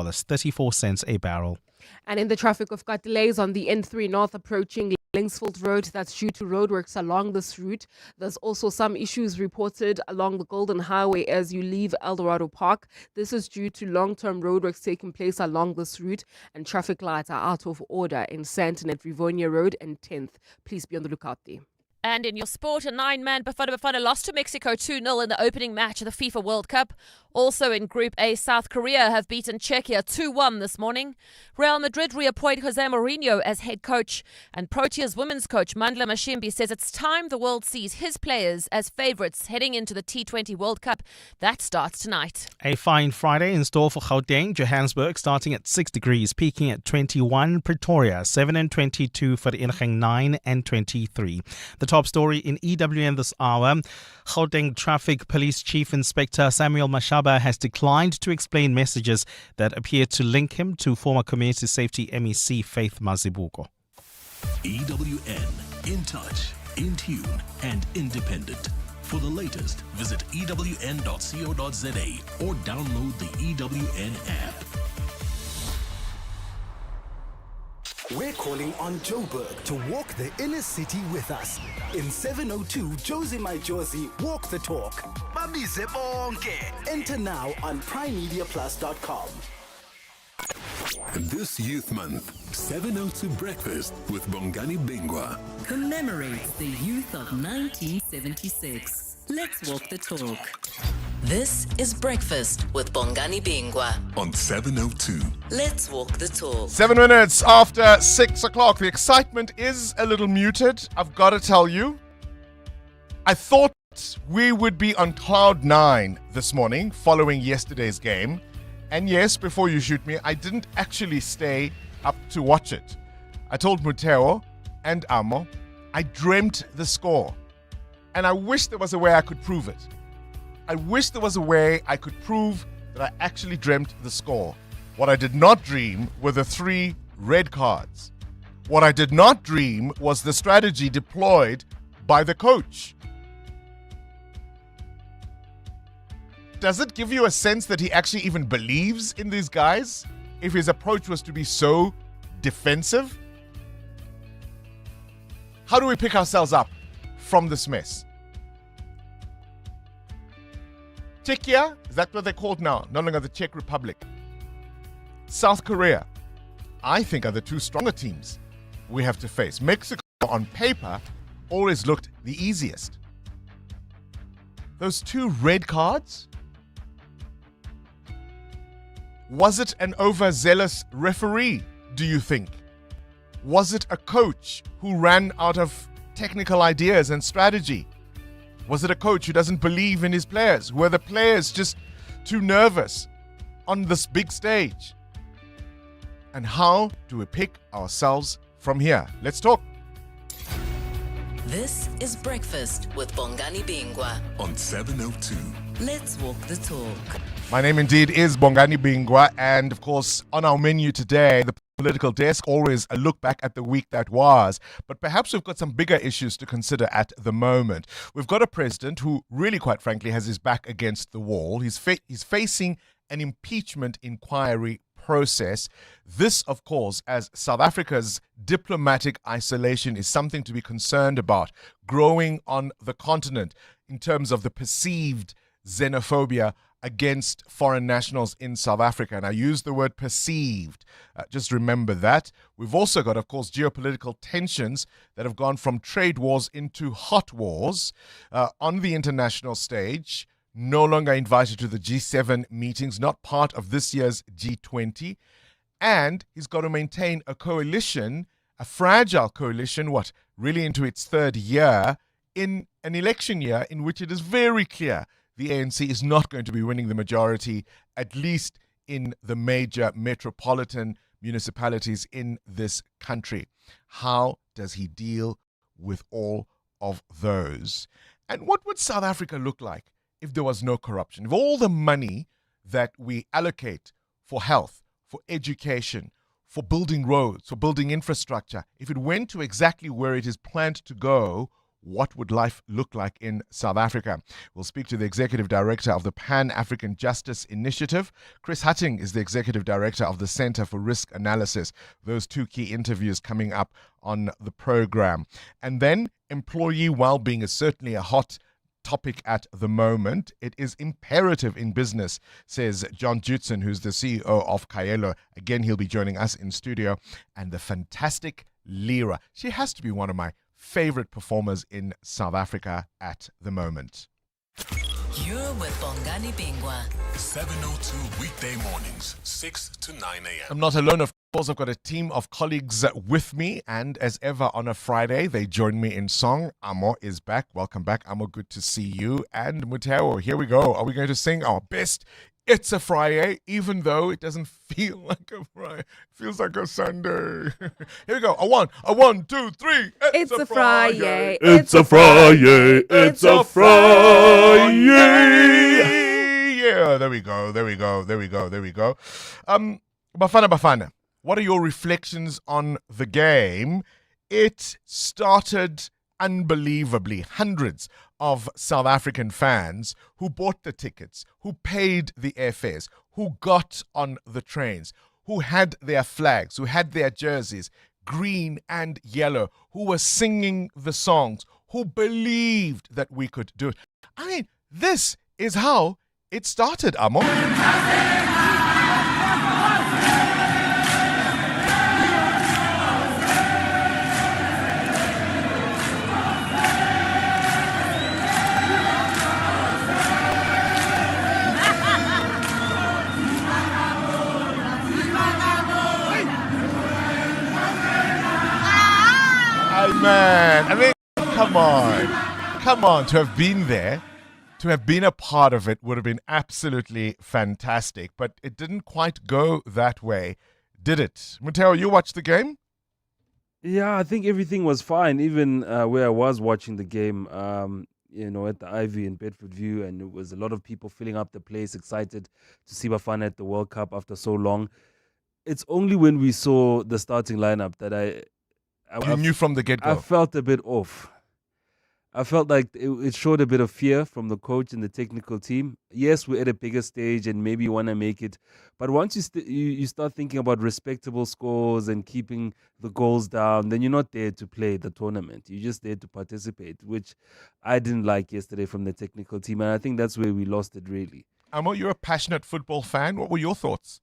34 cents a barrel. And in the traffic, we've got delays on the N3 North approaching Linksfield Road. That's due to roadworks along this route. There's also some issues reported along the Golden Highway as you leave Eldorado Park. This is due to long-term roadworks taking place along this route, and traffic lights are out of order in Sandton at Rivonia Road and 10th. Please be on the lookout there. And in your sport, a 9-man Bafana lost to Mexico 2-0 in the opening match of the FIFA World Cup. Also in Group A, South Korea have beaten Czechia 2-1 this morning. Real Madrid reappoint Jose Mourinho as head coach. And Proteas women's coach Mandla Mashimbi says it's time the world sees his players as favourites heading into the T20 World Cup. That starts tonight. A fine Friday in store for Gauteng. Johannesburg starting at 6 degrees, peaking at 21. Pretoria 7 and 22 for the Ingang 9 and 23. The top story in EWN this hour. Gauteng Traffic Police Chief Inspector Samuel Mashaba has declined to explain messages that appear to link him to former Community Safety MEC Faith Mazibuko. EWN, in touch, in tune and independent. For the latest, visit ewn.co.za or download the EWN app. We're calling on Joburg to walk the inner city with us. In 702 Josie My Josie Walk the Talk. Babize bonke. Enter now on primemediaplus.com. This Youth Month, 702 Breakfast with Bongani Bingwa commemorates the youth of 1976. Let's walk the talk. This is Breakfast with Bongani Bingwa on 702. Let's walk the talk. 7 minutes after 6 o'clock. The excitement is a little muted, I've got to tell you. I thought we would be on cloud 9 this morning following yesterday's game. And yes, before you shoot me, I didn't actually stay up to watch it. I told Muteo and Amo I dreamt the score. And I wish there was a way I could prove it. I wish there was a way I could prove that I actually dreamt the score. What I did not dream were the 3 red cards. What I did not dream was the strategy deployed by the coach. Does it give you a sense that he actually even believes in these guys if his approach was to be so defensive? How do we pick ourselves up from this mess? Czechia, is that what they're called now? No longer the Czech Republic. South Korea, I think, are the 2 stronger teams we have to face. Mexico, on paper, always looked the easiest. Those 2 red cards? Was it an overzealous referee, do you think? Was it a coach who ran out of technical ideas and strategy? Was it a coach who doesn't believe in his players? Were the players just too nervous on this big stage? And how do we pick ourselves from here? Let's talk. This is Breakfast with Bongani Bingwa on 702. Let's walk the talk. My name indeed is Bongani Bingwa, and of course on our menu today, the political desk, always a look back at the week that was. But perhaps we've got some bigger issues to consider at the moment. We've got a president who really, quite frankly, has his back against the wall. He's facing an impeachment inquiry process. This, of course, as South Africa's diplomatic isolation is something to be concerned about, growing on the continent in terms of the perceived xenophobia against foreign nationals in South Africa. And I use the word perceived. Just remember that. We've also got, of course, geopolitical tensions that have gone from trade wars into hot wars on the international stage. No longer invited to the G7 meetings, not part of this year's G20. And he's got to maintain a coalition, a fragile coalition, really into its 3rd year, in an election year in which it is very clear the ANC is not going to be winning the majority, at least in the major metropolitan municipalities in this country. How does he deal with all of those? And what would South Africa look like if there was no corruption? If all the money that we allocate for health, for education, for building roads, for building infrastructure, if it went to exactly where it is planned to go, what would life look like in South Africa? We'll speak to the Executive Director of the Pan-African Justice Initiative. Chris Hutting is the Executive Director of the Center for Risk Analysis. Those two key interviews coming up on the program. And then employee well-being is certainly a hot topic at the moment. It is imperative in business, says John Jutson, who's the CEO of Kaelo. Again, he'll be joining us in studio. And the fantastic Lira. She has to be one of my favorite performers in South Africa at the moment. You're with Bongani Bingwa. 7:02 weekday mornings, 6 to 9 a.m. I'm not alone, of course. I've got a team of colleagues with me, and as ever on a Friday, they join me in song. Amo is back. Welcome back, Amo. Good to see you. And Muteo, here we go. Are we going to sing our best It's a Friday, even though it doesn't feel like a Friday? It feels like a Sunday. Here we go. A one, two, three. It's a Friday. It's a Friday. It's a Friday. Yeah, there we go. Bafana, what are your reflections on the game? It started unbelievably. Hundreds of South African fans who bought the tickets, who paid the airfares, who got on the trains, who had their flags, who had their jerseys, green and yellow, who were singing the songs, who believed that we could do it. I mean, this is how it started, Amo. Man, I mean, come on, to have been there, to have been a part of it would have been absolutely fantastic, but it didn't quite go that way, did it? Muteo, you watched the game? Yeah, I think everything was fine, even where I was watching the game, at the Ivy in Bedford View, and it was a lot of people filling up the place, excited to see Bafana at the World Cup after so long. It's only when we saw the starting lineup that I knew from the get-go. I felt a bit off. I felt like it showed a bit of fear from the coach and the technical team. Yes, we're at a bigger stage and maybe you want to make it. But once you start thinking about respectable scores and keeping the goals down, then you're not there to play the tournament. You're just there to participate, which I didn't like yesterday from the technical team. And I think that's where we lost it, really. Amo, you're a passionate football fan. What were your thoughts?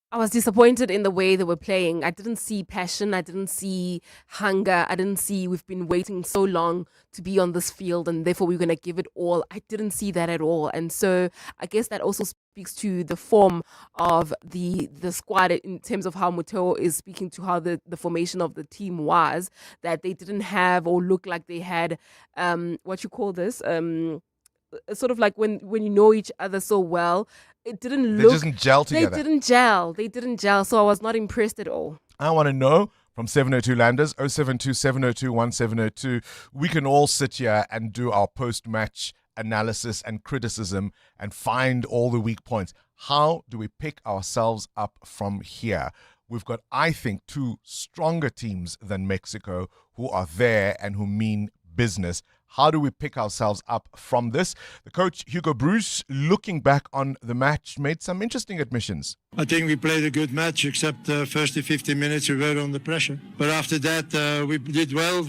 I was disappointed in the way they were playing. I didn't see passion. I didn't see hunger. I didn't see we've been waiting so long to be on this field and therefore we're going to give it all. I didn't see that at all. And so I guess that also speaks to the form of the squad in terms of how Muteo is speaking to how the formation of the team was, that they didn't have or look like they had, sort of like when you know each other so well, it didn't look... They didn't gel together. They didn't gel. So I was not impressed at all. I want to know from 702 Landers, 072 702 1702. We can all sit here and do our post-match analysis and criticism and find all the weak points. How do we pick ourselves up from here? We've got, I think, two stronger teams than Mexico who are there and who mean business. How do we pick ourselves up from this? The coach, Hugo Bruce, looking back on the match, made some interesting admissions. I think we played a good match, except the first 15 minutes we were under pressure. But after that, we did well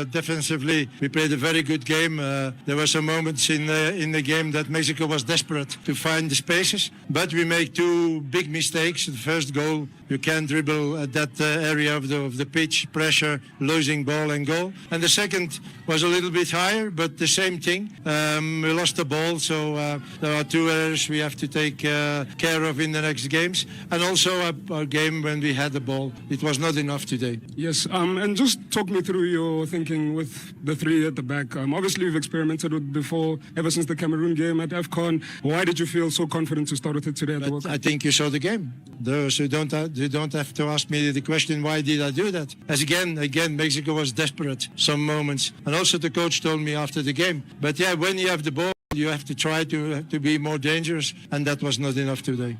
defensively. We played a very good game. There were some moments in the game that Mexico was desperate to find the spaces. But we made two big mistakes. The first goal, you can't dribble at that area of the pitch, pressure, losing ball and goal. And the second was a little bit higher, but the same thing. We lost the ball, so there are two errors we have to take care of in the next games. And also our game when we had the ball. It was not enough today. Yes, and just talk me through your thinking with the three at the back. Obviously, you've experimented with before, ever since the Cameroon game at AFCON. Why did you feel so confident to start with it today at the World Cup? I think you saw the game. Those who don't have to ask me the question, why did I do that? As again, Mexico was desperate some moments. And also the coach told me after the game. But yeah, when you have the ball, you have to try to be more dangerous. And that was not enough today.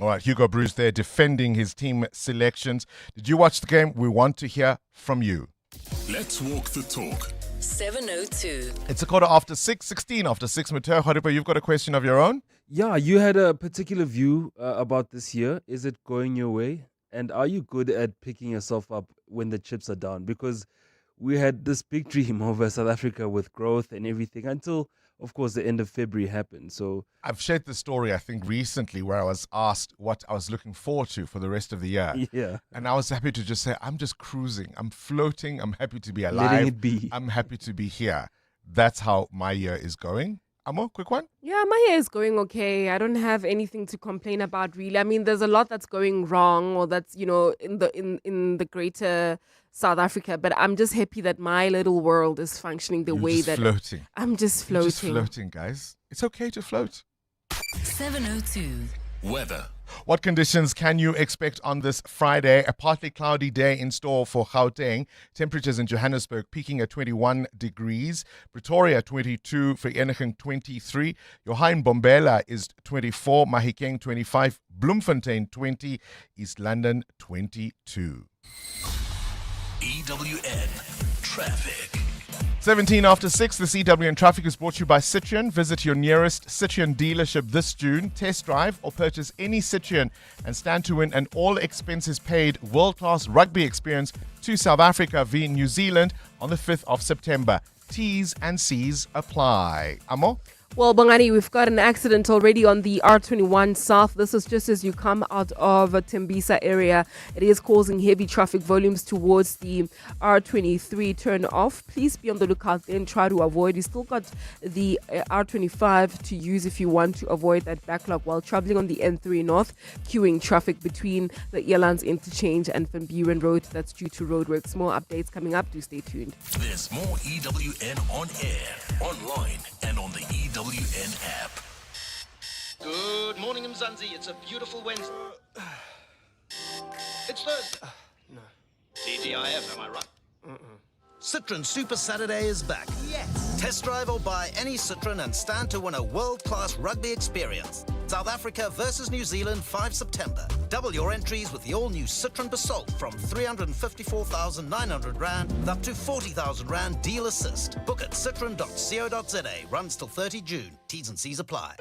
All right, Hugo Bruce there defending his team selections. Did you watch the game? We want to hear from you. Let's walk the talk. 702. It's a quarter after 6, 16 after 6. Muter Haripa, you've got a question of your own? Yeah, you had a particular view about this year. Is it going your way? And are you good at picking yourself up when the chips are down? Because we had this big dream over South Africa with growth and everything until, of course, the end of February happened. So I've shared the story, I think, recently where I was asked what I was looking forward to for the rest of the year. Yeah. And I was happy to just say, I'm just cruising. I'm floating. I'm happy to be alive. Letting it be. I'm happy to be here. That's how my year is going. Amo, quick one? Yeah, my hair is going okay. I don't have anything to complain about, really. I mean, there's a lot that's going wrong, or that's, in the greater South Africa. But I'm just happy that my little world is functioning the way that floating. I'm just You're floating. just floating, guys. It's okay to float. 702. Weather. What conditions can you expect on this Friday? A partly cloudy day in store for Gauteng. Temperatures in Johannesburg peaking at 21 degrees. Pretoria 22, Vereeniging 23. Johann Bombela is 24. Mahikeng 25. Bloemfontein 20. East London 22. EWN Traffic. 17 after 6, this EWN Traffic is brought to you by Citroen. Visit your nearest Citroen dealership this June. Test drive or purchase any Citroen and stand to win an all expenses paid world-class rugby experience to South Africa via New Zealand on the 5th of September. T's and C's apply. Amo? Well, Bongani, we've got an accident already on the R21 South. This is just as you come out of Tembisa area. It is causing heavy traffic volumes towards the R23 turn off. Please be on the lookout then. Try to avoid. You still got the R25 to use if you want to avoid that backlog while traveling on the N3 North, queuing traffic between the Elands Interchange and Van Buren Road. That's due to roadworks. More updates coming up. Do stay tuned. There's more EWN on air, online, and on the EWN app. Good morning, Mzansi. It's a beautiful Wednesday. It's Thursday. No. TGIF, am I right? Citroen Super Saturday is back. Yes. Test drive or buy any Citroen and stand to win a world-class rugby experience. South Africa versus New Zealand, 5 September. Double your entries with the all-new Citroen Basalt from 354,900 Rand up to 40,000 Rand deal assist. Book at citroen.co.za. Runs till 30 June. T's and C's apply.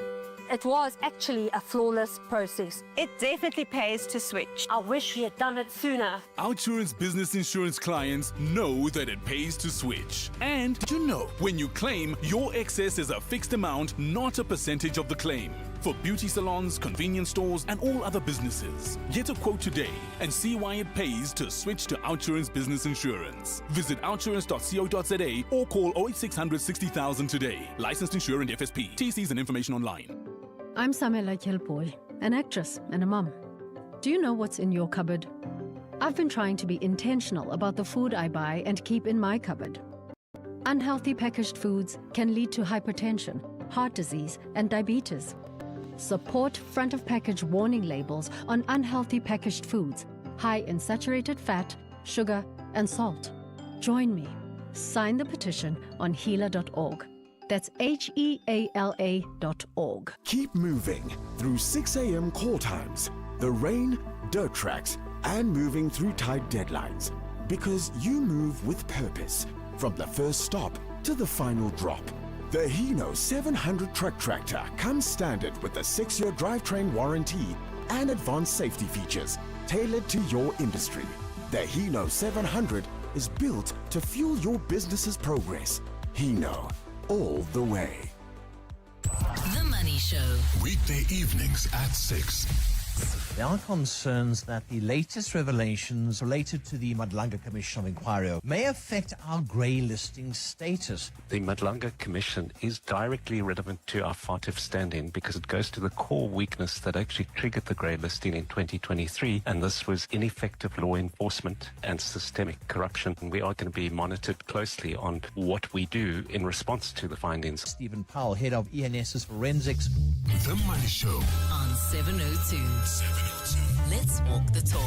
It was actually a flawless process. It definitely pays to switch. I wish we had done it sooner. Outsurance business insurance clients know that it pays to switch. And you know, when you claim, your excess is a fixed amount, not a percentage of the claim. For beauty salons, convenience stores, and all other businesses. Get a quote today and see why it pays to switch to Outsurance Business Insurance. Visit outsurance.co.za or call 08600 60,000 today. Licensed insurance FSP. TCs and information online. I'm Samela Kilpoy, an actress and a mum. Do you know what's in your cupboard? I've been trying to be intentional about the food I buy and keep in my cupboard. Unhealthy packaged foods can lead to hypertension, heart disease, and diabetes. Support front of package warning labels on unhealthy packaged foods, high in saturated fat, sugar, and salt. Join me. Sign the petition on healer.org. That's HEALA.org. Keep moving through 6 a.m. call times, the rain, dirt tracks, and moving through tight deadlines. Because you move with purpose, from the first stop to the final drop. The Hino 700 truck tractor comes standard with a 6-year drivetrain warranty and advanced safety features tailored to your industry. The Hino 700 is built to fuel your business's progress. Hino, all the way. The Money Show. Weekday evenings at 6. There are concerns that the latest revelations related to the Madlanga Commission of Inquiry may affect our grey listing status. The Madlanga Commission is directly relevant to our FATF standing because it goes to the core weakness that actually triggered the grey listing in 2023, and this was ineffective law enforcement and systemic corruption. And we are going to be monitored closely on what we do in response to the findings. Stephen Powell, head of ENS's forensics. The Money Show on 702. Let's walk the talk.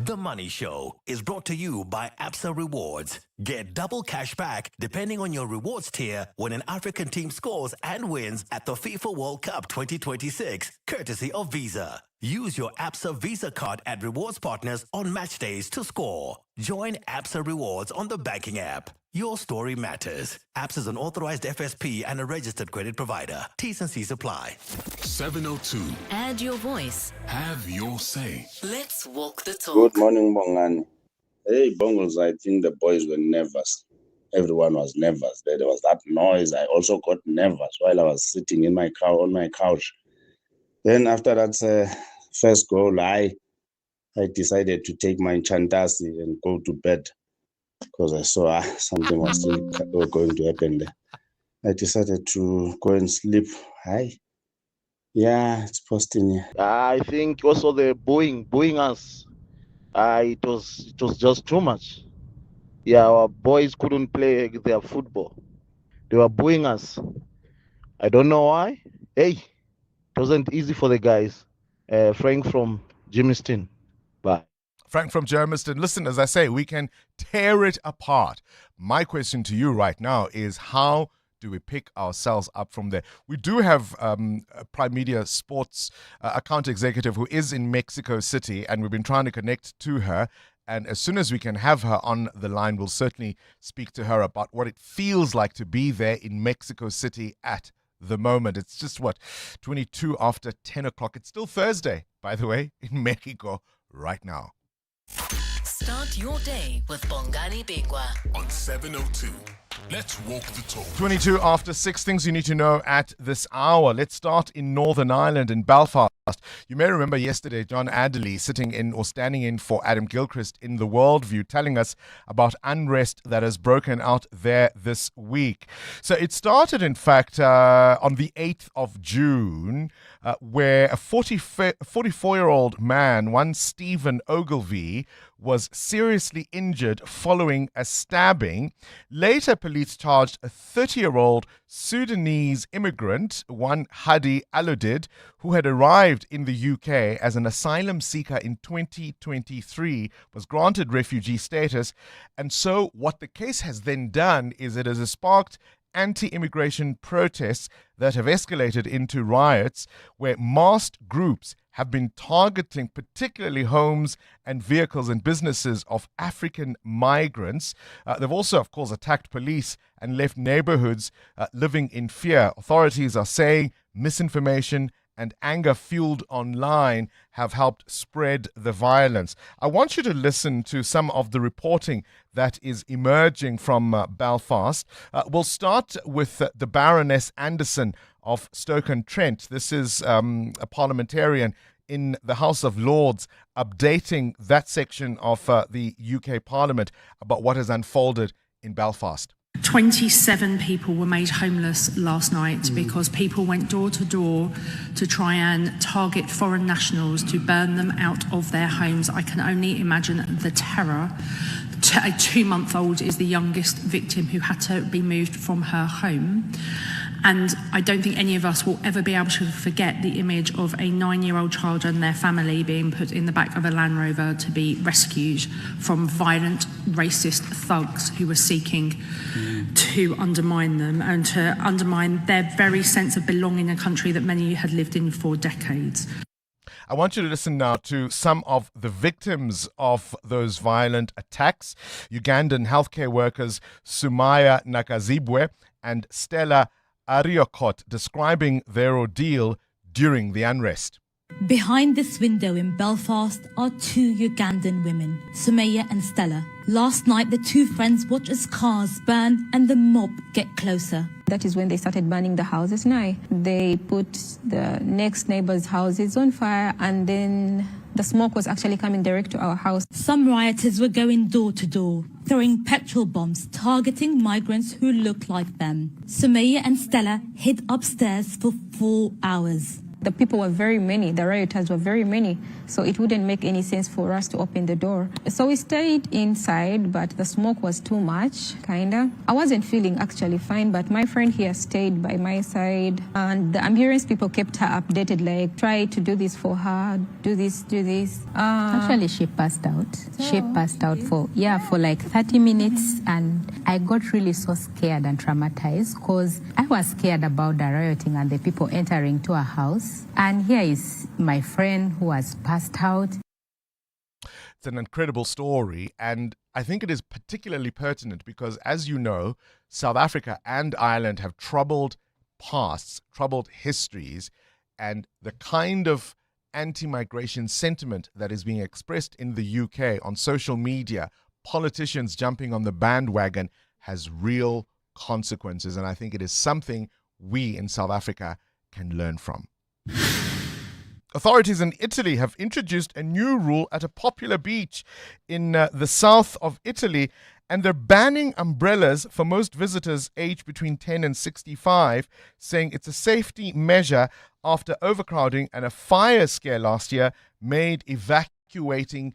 The Money Show is brought to you by Absa Rewards. Get double cash back depending on your rewards tier when an African team scores and wins at the FIFA World Cup 2026, courtesy of Visa. Use your Absa Visa card at rewards partners on match days to score. Join Absa Rewards on the banking app. Your story matters. APS is an authorized FSP and a registered credit provider. T's and C's apply. 702. Add your voice. Have your say. Let's walk the talk. Good morning, Bongani. Hey, Bongos, I think the boys were nervous. Everyone was nervous. There was that noise. I also got nervous while I was sitting in my car on my couch. Then after that first goal, I decided to take my chantasi and go to bed because I saw something was still going to happen there. I decided to go and sleep. Yeah, it's posting here. I think also the booing us. It was just too much. Yeah, our boys couldn't play their football. They were booing us. I don't know why. Hey, it wasn't easy for the guys. Frank from Jamestown. Bye. Frank from Germiston. Listen, as I say, we can tear it apart. My question to you right now is, how do we pick ourselves up from there? We do have a Prime Media Sports account executive who is in Mexico City, and we've been trying to connect to her. And as soon as we can have her on the line, we'll certainly speak to her about what it feels like to be there in Mexico City at the moment. It's just, 22 after 10 o'clock. It's still Thursday, by the way, in Mexico right now. Start your day with Bongani Bingwa on 702. Let's walk the talk. 22 after 6, things you need to know at this hour. Let's start in Northern Ireland, in Belfast. You may remember yesterday John Adderley standing in for Adam Gilchrist in The Worldview, telling us about unrest that has broken out there this week. So it started, in fact, on the 8th of June, where a 44-year-old man, one Stephen Ogilvie, was seriously injured following a stabbing. Later, police charged a 30-year-old Sudanese immigrant, one Hadi Aludid, who had arrived in the UK as an asylum seeker in 2023, was granted refugee status. And so what the case has then done is it has sparked anti-immigration protests that have escalated into riots, where masked groups have been targeting particularly homes and vehicles and businesses of African migrants. They've also, of course, attacked police and left neighborhoods living in fear. Authorities are saying misinformation and anger fueled online have helped spread the violence. I want you to listen to some of the reporting that is emerging from Belfast. We'll start with the Baroness Anderson of Stoke-on-Trent. This is a parliamentarian in the House of Lords, updating that section of the UK Parliament about what has unfolded in Belfast. 27 people were made homeless last night because people went door to door to try and target foreign nationals to burn them out of their homes. I can only imagine the terror. A 2-month-old is the youngest victim who had to be moved from her home. And I don't think any of us will ever be able to forget the image of a 9-year-old child and their family being put in the back of a Land Rover to be rescued from violent, racist thugs who were seeking to undermine them and to undermine their very sense of belonging in a country that many had lived in for decades. I want you to listen now to some of the victims of those violent attacks. Ugandan healthcare workers Sumaya Nakazibwe and Stella Ariokot describing their ordeal during the unrest. Behind this window in Belfast are 2 Ugandan women, Sumaya and Stella. Last night, the 2 friends watched as cars burn and the mob get closer. That is when they started burning the houses now. They put the next neighbors' houses on fire, and then the smoke was actually coming direct to our house. Some rioters were going door to door, throwing petrol bombs, targeting migrants who looked like them. Sumaya and Stella hid upstairs for 4 hours. The people were very many, the rioters were very many, so it wouldn't make any sense for us to open the door. So we stayed inside, but the smoke was too much, kinda. I wasn't feeling actually fine, but my friend here stayed by my side, and the ambulance people kept her updated, like, try to do this for her, do this. Actually, she passed out. She passed out for like 30 minutes, and I got really so scared and traumatized because I was scared about the rioting and the people entering to our house. And here is my friend who was passed out. It's an incredible story, and I think it is particularly pertinent because, as you know, South Africa and Ireland have troubled pasts, troubled histories, and the kind of anti-migration sentiment that is being expressed in the UK on social media, politicians jumping on the bandwagon, has real consequences, and I think it is something we in South Africa can learn from. Authorities in Italy have introduced a new rule at a popular beach in the south of Italy, and they're banning umbrellas for most visitors aged between 10 and 65, saying it's a safety measure after overcrowding and a fire scare last year made evacuating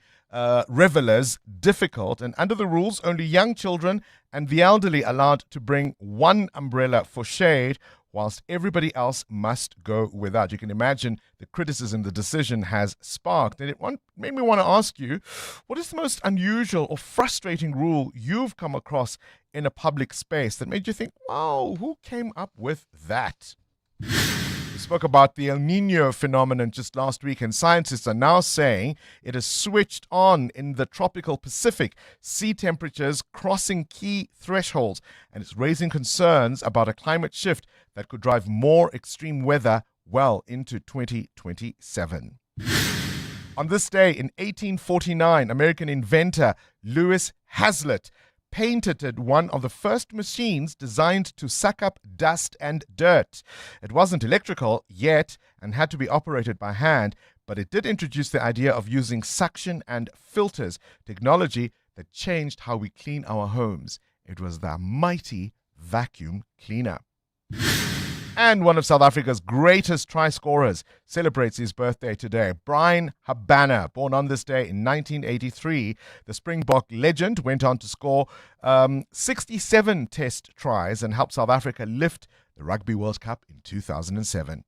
revelers difficult. And under the rules, only young children and the elderly allowed to bring one umbrella for shade, whilst everybody else must go without. You can imagine the criticism the decision has sparked. And it made me want to ask you, what is the most unusual or frustrating rule you've come across in a public space that made you think, wow, who came up with that? We spoke about the El Nino phenomenon just last week, and scientists are now saying it has switched on in the tropical Pacific, sea temperatures crossing key thresholds, and it's raising concerns about a climate shift that could drive more extreme weather well into 2027. On this day in 1849, American inventor Louis Hazlitt patented one of the first machines designed to suck up dust and dirt. It wasn't electrical yet and had to be operated by hand, but it did introduce the idea of using suction and filters, technology that changed how we clean our homes. It was the mighty vacuum cleaner. And one of South Africa's greatest try scorers celebrates his birthday today. Brian Habana, born on this day in 1983, the Springbok legend went on to score 67 test tries and help South Africa lift the Rugby World Cup in 2007.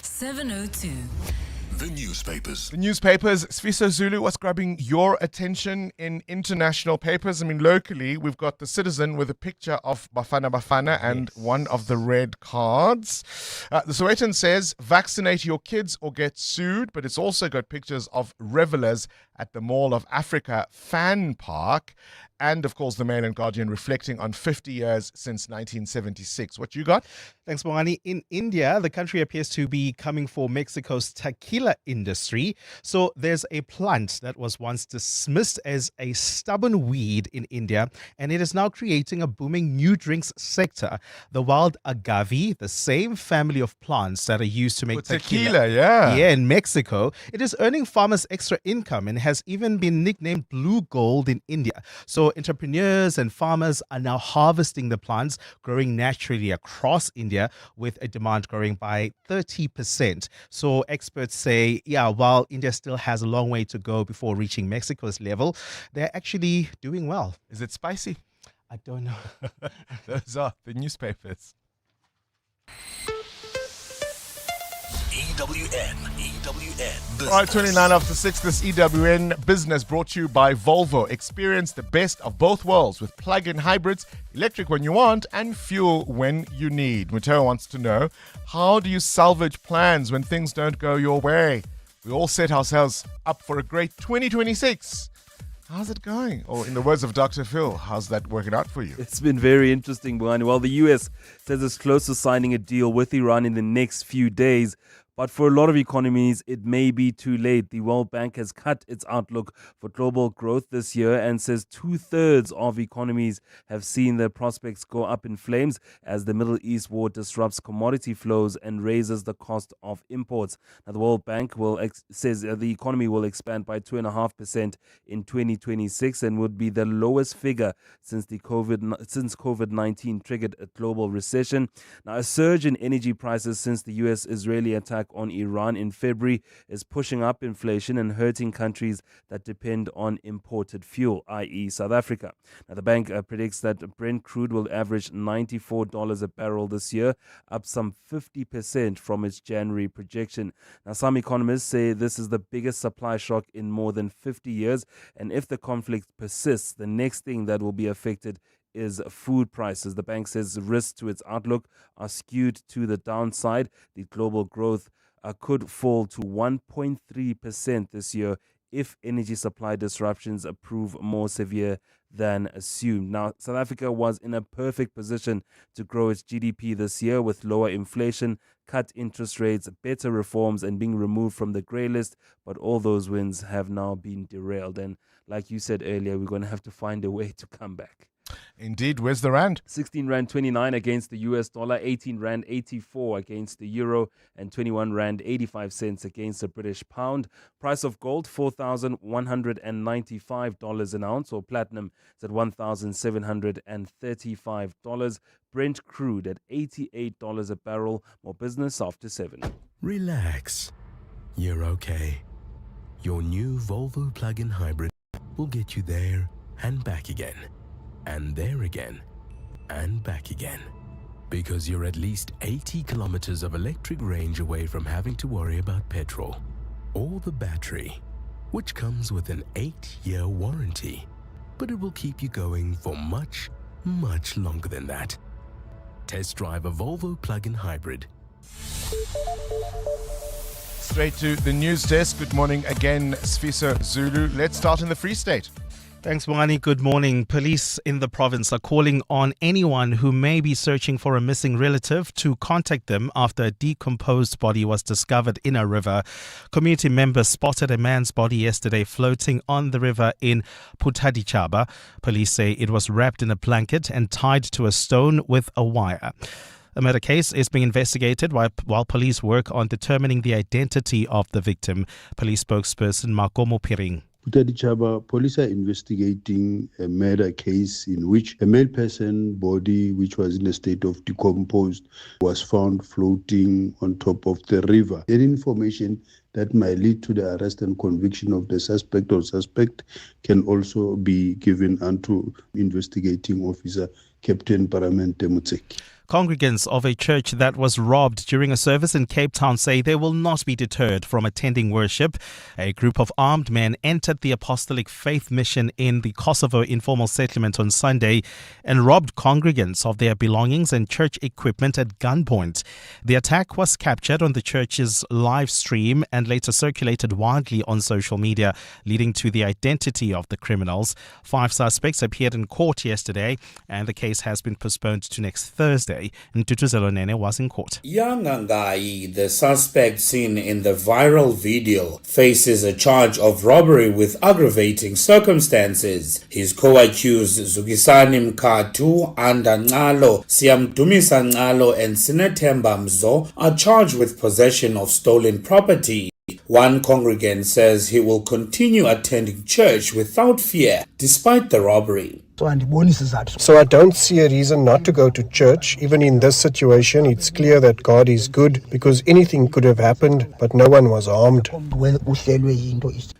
702. The newspapers. The newspapers. Sfiso Zulu, what's grabbing your attention in international papers? I mean, locally, we've got The Citizen with a picture of Bafana Bafana and one of the red cards. The Sowetan says, vaccinate your kids or get sued, but it's also got pictures of revelers at the Mall of Africa fan park. And, of course, the Mail and Guardian reflecting on 50 years since 1976. What you got? Thanks, Bongani. In India, the country appears to be coming for Mexico's tequila industry. So there's a plant that was once dismissed as a stubborn weed in India, and it is now creating a booming new drinks sector. The wild agave, the same family of plants that are used to make tequila. Yeah, in Mexico, it is earning farmers extra income and has even been nicknamed blue gold in India. So entrepreneurs and farmers are now harvesting the plants, growing naturally across India, with a demand growing by 30%. So experts say, while India still has a long way to go before reaching Mexico's level, they're actually doing well. Is it spicy? I don't know. Those are the newspapers. EWN. All right, 29 after 6, this EWN Business brought to you by Volvo. Experience the best of both worlds with plug-in hybrids, electric when you want, and fuel when you need. Mateo wants to know, how do you salvage plans when things don't go your way? We all set ourselves up for a great 2026. How's it going? Or in the words of Dr. Phil, how's that working out for you? It's been very interesting, Bongani. Well, the US says it's close to signing a deal with Iran in the next few days. But for a lot of economies, it may be too late. The World Bank has cut its outlook for global growth this year and says 2/3 of economies have seen their prospects go up in flames as the Middle East war disrupts commodity flows and raises the cost of imports. Now, the World Bank says the economy will expand by 2.5% in 2026 and would be the lowest figure since COVID-19 triggered a global recession. Now, a surge in energy prices since the US-Israeli attack on Iran in February is pushing up inflation and hurting countries that depend on imported fuel, i.e. South Africa. Now, the bank predicts that Brent crude will average $94 a barrel this year, up some 50% from its January projection. Now, some economists say this is the biggest supply shock in more than 50 years, and if the conflict persists, the next thing that will be affected is food prices. The bank says risks to its outlook are skewed to the downside. The global growth could fall to 1.3% this year if energy supply disruptions prove more severe than assumed. Now, South Africa was in a perfect position to grow its GDP this year with lower inflation, cut interest rates, better reforms, and being removed from the grey list. But all those wins have now been derailed. And like you said earlier, we're going to have to find a way to come back. Indeed. Where's the rand? 16 Rand 29 against the US dollar, 18 Rand 84 against the euro, and 21 Rand 85 cents against the British pound. Price of gold, $4,195 an ounce, or platinum is at $1,735. Brent crude at $88 a barrel. More business after 7. Relax. You're okay. Your new Volvo plug-in hybrid will get you there and back again. And there again, and back again. Because you're at least 80 kilometers of electric range away from having to worry about petrol or the battery, which comes with an 8-year warranty. But it will keep you going for much, much longer than that. Test drive a Volvo plug-in hybrid. Straight to the news desk. Good morning again, Sfiso Zulu. Let's start in the Free State. Thanks, Bongani. Good morning. Police in the province are calling on anyone who may be searching for a missing relative to contact them after a decomposed body was discovered in a river. Community members spotted a man's body yesterday floating on the river in Putadichaba. Police say it was wrapped in a blanket and tied to a stone with a wire. A murder case is being investigated while police work on determining the identity of the victim. Police spokesperson Makomo Piring. Putadichaba, police are investigating a murder case in which a male person body, which was in a state of decomposed, was found floating on top of the river. Any information that might lead to the arrest and conviction of the suspect or suspect can also be given unto investigating officer Captain Paramente Mutseki. Congregants of a church that was robbed during a service in Cape Town say they will not be deterred from attending worship. A group of armed men entered the Apostolic Faith Mission in the Kosovo informal settlement on Sunday and robbed congregants of their belongings and church equipment at gunpoint. The attack was captured on the church's live stream and later circulated widely on social media, leading to the identity of the criminals. 5 suspects appeared in court yesterday, and the case has been postponed to next Thursday. Ntutuzelo Nene was in court. Yangangai, the suspect seen in the viral video, faces a charge of robbery with aggravating circumstances. His co-accused Zukisani Mkatu, Anda Ngalo, Siamdumisa Ngalo and Sinetemba Mzo are charged with possession of stolen property. One congregant says he will continue attending church without fear despite the robbery. So I don't see a reason not to go to church. Even in this situation, it's clear that God is good because anything could have happened, but no one was harmed.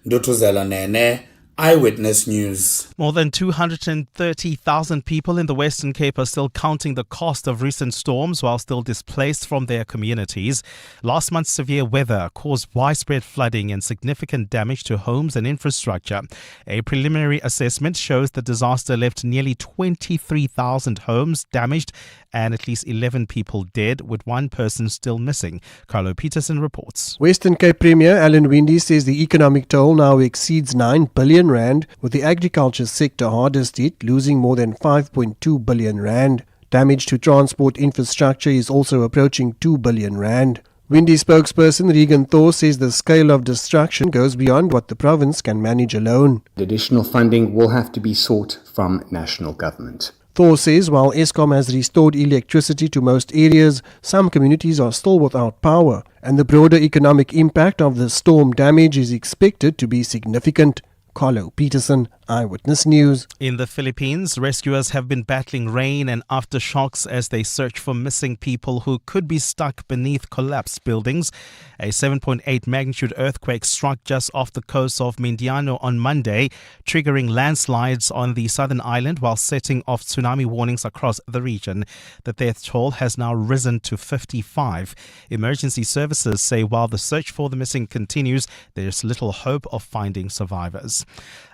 Ndutuzela Nene, Eyewitness News. More than 230,000 people in the Western Cape are still counting the cost of recent storms while still displaced from their communities. Last month's severe weather caused widespread flooding and significant damage to homes and infrastructure. A preliminary assessment shows the disaster left nearly 23,000 homes damaged and at least 11 people dead, with 1 person still missing. Carlo Peterson reports. Western Cape Premier Alan Windey says the economic toll now exceeds 9 billion rand, with the agriculture sector hardest hit, losing more than 5.2 billion rand. Damage to transport infrastructure is also approaching 2 billion rand. Windey spokesperson Regan Thor says the scale of destruction goes beyond what the province can manage alone. Additional funding will have to be sought from national government. Thor says while Eskom has restored electricity to most areas, some communities are still without power, and the broader economic impact of the storm damage is expected to be significant. Carlo Peterson, Eyewitness News. In the Philippines, rescuers have been battling rain and aftershocks as they search for missing people who could be stuck beneath collapsed buildings. A 7.8 magnitude earthquake struck just off the coast of Mindanao on Monday, triggering landslides on the southern island while setting off tsunami warnings across the region. The death toll has now risen to 55. Emergency services say while the search for the missing continues, there's little hope of finding survivors.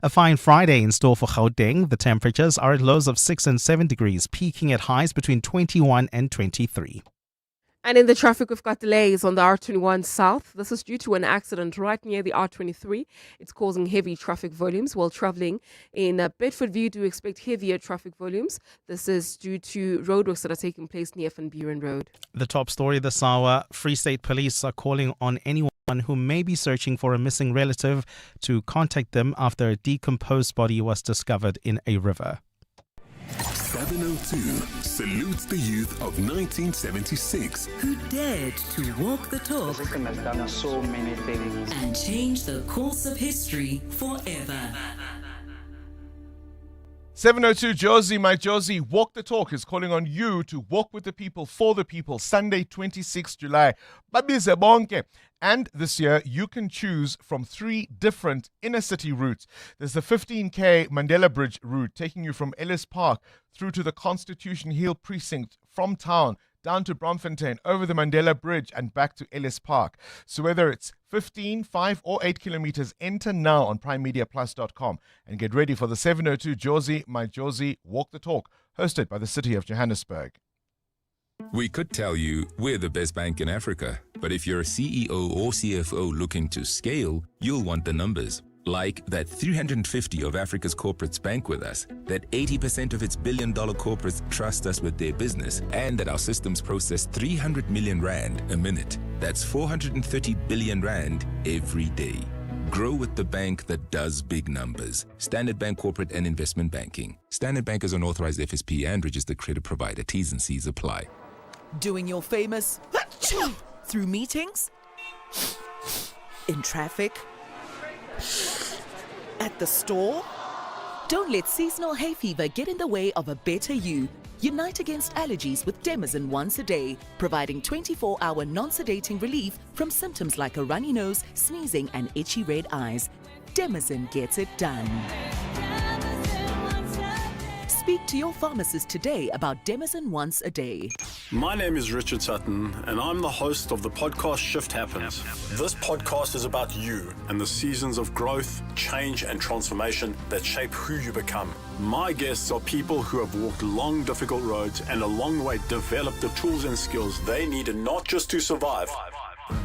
A fine Friday in store for Gauteng. The temperatures are at lows of 6 and 7 degrees, peaking at highs between 21 and 23. And in the traffic, we've got delays on the R21 South. This is due to an accident right near the R23. It's causing heavy traffic volumes while traveling. In Bedford View, do expect heavier traffic volumes. This is due to roadworks that are taking place near Van Buren Road. The top story this hour, Free State Police are calling on anyone who may be searching for a missing relative to contact them after a decomposed body was discovered in a river. 702 salutes the youth of 1976 who dared to walk the talk. The system has done so many things and change the course of history forever. 702 Josie, my Josie, Walk the Talk is calling on you to walk with the people, for the people, Sunday 26 July. Babize bonke. And this year, you can choose from 3 different inner city routes. There's the 15K Mandela Bridge route taking you from Ellis Park through to the Constitution Hill precinct from town down to Bromfontein, over the Mandela Bridge and back to Ellis Park. So whether it's 15, 5 or 8 kilometers, enter now on primemediaplus.com and get ready for the 702 Josie, my Josie, Walk the Talk, hosted by the City of Johannesburg. We could tell you we're the best bank in Africa, but if you're a CEO or CFO looking to scale, you'll want the numbers. Like that 350 of Africa's corporates bank with us, that 80% of its billion-dollar corporates trust us with their business, and that our systems process 300 million rand a minute. That's 430 billion rand every day. Grow with the bank that does big numbers. Standard Bank Corporate and Investment Banking. Standard Bank is an authorized FSP and registered credit provider. T's and C's apply. Doing your famous through meetings, in traffic, at the store? Don't let seasonal hay fever get in the way of a better you. Unite against allergies with Demazin once a day, providing 24-hour non-sedating relief from symptoms like a runny nose, sneezing, and itchy red eyes. Demazin gets it done. Speak to your pharmacist today about Demazin once a day. My name is Richard Sutton, and I'm the host of the podcast Shift Happens. This podcast is about you and the seasons of growth, change, and transformation that shape who you become. My guests are people who have walked long, difficult roads and along the way developed the tools and skills they needed not just to survive,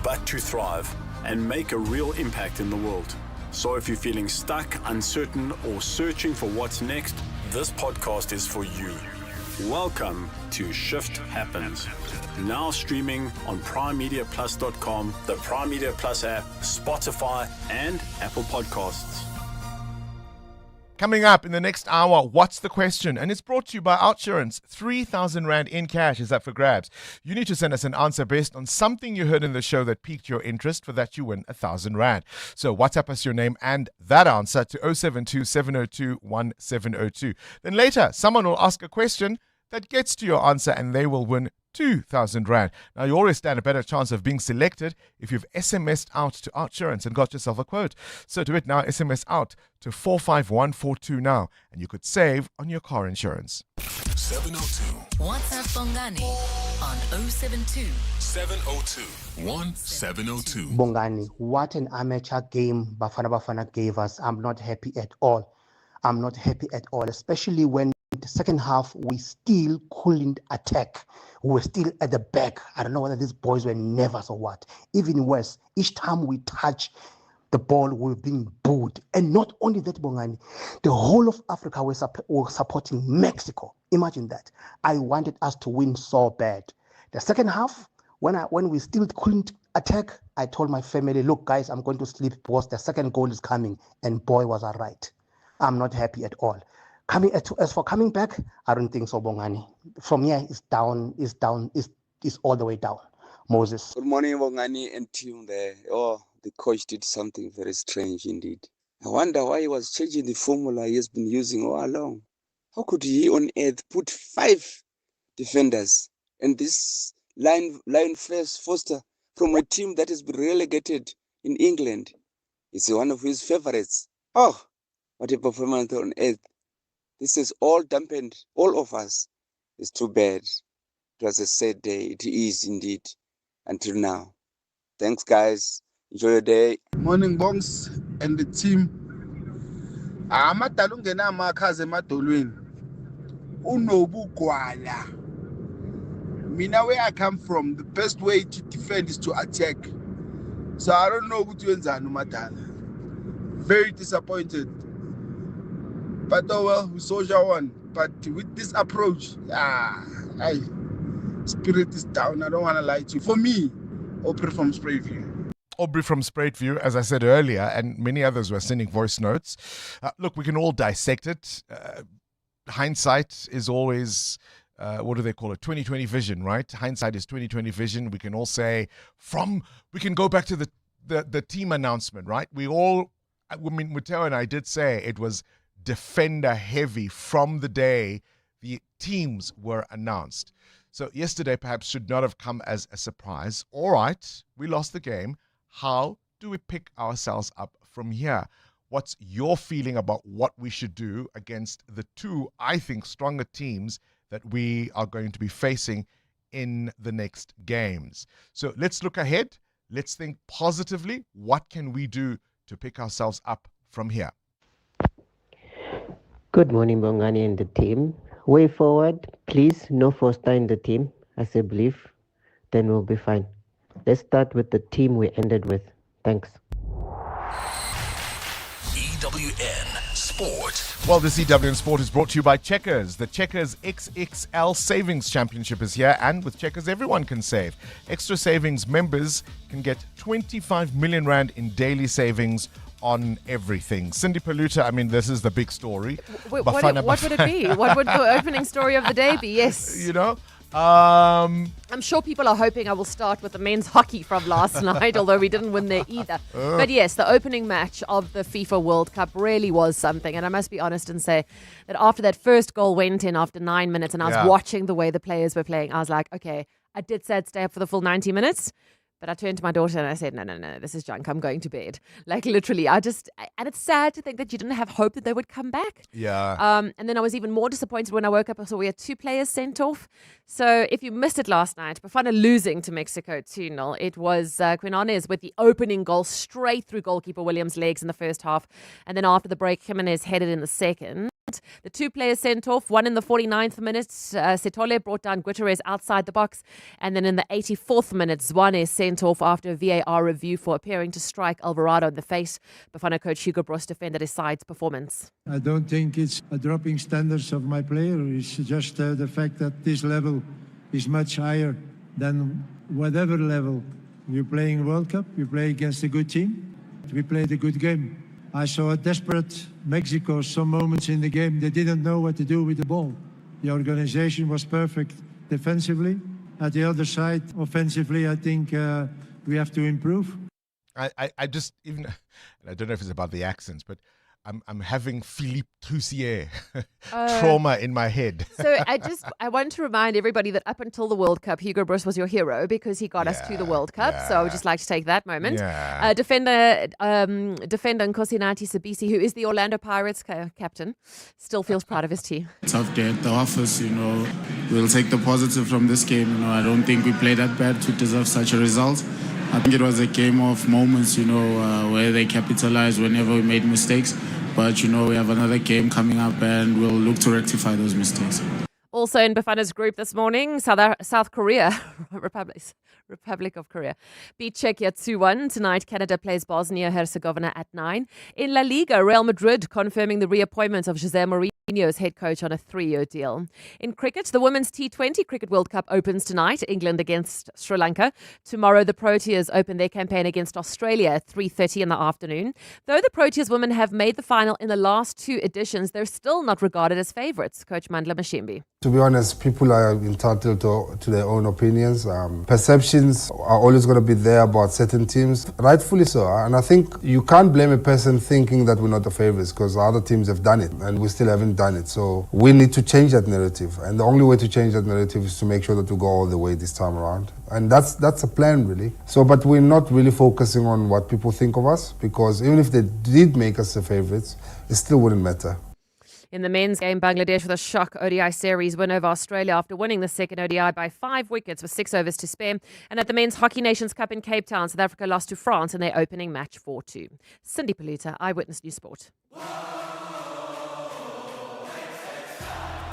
but to thrive and make a real impact in the world. So if you're feeling stuck, uncertain, or searching for what's next, this podcast is for you. Welcome to Shift Happens. Now streaming on primemediaplus.com, the Prime Media Plus app, Spotify, and Apple Podcasts. Coming up in the next hour, what's the question? And it's brought to you by Outsurance. 3,000 Rand in cash is up for grabs. You need to send us an answer based on something you heard in the show that piqued your interest. For that, you win 1,000 Rand. So WhatsApp us your name and that answer to 072 702 1702. Then later, someone will ask a question that gets to your answer and they will win 2,000 Rand. Now, you always stand a better chance of being selected if you've SMS'd out to Outsurance and got yourself a quote. So do it now. SMS out to 45142 now, and you could save on your car insurance. 702 WhatsApp Bongani on 072 702 1702. Bongani, what an amateur game Bafana Bafana gave us. I'm not happy at all. I'm not happy at all, especially when in the second half we still couldn't attack. We were still at the back. I don't know whether these boys were nervous or what. Even worse, each time we touch the ball, we were being booed. And not only that, Bongani, the whole of Africa were supporting Mexico. Imagine that. I wanted us to win so bad. The second half, when we still couldn't attack, I told my family, look, guys, I'm going to sleep because the second goal is coming. And boy, was I right. I'm not happy at all. As for coming back, I don't think so, Bongani. From here, it's all the way down. Moses. Good morning, Bongani and team there. Oh, the coach did something very strange indeed. I wonder why he was changing the formula he has been using all along. How could he on earth put 5 defenders and this Lion Foster from a team that has been relegated in England? It's one of his favorites. Oh, what a performance on earth. This is all dampened all of us. It's too bad. It was a sad day. It is indeed. Until now. Thanks, guys. Enjoy your day. Morning, Bongs and the team. Amadala ungena amakhazi emadolweni. Unobugwala. Mina, where I come from, the best way to defend is to attack. So I don't know what to do. Very disappointed. But oh well, we soldier on. But with this approach, spirit is down. I don't want to lie to you. For me, Aubrey from Sprayview. Aubrey from Sprayview, as I said earlier, and many others were sending voice notes. Look, we can all dissect it. Hindsight is always, what do they call it? 20/20 vision, right? Hindsight is 20/20 vision. We can all say we can go back to the team announcement, right? Mateo and I did say it was defender heavy from the day the teams were announced. So yesterday perhaps should not have come as a surprise. All right, we lost the game. How do we pick ourselves up from here? What's your feeling about what we should do against the two, I think, stronger teams that we are going to be facing in the next games? So let's look ahead. Let's think positively. What can we do to pick ourselves up from here? Good morning, Bongani and the team. Way forward, please, no Foster in the team, as I believe. Then we'll be fine. Let's start with the team we ended with. Thanks. EWN Sport. Well, this EWN Sport is brought to you by Checkers. The Checkers XXL Savings Championship is here, and with Checkers, everyone can save. Extra Savings members can get 25 million rand in daily savings on everything. Cindy Paluta, I mean, this is the big story. What would it be? What would the opening story of the day be? Yes. You know? I'm sure people are hoping I will start with the men's hockey from last night, although we didn't win there either. But yes, the opening match of the FIFA World Cup really was something. And I must be honest and say that after that first goal went in after 9 minutes and I was watching the way the players were playing, I was like, okay, I did say I'd stay up for the full 90 minutes. But I turned to my daughter and I said, no, this is junk. I'm going to bed. Like literally, and it's sad to think that you didn't have hope that they would come back. Yeah. And then I was even more disappointed when I woke up and saw we had 2 players sent off. So if you missed it last night, Bafana losing to Mexico 2-0, it was Quinones with the opening goal straight through goalkeeper Williams' legs in the first half. And then after the break, Jimenez headed in the second. The 2 players sent off, one in the 49th minute, Setole brought down Guterres outside the box, and then in the 84th minute, Zwane sent off after a VAR review for appearing to strike Alvarado in the face. Bafana coach Hugo Broos defended his side's performance. I don't think it's a dropping standards of my player. It's just the fact that this level is much higher than whatever level. You're playing World Cup, you play against a good team. We played a good game. I saw a desperate Mexico some moments in the game. They didn't know what to do with the ball. The organization was perfect defensively. At the other side, offensively, I think we have to improve. I just, even, and I don't know if it's about the accents, but I'm having Philippe Troussier trauma in my head. So I want to remind everybody that up until the World Cup, Hugo Broos was your hero because he got us to the World Cup. So I would just like to take that moment. Defender Nkosinati Sabisi, who is the Orlando Pirates captain, still feels proud of his team. Tough day at the office, we'll take the positive from this game. I don't think we played that bad to deserve such a result. I think it was a game of moments, where they capitalized whenever we made mistakes. But, we have another game coming up and we'll look to rectify those mistakes. Also in Bafana's group this morning, South Korea, Republic of Korea, beat Czechia 2-1. Tonight, Canada plays Bosnia-Herzegovina at 9. In La Liga, Real Madrid confirming the reappointment of Jose Mourinho's head coach on a 3-year deal. In cricket, the Women's T20 Cricket World Cup opens tonight, England against Sri Lanka. Tomorrow, the Proteas open their campaign against Australia at 3:30 in the afternoon. Though the Proteas women have made the final in the last 2 editions, they're still not regarded as favourites. Coach Mandla Mashimbi. To be honest, people are entitled to their own opinions. Perceptions are always going to be there about certain teams, rightfully so. And I think you can't blame a person thinking that we're not the favourites because other teams have done it and we still haven't done it. So we need to change that narrative. And the only way to change that narrative is to make sure that we go all the way this time around. And that's a plan, really. So, but we're not really focusing on what people think of us because even if they did make us the favourites, it still wouldn't matter. In the men's game, Bangladesh with a shock ODI series win over Australia after winning the second ODI by 5 wickets with 6 overs to spare. And at the Men's Hockey Nations Cup in Cape Town, South Africa lost to France in their opening match 4-2. Cindy Paluta, Eyewitness News Sport.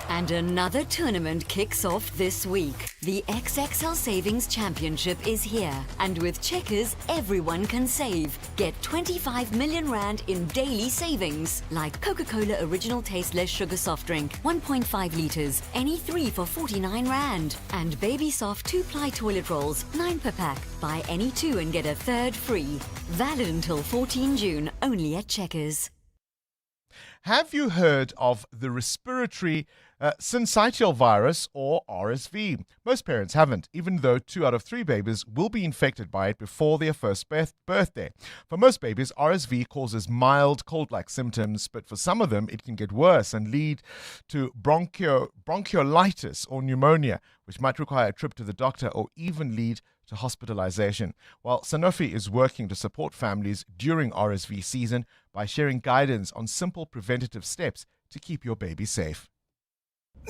And another tournament kicks off this week. The XXL Savings Championship is here. And with Checkers, everyone can save. Get 25 million rand in daily savings. Like Coca-Cola Original Tasteless Sugar Soft Drink, 1.5 litres, any 3 for 49 rand. And Baby Soft 2-ply toilet rolls, 9 per pack. Buy any 2 and get a third free. Valid until 14 June, only at Checkers. Have you heard of the respiratory syncytial virus, or RSV? Most parents haven't, even though 2 out of 3 babies will be infected by it before their first birthday. For most babies, RSV causes mild cold-like symptoms, but for some of them, it can get worse and lead to bronchiolitis or pneumonia, which might require a trip to the doctor or even lead to hospitalization. While Sanofi is working to support families during RSV season by sharing guidance on simple preventative steps to keep your baby safe.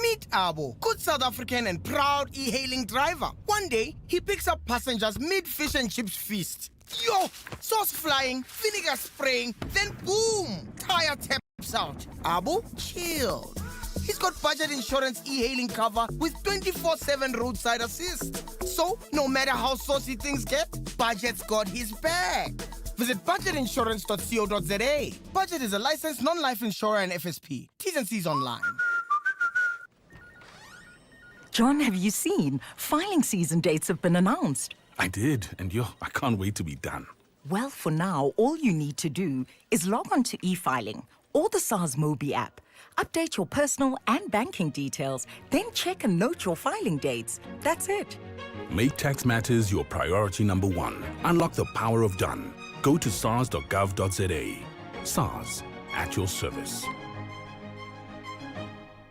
Meet Abo, good South African and proud e-hailing driver. One day, he picks up passengers mid-fish and chips feast. Yo, sauce flying, vinegar spraying, then boom, tire taps out. Abo, chill. He's got budget insurance e-hailing cover with 24/7 roadside assist. So, no matter how saucy things get, Budget's got his back. Visit budgetinsurance.co.za. Budget is a licensed non-life insurer and FSP. T's and C's online. John, have you seen? Filing season dates have been announced. I did, and I can't wait to be done. Well, for now, all you need to do is log on to e-filing or the SARS Mobi app. Update your personal and banking details, then check and note your filing dates. That's it. Make tax matters your priority number 1. Unlock the power of done. Go to sars.gov.za. SARS, at your service.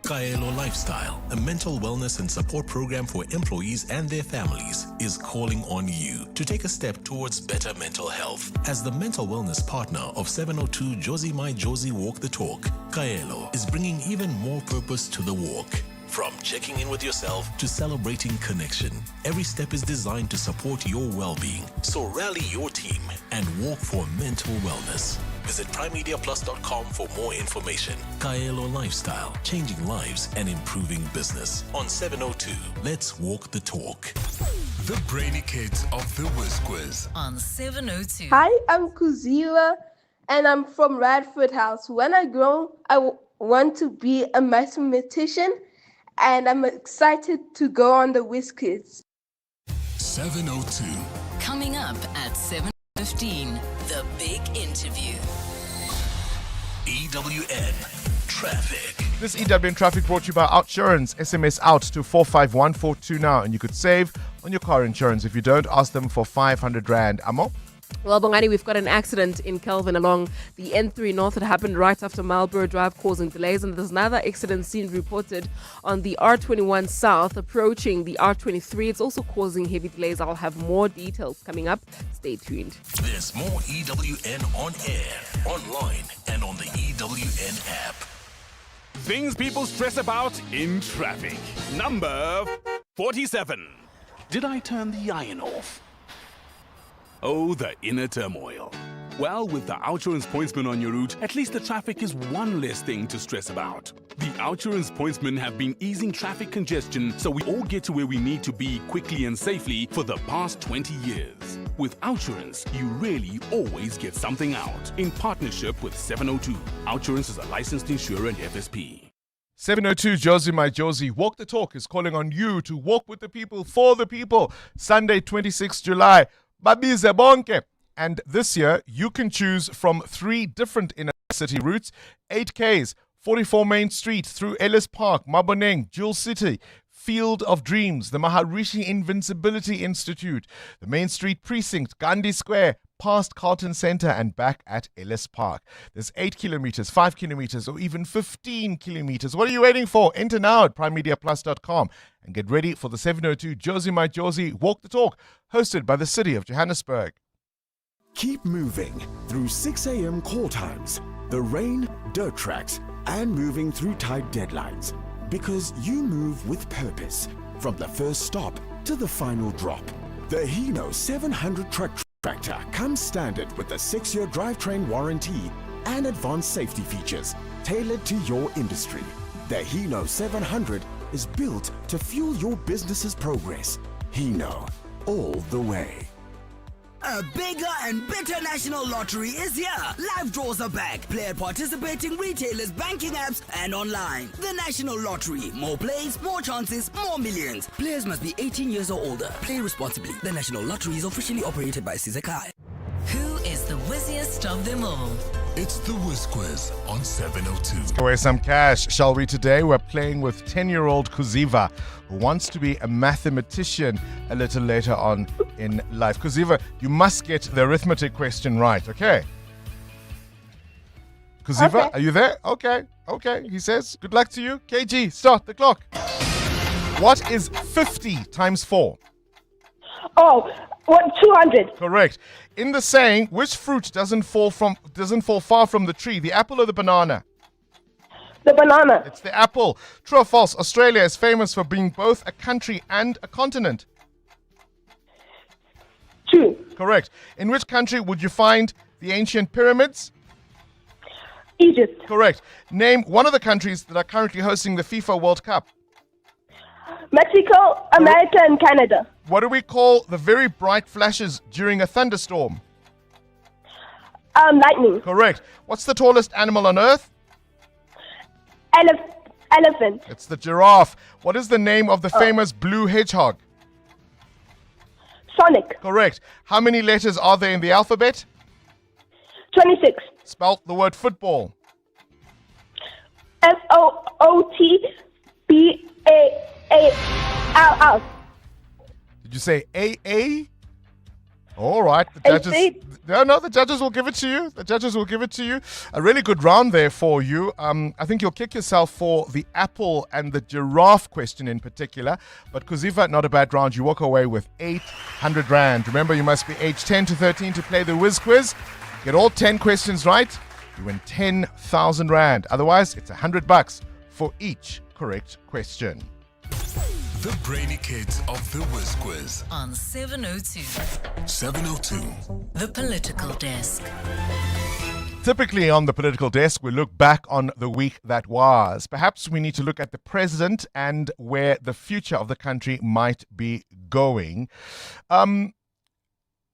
Kaelo Lifestyle, a mental wellness and support program for employees and their families, is calling on you to take a step towards better mental health. As the mental wellness partner of 702 Josie My Josie Walk the Talk, Kaelo is bringing even more purpose to the walk. From checking in with yourself to celebrating connection, every step is designed to support your well-being. So rally your team and walk for mental wellness. Visit primemediaplus.com for more information. Kaelo Lifestyle, changing lives and improving business. On 702, let's walk the talk. The brainy kids of the Whiz Quiz. On 702. Hi, I'm Kuzila, and I'm from Radford House. When I grow, I want to be a mathematician, and I'm excited to go on the Whiz Quiz. 702. Coming up at 7:15, the big interview. EWN Traffic. This EWN Traffic brought to you by Outsurance. SMS out to 45142 now, and you could save on your car insurance if you don't ask them for 500 Rand. Amo? Well, Bongani, we've got an accident in Kelvin along the N3 North. It happened right after Marlborough Drive, causing delays. And there's another accident scene reported on the R21 South, approaching the R23. It's also causing heavy delays. I'll have more details coming up. Stay tuned. There's more EWN on air, online, and on the EWN app. Things people stress about in traffic. Number 47. Did I turn the iron off? Oh, the inner turmoil. Well, with the Outsurance pointsmen on your route, at least the traffic is one less thing to stress about. The Outsurance pointsmen have been easing traffic congestion so we all get to where we need to be quickly and safely for the past 20 years. With Outsurance, you really always get something out. In partnership with 702. Outsurance is a licensed insurer and FSP. 702 Josie My Josie Walk the Talk is calling on you to walk with the people for the people. Sunday, 26 July. Babize bonke. And this year, you can choose from 3 different inner city routes, 8Ks, 44 Main Street through Ellis Park, Maboneng, Jewel City, Field of Dreams, the Maharishi Invincibility Institute, the Main Street Precinct, Gandhi Square, past Carlton Centre and back at Ellis Park. There's 8 kilometers, 5 kilometers, or even 15 kilometers. What are you waiting for? Enter now at primemediaplus.com and get ready for the 702 Josie My Josie Walk the Talk, hosted by the City of Johannesburg. Keep moving through 6 a.m. call times, the rain, dirt tracks, and moving through tight deadlines. Because you move with purpose, from the first stop to the final drop. The Hino 700 truck tractor comes standard with a 6-year drivetrain warranty and advanced safety features tailored to your industry. The Hino 700 is built to fuel your business's progress. Hino, all the way. A bigger and better national lottery is here. Live draws are back. Play at participating retailers, banking apps, and online. The National Lottery. More plays, more chances, more millions. Players must be 18 years or older. Play responsibly. The National Lottery is officially operated by Sizakai. Who is the whizziest of them all? It's the Whiz Quiz on 702. Let's give away some cash, shall we? Today we're playing with 10-year-old Kuziva, who wants to be a mathematician a little later on in life. Kuziva, you must get the arithmetic question right, okay? Kuziva, Are you there? Okay, he says. Good luck to you. KG, start the clock. What is 50 times 4? 200. Correct. In the saying, which fruit doesn't fall far from the tree, the apple or the banana? The banana. It's the apple. True or false? Australia is famous for being both a country and a continent. True. Correct. In which country would you find the ancient pyramids? Egypt. Correct. Name one of the countries that are currently hosting the FIFA World Cup. Mexico, America, and Canada. What do we call the very bright flashes during a thunderstorm? Lightning. Correct. What's the tallest animal on Earth? Elephant. It's the giraffe. What is the name of the famous blue hedgehog? Sonic. Correct. How many letters are there in the alphabet? 26. Spell the word football. FOOTBALL. Did you say AA? All right. The judges will give it to you. The judges will give it to you. A really good round there for you. I think you'll kick yourself for the apple and the giraffe question in particular. But Kuziva, not a bad round. You walk away with 800 Rand. Remember, you must be age 10 to 13 to play the Whiz Quiz. Get all 10 questions right, you win 10,000 Rand. Otherwise, it's $100 for each correct question. The brainy kids of the Whiz Quiz On 702. 702. The Political Desk. Typically on the political desk, we look back on the week that was. Perhaps we need to look at the present and where the future of the country might be going.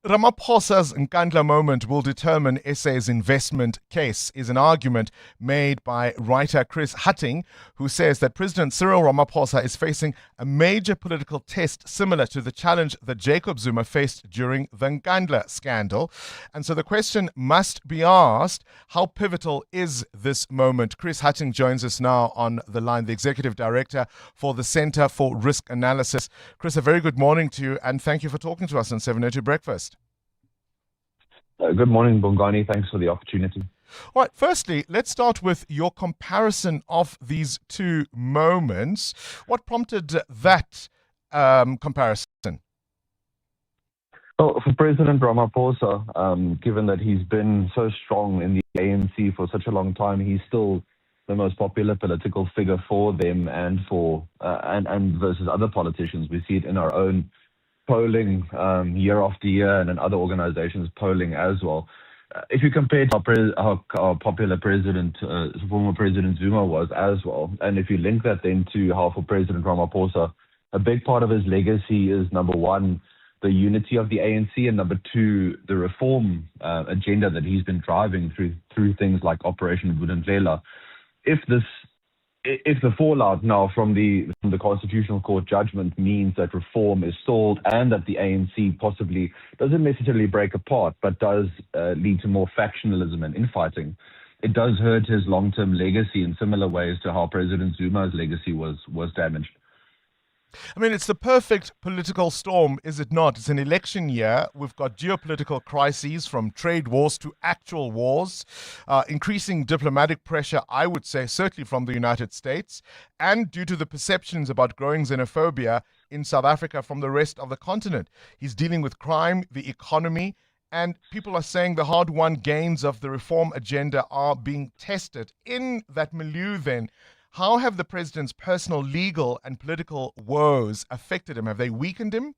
Ramaphosa's Nkandla moment will determine SA's investment case is an argument made by writer Chris Hatting, who says that President Cyril Ramaphosa is facing a major political test similar to the challenge that Jacob Zuma faced during the Nkandla scandal. And so the question must be asked, how pivotal is this moment? Chris Hatting joins us now on the line, the Executive Director for the Centre for Risk Analysis. Chris, a very good morning to you and thank you for talking to us on 702 Breakfast. Good morning, Bongani. Thanks for the opportunity. All right, firstly, let's start with your comparison of these two moments. What prompted that comparison? Well, for President Ramaphosa, given that he's been so strong in the ANC for such a long time, he's still the most popular political figure for them and for and versus other politicians. We see it in our own polling year after year and in other organizations polling as well. If you compare to how popular former President Zuma was as well, and if you link that then to how for President Ramaphosa, a big part of his legacy is, number one, the unity of the ANC, and number two, the reform agenda that he's been driving through things like Operation Vulindlela. If the fallout now from the Constitutional Court judgment means that reform is stalled and that the ANC possibly doesn't necessarily break apart, but does lead to more factionalism and infighting, it does hurt his long-term legacy in similar ways to how President Zuma's legacy was damaged. I mean, it's the perfect political storm, is it not? It's an election year. We've got geopolitical crises from trade wars to actual wars, increasing diplomatic pressure, I would say, certainly from the United States, and due to the perceptions about growing xenophobia in South Africa from the rest of the continent. He's dealing with crime, the economy, and people are saying the hard-won gains of the reform agenda are being tested. In that milieu, then, how have the president's personal, legal, and political woes affected him? Have they weakened him?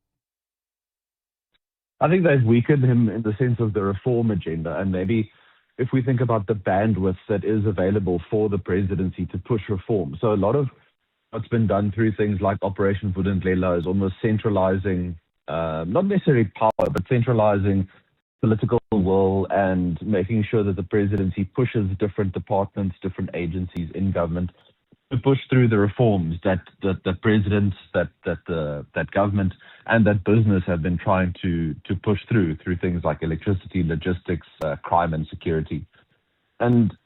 I think they've weakened him in the sense of the reform agenda, and maybe if we think about the bandwidth that is available for the presidency to push reform. So a lot of what's been done through things like Operation Vulindlela is almost centralizing, not necessarily power, but centralizing political will and making sure that the presidency pushes different departments, different agencies in government to push through the reforms that the president, that government, and that business have been trying to push through things like electricity, logistics, crime, and security. And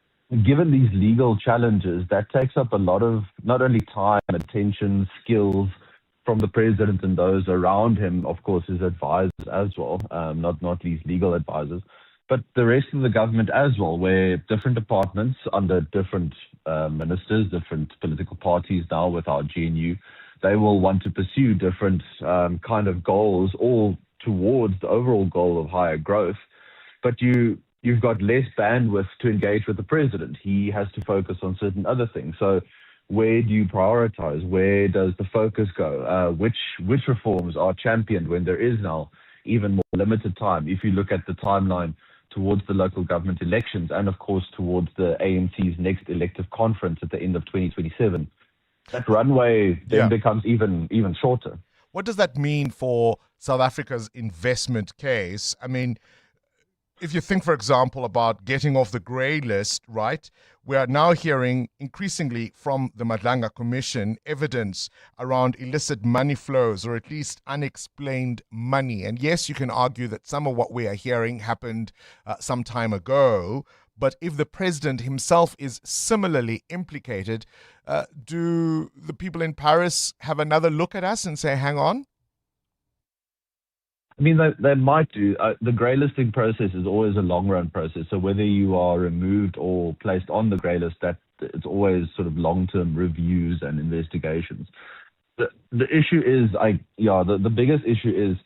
given these legal challenges, that takes up a lot of not only time, attention, skills from the president and those around him, of course, his advisors as well, not these legal advisors, but the rest of the government as well, where different departments under different ministers, different political parties now with our GNU, they will want to pursue different kind of goals, all towards the overall goal of higher growth. But you've got less bandwidth to engage with the president. He has to focus on certain other things. So where do you prioritize? Where does the focus go? Which reforms are championed when there is now even more limited time? If you look at the timeline towards the local government elections and, of course, towards the ANC's next elective conference at the end of 2027, that runway then becomes even shorter. What does that mean for South Africa's investment case? I mean, if you think, for example, about getting off the grey list, right, we are now hearing increasingly from the Madlanga Commission evidence around illicit money flows, or at least unexplained money. And yes, you can argue that some of what we are hearing happened some time ago, but if the president himself is similarly implicated, do the people in Paris have another look at us and say, hang on? I mean, they might do. The grey listing process is always a long-run process. So whether you are removed or placed on the grey list, that it's always sort of long-term reviews and investigations. The issue is, the biggest issue is,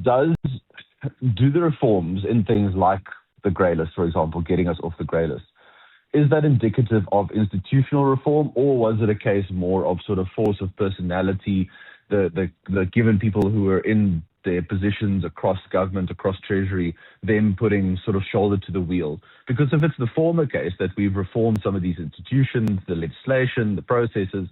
do the reforms in things like the grey list, for example, getting us off the grey list, is that indicative of institutional reform, or was it a case more of sort of force of personality, the given people who are in their positions across government, across treasury, them putting sort of shoulder to the wheel? Because if it's the former case, that we've reformed some of these institutions, the legislation, the processes,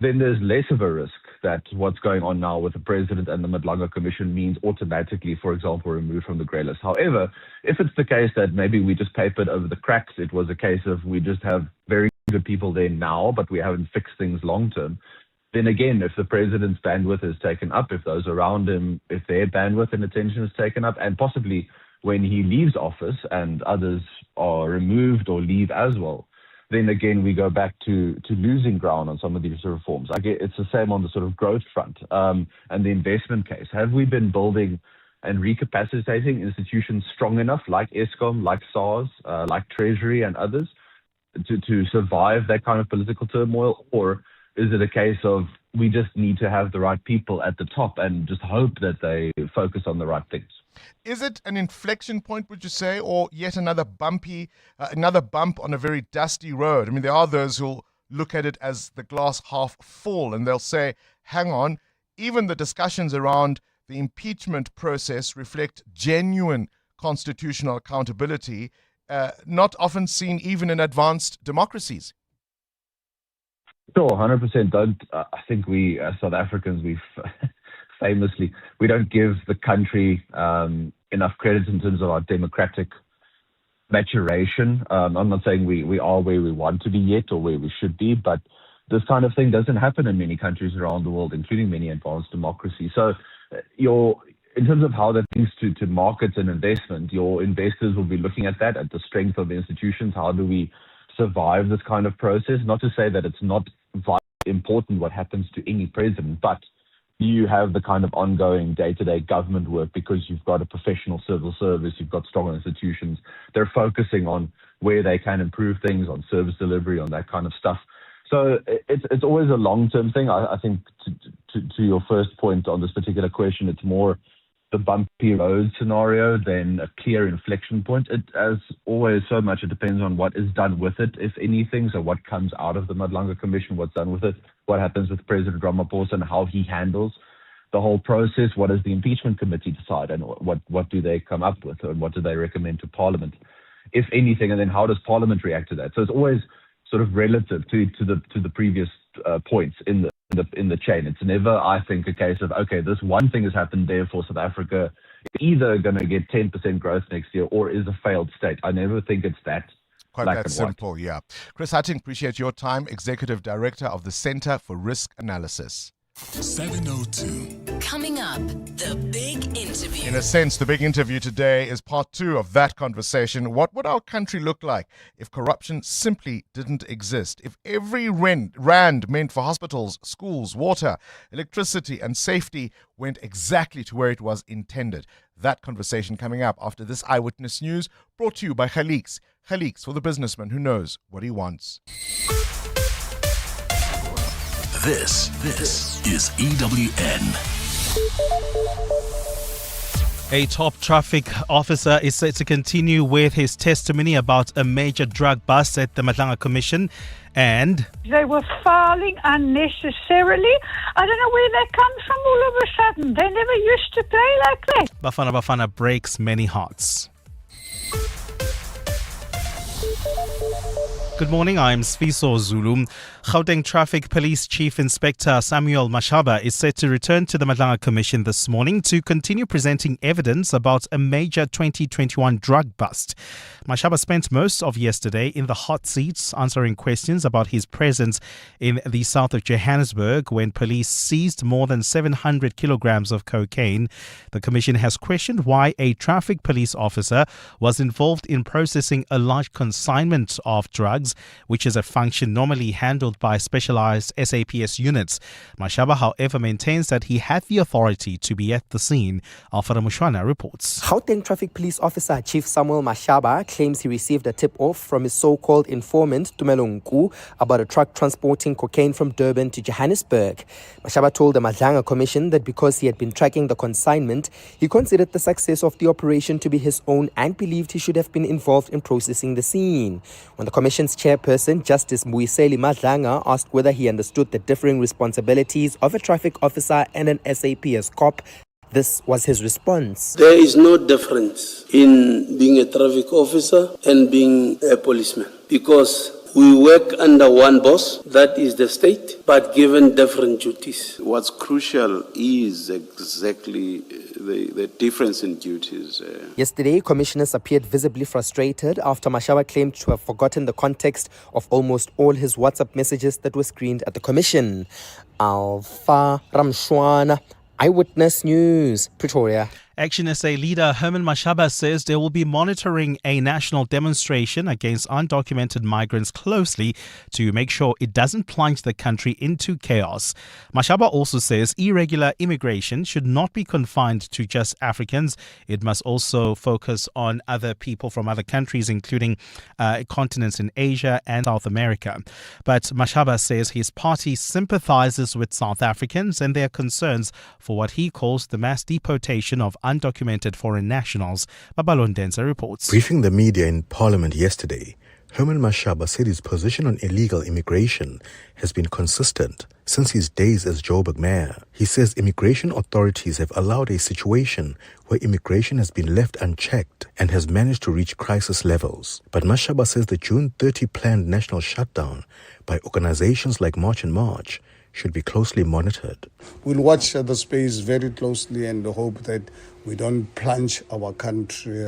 then there's less of a risk that what's going on now with the president and the Madlanga Commission means automatically, for example, removed from the grey list. However, if it's the case that maybe we just papered over the cracks, it was a case of we just have very good people there now, but we haven't fixed things long term, then again, if the president's bandwidth is taken up, if those around him, if their bandwidth and attention is taken up, and possibly when he leaves office and others are removed or leave as well, then again, we go back to losing ground on some of these reforms. I get it's the same on the sort of growth front and the investment case. Have we been building and recapacitating institutions strong enough, like Eskom, like SARS, like Treasury and others, to survive that kind of political turmoil? Or is it a case of we just need to have the right people at the top and just hope that they focus on the right things? Is it an inflection point, would you say, or yet another bump on a very dusty road? I mean, there are those who'll look at it as the glass half full, and they'll say, hang on, even the discussions around the impeachment process reflect genuine constitutional accountability, not often seen even in advanced democracies. Sure, 100%. I think we, as South Africans, famously, we don't give the country enough credit in terms of our democratic maturation. I'm not saying we are where we want to be yet or where we should be, but this kind of thing doesn't happen in many countries around the world, including many advanced democracies. So in terms of how that links to markets and investment, your investors will be looking at that, at the strength of the institutions. How do we survive this kind of process? Not to say that it's not vitally important what happens to any president, but you have the kind of ongoing day-to-day government work because you've got a professional civil service, you've got strong institutions. They're focusing on where they can improve things, on service delivery, on that kind of stuff. So it's always a long-term thing. I think to your first point on this particular question, it's more the bumpy road scenario than a clear inflection point. It, as always, so much it depends on what is done with it, if anything. So what comes out of the Madlanga Commission, what's done with it, what happens with President Ramaphosa and how he handles the whole process. What does the impeachment committee decide, and what do they come up with, and what do they recommend to Parliament? if anything, and then how does Parliament react to that? So it's always sort of relative to the previous points in the chain. It's never, I think, a case of, okay, this one thing has happened, therefore South Africa is either going to get 10% growth next year or is a failed state. I never think it's that Quite black that and simple, white. yeah. Chris Hutting, appreciate your time, Executive Director of the Center for Risk Analysis. 702. Coming up, the big interview. In a sense, the big interview today is part 2 of that conversation. What would our country look like if corruption simply didn't exist? If every rand meant for hospitals, schools, water, electricity, and safety went exactly to where it was intended? That conversation coming up after this Eyewitness News, brought to you by Khaliq's. Khaliq's, for the businessman who knows what he wants. This is EWN. A top traffic officer is set to continue with his testimony about a major drug bust at the Madlanga Commission, and they were filing unnecessarily. I don't know where that comes from all of a sudden. They never used to play like that. Bafana Bafana breaks many hearts. Good morning, I'm Sfiso Zulu. Gauteng Traffic Police Chief Inspector Samuel Mashaba is set to return to the Madlanga Commission this morning to continue presenting evidence about a major 2021 drug bust. Mashaba spent most of yesterday in the hot seats answering questions about his presence in the south of Johannesburg when police seized more than 700 kilograms of cocaine. The Commission has questioned why a traffic police officer was involved in processing a large consignment of drugs, which is a function normally handled by specialized SAPS units. Mashaba, however, maintains that he had the authority to be at the scene. Alfred Mushwana reports. Gauteng Traffic Police Officer Chief Samuel Mashaba claims he received a tip-off from his so-called informant, Tumelo Nku, about a truck transporting cocaine from Durban to Johannesburg. Mashaba told the Madlanga Commission that because he had been tracking the consignment, he considered the success of the operation to be his own and believed he should have been involved in processing the scene. When the Commission's chairperson, Justice Muyiseli Madlanga, asked whether he understood the differing responsibilities of a traffic officer and an SAPS cop, this was his response. There is no difference in being a traffic officer and being a policeman because we work under one boss, that is the state, but given different duties. What's crucial is exactly the difference in duties. Yesterday, commissioners appeared visibly frustrated after Mashaba claimed to have forgotten the context of almost all his WhatsApp messages that were screened at the commission. Alpha Ramshwana, Eyewitness News, Pretoria. Action SA leader Herman Mashaba says they will be monitoring a national demonstration against undocumented migrants closely to make sure it doesn't plunge the country into chaos. Mashaba also says irregular immigration should not be confined to just Africans. It must also focus on other people from other countries, including continents in Asia and South America. But Mashaba says his party sympathizes with South Africans and their concerns for what he calls the mass deportation of undocumented foreign nationals. Babalon Denza reports. Briefing the media in Parliament yesterday, Herman Mashaba said his position on illegal immigration has been consistent since his days as Joburg mayor. He says immigration authorities have allowed a situation where immigration has been left unchecked and has managed to reach crisis levels. But Mashaba says the June 30 planned national shutdown by organizations like March and March should be closely monitored. We'll watch the space very closely and hope that we don't plunge our country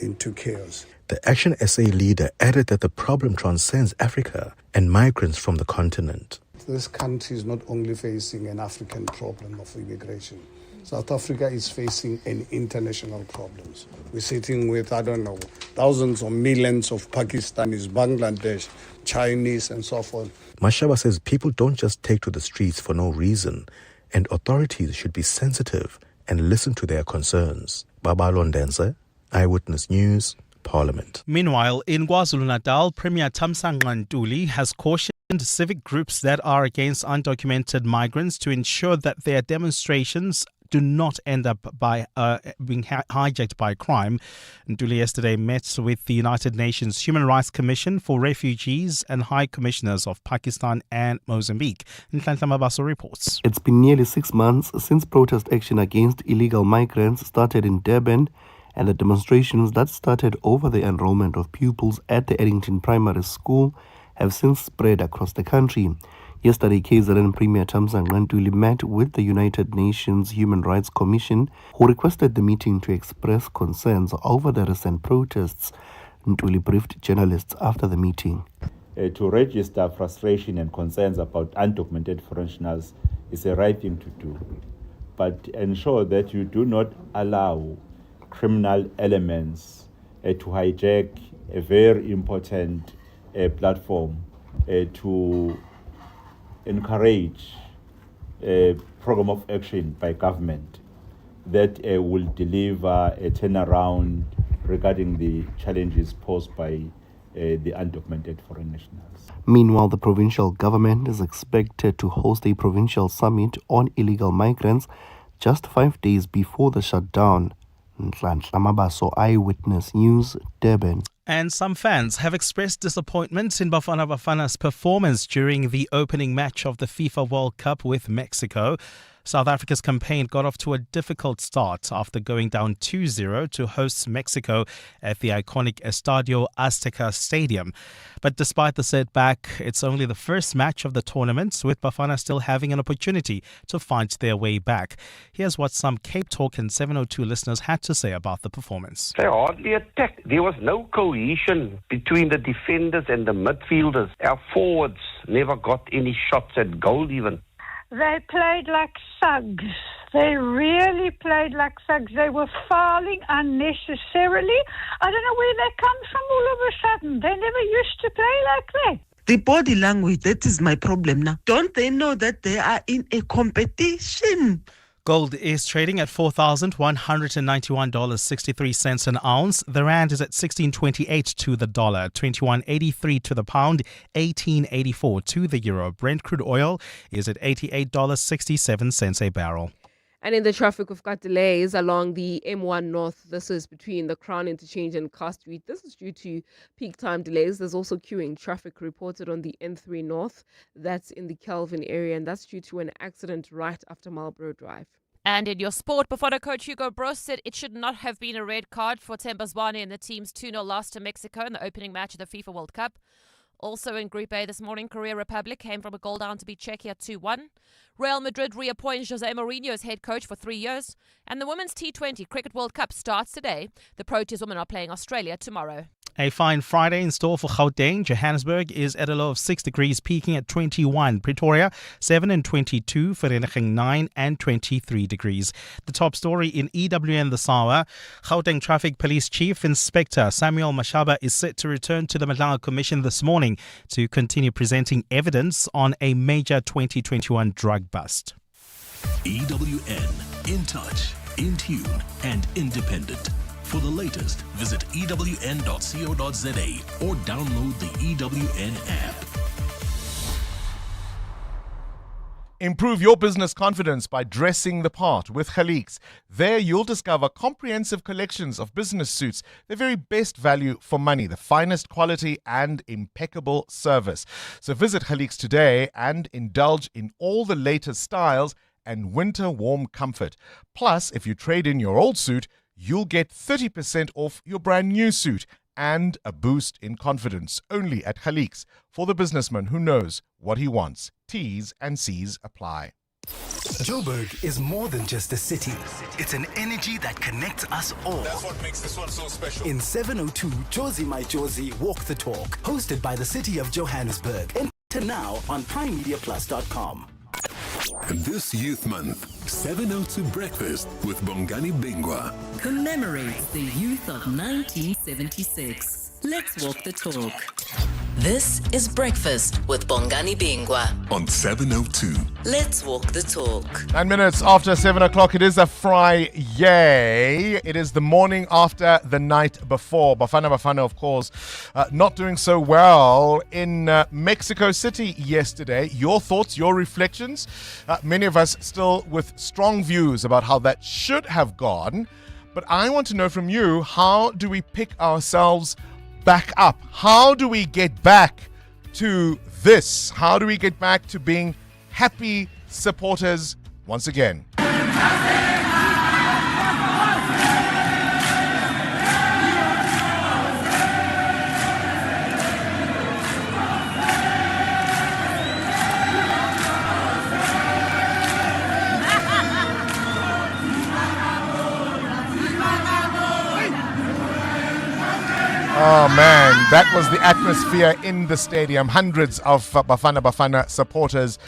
into chaos. The Action SA leader added that the problem transcends Africa and migrants from the continent. This country is not only facing an African problem of immigration. South Africa is facing an international problem. We're sitting with, thousands or millions of Pakistanis, Bangladesh, Chinese, and so forth. Mashaba says people don't just take to the streets for no reason, and authorities should be sensitive and listen to their concerns. Babalon Denze, Eyewitness News, Parliament. Meanwhile, in KwaZulu-Natal, Premier Thamsanqa Ntuli has cautioned civic groups that are against undocumented migrants to ensure that their demonstrations do not end up by being hijacked by crime. Ntuli yesterday met with the United Nations Human Rights Commission for Refugees and High Commissioners of Pakistan and Mozambique. Nhlanhla Mabaso reports. It's been nearly 6 months since protest action against illegal migrants started in Durban and the demonstrations that started over the enrollment of pupils at the Eddington Primary School have since spread across the country. Yesterday, KZN Premier Thamsanqa Ntuli met with the United Nations Human Rights Commission, who requested the meeting to express concerns over the recent protests. Ntuli briefed journalists after the meeting. To register frustration and concerns about undocumented foreigners is the right thing to do, but ensure that you do not allow criminal elements to hijack a very important platform to encourage a program of action by government that will deliver a turnaround regarding the challenges posed by the undocumented foreign nationals. Meanwhile, the provincial government is expected to host a provincial summit on illegal migrants just 5 days before the shutdown. Nhlanhla Mabaso, Eyewitness News, Durban. And some fans have expressed disappointment in Bafana Bafana's performance during the opening match of the FIFA World Cup with Mexico. South Africa's campaign got off to a difficult start after going down 2-0 to host Mexico at the iconic Estadio Azteca Stadium. But despite the setback, it's only the first match of the tournament, with Bafana still having an opportunity to fight their way back. Here's what some Cape Talk and 702 listeners had to say about the performance. They hardly attacked. There was no cohesion between the defenders and the midfielders. Our forwards never got any shots at goal even. They played like thugs. They really played like thugs. They were fouling unnecessarily. I don't know where they come from all of a sudden. They never used to play like that. The body language, that is my problem now. Don't they know that they are in a competition? Gold is trading at $4,191.63 an ounce. The rand is at 16.28 to the dollar, 21.83 to the pound, 18.84 to the euro. Brent crude oil is at $88.67 a barrel. And in the traffic, we've got delays along the M1 North. This is between the Crown Interchange and Car Street. This is due to peak time delays. There's also queuing traffic reported on the N3 North. That's in the Kelvin area, and that's due to an accident right after Marlborough Drive. And in your sport, Bafana coach Hugo Broos said it should not have been a red card for Themba Zwane in the team's 2-0 loss to Mexico in the opening match of the FIFA World Cup. Also in Group A this morning, Korea Republic came from a goal down to beat Czechia 2-1. Real Madrid reappoints Jose Mourinho as head coach for 3 years. And the Women's T20 Cricket World Cup starts today. The Proteas women are playing Australia tomorrow. A fine Friday in store for Gauteng. Johannesburg is at a low of 6 degrees, peaking at 21. Pretoria, 7 and 22. Vereeniging, 9 and 23 degrees. The top story in EWN this hour. Gauteng Traffic Police Chief Inspector Samuel Mashaba is set to return to the Madlanga Commission this morning to continue presenting evidence on a major 2021 drug bust. EWN, in touch, in tune, and independent. For the latest, visit ewn.co.za or download the EWN app. Improve your business confidence by dressing the part with Khaliks. There you'll discover comprehensive collections of business suits, the very best value for money, the finest quality and impeccable service. So visit Khaliks today and indulge in all the latest styles and winter warm comfort. Plus, if you trade in your old suit, you'll get 30% off your brand new suit and a boost in confidence only at Khaliks for the businessman who knows what he wants. T's and C's apply. Joburg is more than just a city. It's an energy that connects us all. That's what makes this one so special. In 702, Josie My Josie Walk the Talk, hosted by the city of Johannesburg. Enter now on PrimeMediaPlus.com. This Youth Month, 702 Breakfast with Bongani Bingwa commemorates the youth of 1976. Let's walk the talk. This is Breakfast with Bongani Bingwa on 702. Let's walk the talk. 9 minutes after 7 o'clock, it is a Friday. It is the morning after the night before. Bafana Bafana, of course, not doing so well in Mexico City yesterday. Your thoughts, your reflections? Many of us still with strong views about how that should have gone. But I want to know from you, how do we pick ourselves back up? How do we get back to this? How do we get back to being happy supporters once again? Oh man, that was the atmosphere in the stadium. Hundreds of Bafana Bafana supporters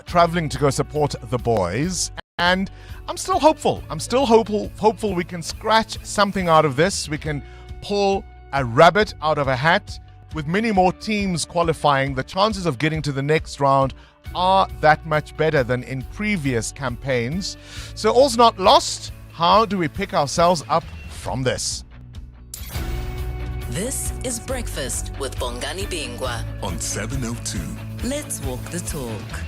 traveling to go support the boys. And I'm still hopeful. Hopeful we can scratch something out of this. We can pull a rabbit out of a hat. With many more teams qualifying, the chances of getting to the next round are that much better than in previous campaigns. So all's not lost. How do we pick ourselves up from this? This is Breakfast with Bongani Bingwa on 702. Let's walk the talk.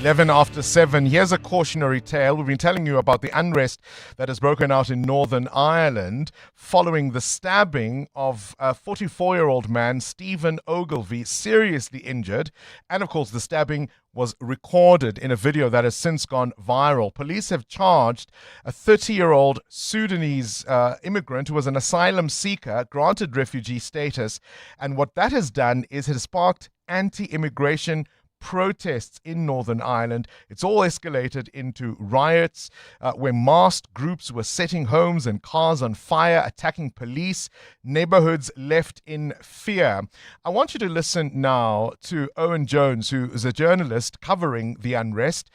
11 after 7. Here's a cautionary tale. We've been telling you about the unrest that has broken out in Northern Ireland following the stabbing of a 44-year-old man, Stephen Ogilvie, seriously injured. And of course, the stabbing was recorded in a video that has since gone viral. Police have charged a 30-year-old Sudanese immigrant who was an asylum seeker, granted refugee status. And what that has done is it has sparked anti-immigration protests in Northern Ireland. It's all escalated into riots where masked groups were setting homes and cars on fire, attacking police, neighborhoods left in fear. I want you to listen now to Owen Jones, who is a journalist covering the unrest,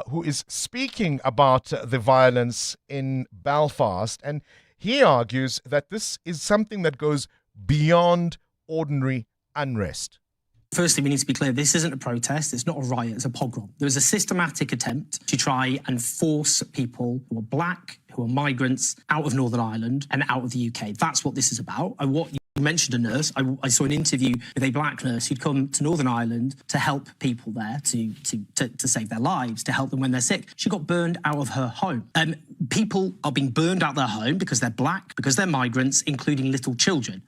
who is speaking about the violence in Belfast. And he argues that this is something that goes beyond ordinary unrest. Firstly, we need to be clear, this isn't a protest, it's not a riot, it's a pogrom. There was a systematic attempt to try and force people who are black, who are migrants, out of Northern Ireland and out of the UK. That's what this is about. And what you mentioned a nurse. I saw an interview with a black nurse who'd come to Northern Ireland to help people there, to save their lives, to help them when they're sick. She got burned out of her home. People are being burned out their home because they're black, because they're migrants, including little children.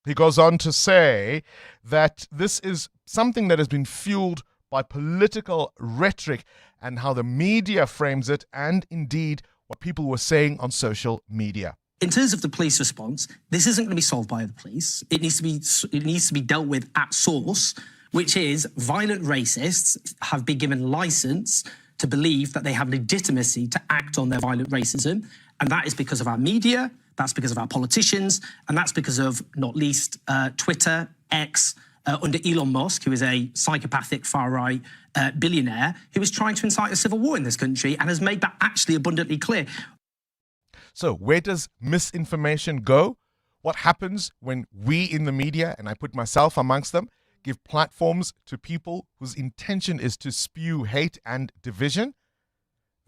He goes on to say that this is something that has been fueled by political rhetoric and how the media frames it, and indeed what people were saying on social media. In terms of the police response, this isn't going to be solved by the police. It needs to be dealt with at source, which is violent racists have been given license to believe that they have legitimacy to act on their violent racism, and that is because of our media. That's because of our politicians, and that's because of, not least, Twitter, X, under Elon Musk, who is a psychopathic far-right billionaire who is trying to incite a civil war in this country and has made that actually abundantly clear. So where does misinformation go? What happens when we in the media, and I put myself amongst them, give platforms to people whose intention is to spew hate and division?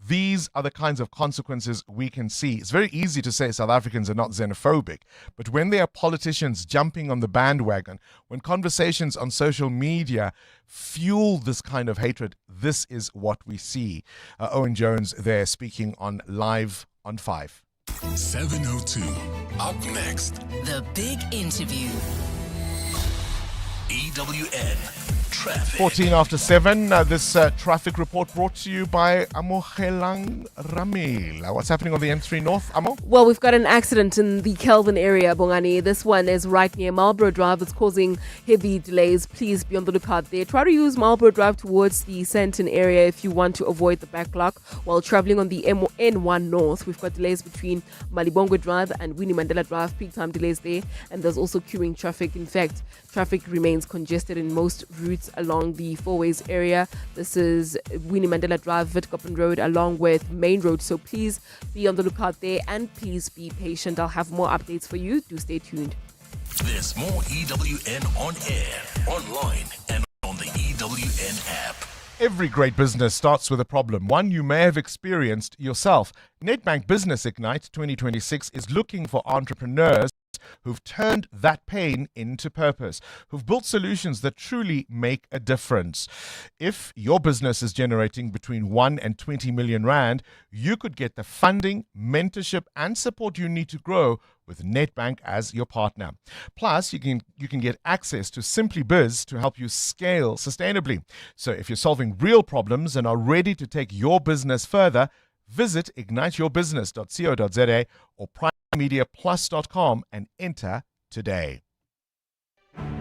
These are the kinds of consequences we can see. It's very easy to say South Africans are not xenophobic, but when there are politicians jumping on the bandwagon, when conversations on social media fuel this kind of hatred, this is what we see. Owen Jones there speaking on Live on 5. 702. Up next. The big interview. EWN Traffic. 14 after 7. This traffic report brought to you by Amogelang Ramil. What's happening on the N3 North, Amo? Well, we've got an accident in the Kelvin area, Bongani. This one is right near Marlborough Drive. It's causing heavy delays. Please be on the lookout there. Try to use Marlborough Drive towards the Sandton area if you want to avoid the backlog. While traveling on the N1 North, we've got delays between Malibongwe Drive and Winnie Mandela Drive. Peak time delays there. And there's also queuing traffic. In fact, traffic remains congested in most routes along the Fourways area. This is Winnie Mandela Drive, Witkoppen Road, along with Main Road. So please be on the lookout there and please be patient. I'll have more updates for you. Do stay tuned. There's more EWN on air, online, and on the EWN app. Every great business starts with a problem, one you may have experienced yourself. Nedbank Business Ignite 2026 is looking for entrepreneurs who've turned that pain into purpose, who've built solutions that truly make a difference. If your business is generating between 1 and 20 million rand, you could get the funding, mentorship, and support you need to grow with Nedbank as your partner. Plus, you can get access to Simply Biz to help you scale sustainably. So if you're solving real problems and are ready to take your business further, visit igniteyourbusiness.co.za or primemediaplus.com and enter today.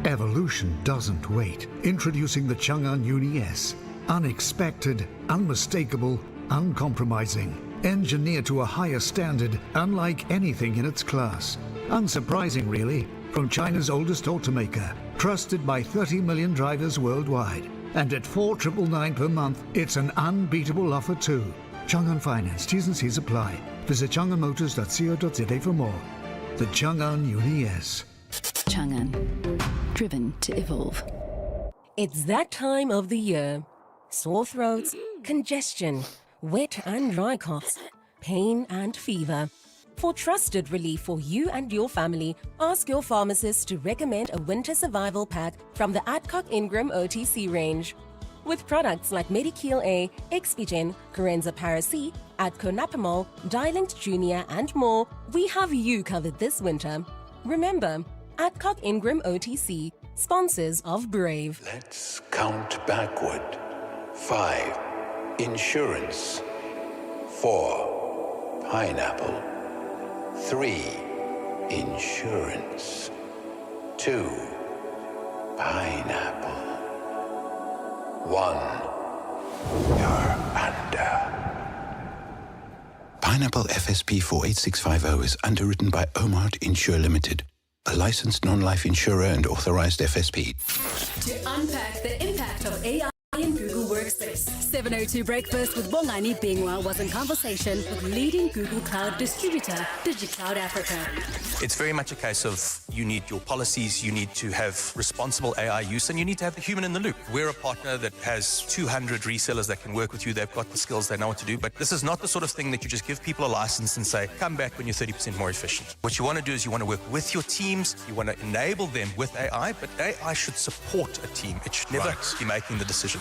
Evolution doesn't wait. Introducing the Chang'an Uni S. Unexpected, unmistakable, uncompromising. Engineered to a higher standard, unlike anything in its class. Unsurprising, really. from China's oldest automaker, trusted by 30 million drivers worldwide. And at $4,999 per month, it's an unbeatable offer too. Chang'an Finance, T's and C's apply. Visit chang'anmotors.co.za for more. The Chang'an Uni S. Chang'an, driven to evolve. It's that time of the year. Sore throats, congestion, wet and dry coughs, pain and fever. For trusted relief for you and your family, ask your pharmacist to recommend a winter survival pack from the Adcock Ingram OTC range. With products like Medikil A, Expigen, Corenza Parac, Adconapamol, Dilinct Junior and more, we have you covered this winter. Remember, Adcock Ingram OTC, sponsors of Brave. Let's count backward. 5. Insurance. 4. Pineapple. 3. Insurance. 2. Pineapple. 1. You're under. Pineapple FSP 48650 is underwritten by Omart Insure Limited, a licensed non-life insurer and authorized FSP. To unpack the impact of AI in Google Workspace, 702 Breakfast with Bongani Bingwa was in conversation with leading Google Cloud distributor, DigiCloud Africa. It's very much a case of you need your policies, you need to have responsible AI use, and you need to have the human in the loop. We're a partner that has 200 resellers that can work with you. They've got the skills, they know what to do. But this is not the sort of thing that you just give people a license and say, come back when you're 30% more efficient. What you want to do is you want to work with your teams, you want to enable them with AI, but AI should support a team. It should never be making the decision.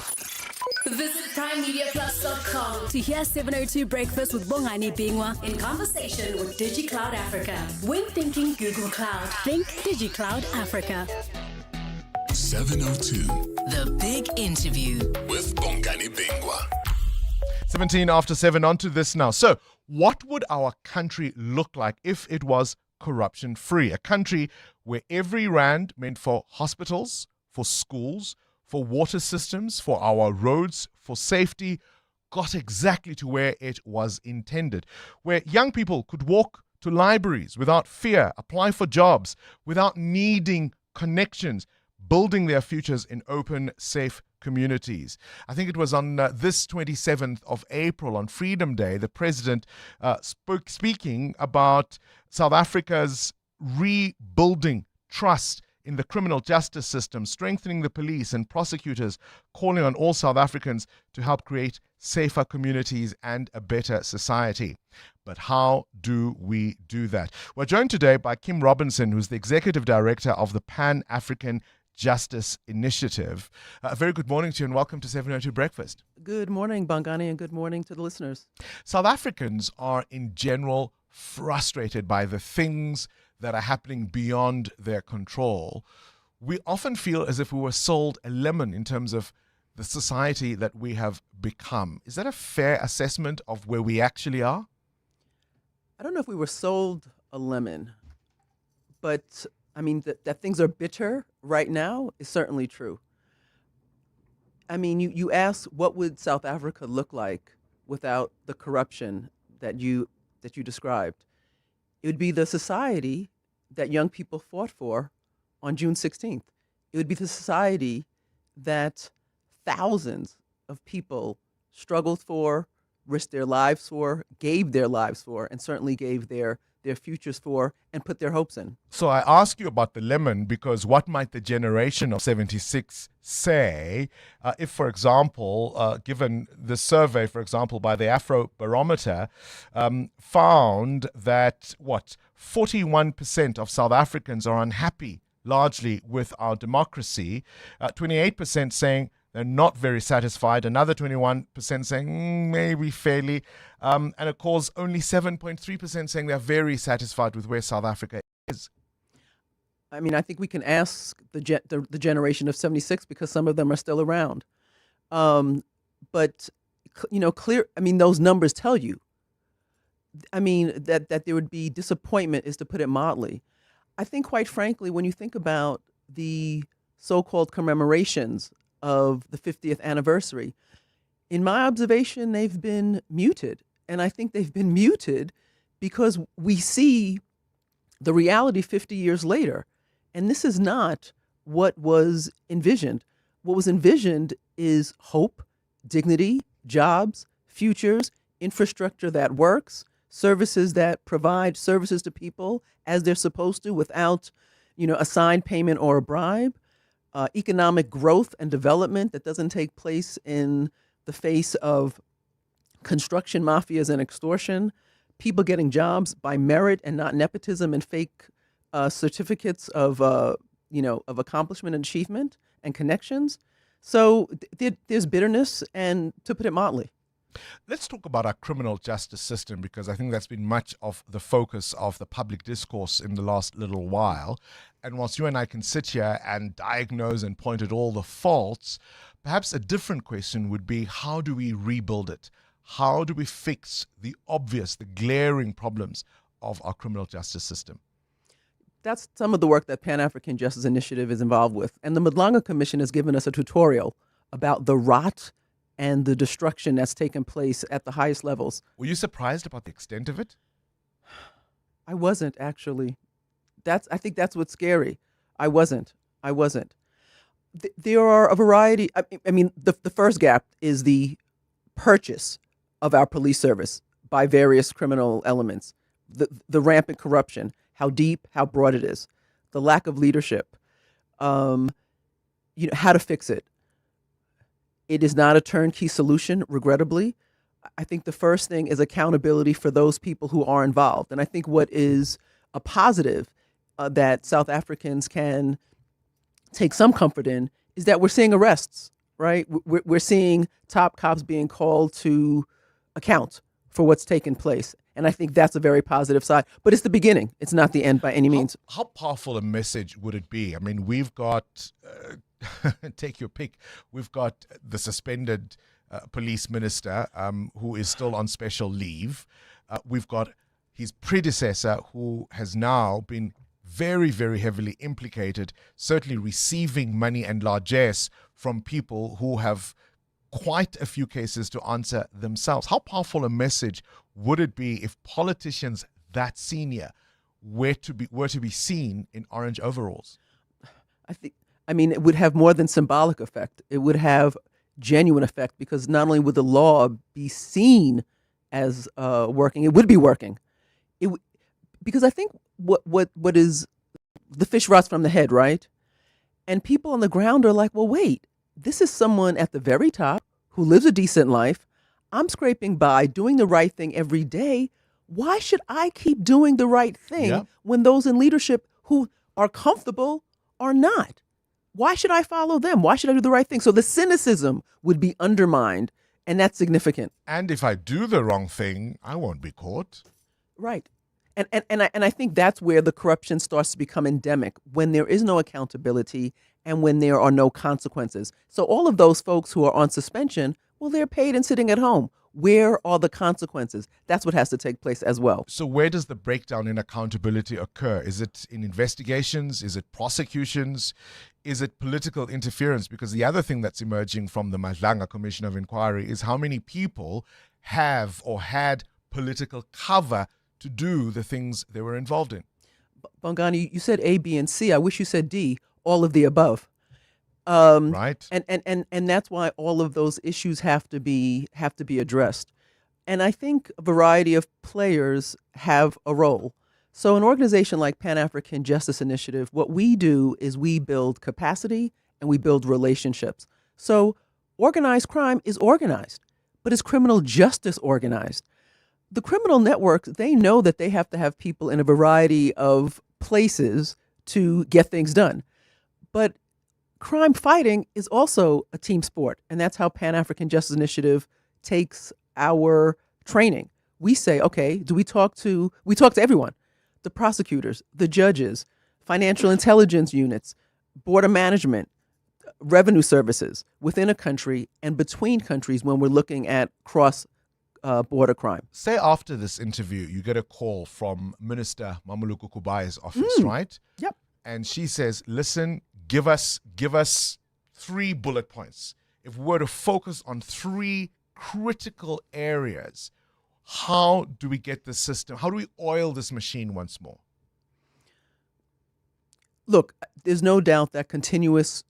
Visit PrimeMediaPlus.com to hear 702 Breakfast with Bongani Bingwa in conversation with DigiCloud Africa. When thinking Google Cloud, think DigiCloud Africa. 702. The Big Interview with Bongani Bingwa. 17 after 7, on to this now. So, what would our country look like if it was corruption-free? A country where every rand meant for hospitals, for schools, for water systems, for our roads, for safety, got exactly to where it was intended. Where young people could walk to libraries without fear, apply for jobs, without needing connections, building their futures in open, safe communities. I think it was on this 27th of April, on Freedom Day, the president speaking about South Africa's rebuilding trust in the criminal justice system, strengthening the police and prosecutors, calling on all South Africans to help create safer communities and a better society. But how do we do that? We're joined today by Kim Robinson, who's the Executive Director of the Pan-African Justice Initiative. A very good morning to you and welcome to 702 Breakfast. Good morning, Bongani, and good morning to the listeners. South Africans are in general frustrated by the things that are happening beyond their control. We often feel as if we were sold a lemon in terms of the society that we have become. Is that a fair assessment of where we actually are? I don't know if we were sold a lemon, but I mean, that things are bitter right now is certainly true. I mean, you ask, what would South Africa look like without the corruption that you described? It would be the society that young people fought for on June 16th. It would be the society that thousands of people struggled for, risked their lives for, gave their lives for, and certainly gave their futures for, and put their hopes in. So I ask you about the lemon because what might the generation of 76 say if, for example, given the survey, for example, by the Afro Barometer, found that, 41% of South Africans are unhappy largely with our democracy, 28% saying they're not very satisfied, another 21% saying maybe fairly, and of course only 7.3% saying they're very satisfied with where South Africa is. I mean, I think we can ask the generation of 76 because some of them are still around. But, those numbers tell you. I mean, that there would be disappointment is to put it mildly. I think, quite frankly, when you think about the so-called commemorations of the 50th anniversary, in my observation, they've been muted. And I think they've been muted because we see the reality 50 years later. And this is not what was envisioned. What was envisioned is hope, dignity, jobs, futures, infrastructure that works, services that provide services to people as they're supposed to without, a signed payment or a bribe, economic growth and development that doesn't take place in the face of construction mafias and extortion, people getting jobs by merit and not nepotism and fake certificates of of accomplishment and achievement and connections. So there's bitterness, and to put it mildly. Let's talk about our criminal justice system, because I think that's been much of the focus of the public discourse in the last little while. And whilst you and I can sit here and diagnose and point at all the faults, perhaps a different question would be, how do we rebuild it? How do we fix the obvious, the glaring problems of our criminal justice system? That's some of the work that Pan-African Justice Initiative is involved with. And the Madlanga Commission has given us a tutorial about the rot and the destruction that's taken place at the highest levels. Were you surprised about the extent of it? I wasn't, actually. I think that's what's scary. I wasn't. There are a variety. I mean, the first gap is the purchase of our police service by various criminal elements. The rampant corruption, how deep, how broad it is, the lack of leadership, how to fix it. It is not a turnkey solution, regrettably. I think the first thing is accountability for those people who are involved. And I think what is a positive that South Africans can take some comfort in is that we're seeing arrests, right? We're seeing top cops being called to account for what's taken place. And I think that's a very positive side. But it's the beginning. It's not the end by any means. How powerful a message would it be? I mean, we've got, take your pick, we've got the suspended police minister who is still on special leave. We've got his predecessor who has now been very, very heavily implicated, certainly receiving money and largesse from people who have quite a few cases to answer themselves. How powerful a message would it be if politicians that senior were to be seen in orange overalls? I mean, it would have more than symbolic effect. It would have genuine effect, because not only would the law be seen as working, it would be working. Because I think what is, the fish rots from the head, right? And people on the ground are like, well, wait, this is someone at the very top who lives a decent life. I'm scraping by, doing the right thing every day. Why should I keep doing the right thing when those in leadership who are comfortable are not? Why should I follow them? Why should I do the right thing? So the cynicism would be undermined, and that's significant. And if I do the wrong thing, I won't be caught. Right. And I think that's where the corruption starts to become endemic, when there is no accountability and when there are no consequences. So all of those folks who are on suspension, well, they're paid and sitting at home. Where are the consequences? That's what has to take place as well. So where does the breakdown in accountability occur? Is it in investigations? Is it prosecutions? Is it political interference? Because the other thing that's emerging from the Madlanga Commission of Inquiry is how many people have or had political cover to do the things they were involved in. Bongani, you said A, B, and C. I wish you said D, all of the above. Right. And that's why all of those issues have to be addressed. And I think a variety of players have a role. So an organization like Pan-African Justice Initiative, what we do is we build capacity and we build relationships. So organized crime is organized, but is criminal justice organized? The criminal networks, they know that they have to have people in a variety of places to get things done. But crime fighting is also a team sport, and that's how Pan-African Justice Initiative takes our training. We say, okay, we talk to everyone, the prosecutors, the judges, financial intelligence units, border management, revenue services within a country and between countries when we're looking at cross-border crime. Say after this interview, you get a call from Minister Mamuluku Kubayi's office, right? Yep. And she says, listen, give us 3 bullet points. If we were to focus on 3 critical areas, how do we get the system? How do we oil this machine once more? Look, there's no doubt that continuous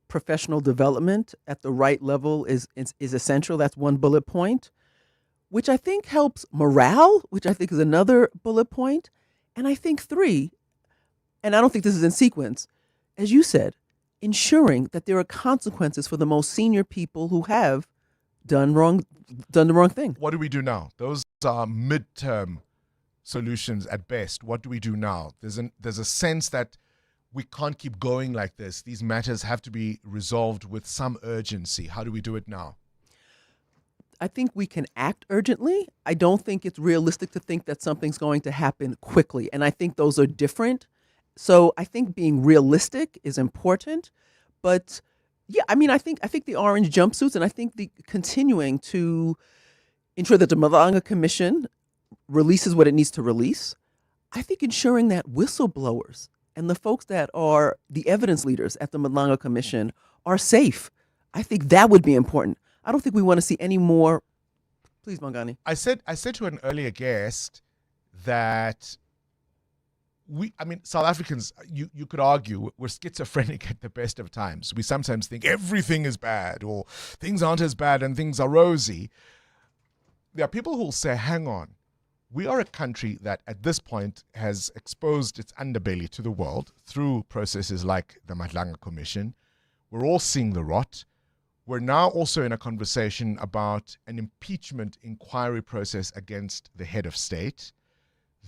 professional development at the right level is essential. That's one bullet point, which I think helps morale, which I think is another bullet point. And I think three, and I don't think this is in sequence, as you said, ensuring that there are consequences for the most senior people who have done the wrong thing. What do we do now? Those are midterm solutions at best. What do we do now? There's a sense that we can't keep going like this. These matters have to be resolved with some urgency. How do we do it now? I think we can act urgently. I don't think it's realistic to think that something's going to happen quickly. And I think those are different. So I think being realistic is important. But yeah, I mean, I think the orange jumpsuits, and I think the continuing to ensure that the Malanga Commission releases what it needs to release. I think ensuring that whistleblowers and the folks that are the evidence leaders at the Malanga Commission are safe. I think that would be important. I don't think we want to see any more. Please, Bongani. I said to an earlier guest that South Africans, you could argue, we're schizophrenic at the best of times. We sometimes think everything is bad or things aren't as bad and things are rosy. There are people who will say, hang on, we are a country that at this point has exposed its underbelly to the world through processes like the Malanga Commission. We're all seeing the rot. We're now also in a conversation about an impeachment inquiry process against the head of state.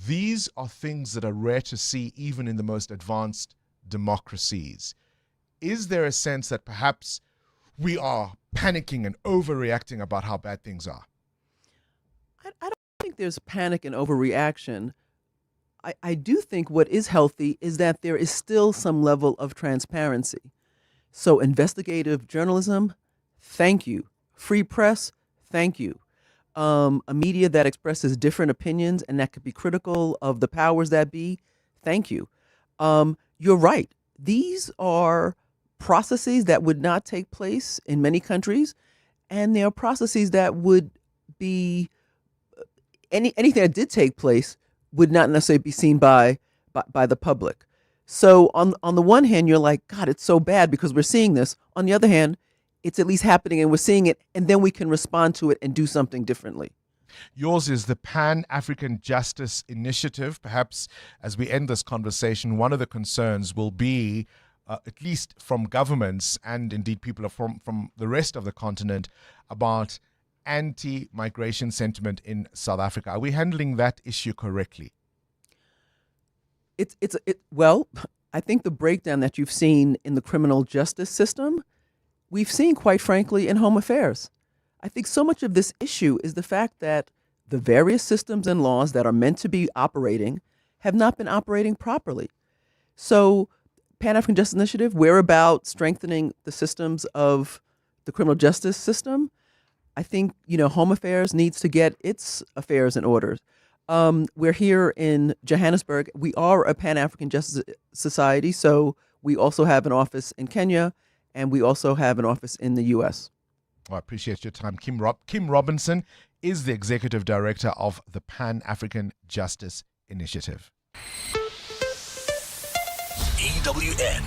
These are things that are rare to see even in the most advanced democracies. Is there a sense that perhaps we are panicking and overreacting about how bad things are? I don't think there's panic and overreaction. I do think what is healthy is that there is still some level of transparency. So investigative journalism, thank you. Free press, thank you. A media that expresses different opinions and that could be critical of the powers that be, thank you. You're right. These are processes that would not take place in many countries, and they are processes that would be anything that did take place would not necessarily be seen by the public. So on the one hand, you're like, God, it's so bad because we're seeing this. On the other hand, it's at least happening and we're seeing it, and then we can respond to it and do something differently. Yours is the Pan-African Justice Initiative. Perhaps as we end this conversation, one of the concerns will be, at least from governments and indeed people from the rest of the continent, about anti-migration sentiment in South Africa. Are we handling that issue correctly? Well, I think the breakdown that you've seen in the criminal justice system, we've seen, quite frankly, in home affairs. I think so much of this issue is the fact that the various systems and laws that are meant to be operating have not been operating properly. So, Pan-African Justice Initiative, we're about strengthening the systems of the criminal justice system. I think, home affairs needs to get its affairs in order. We're here in Johannesburg. We are a Pan-African Justice Society, so we also have an office in Kenya, and we also have an office in the U.S. Well, I appreciate your time. Kim Robinson is the Executive Director of the Pan-African Justice Initiative. EWN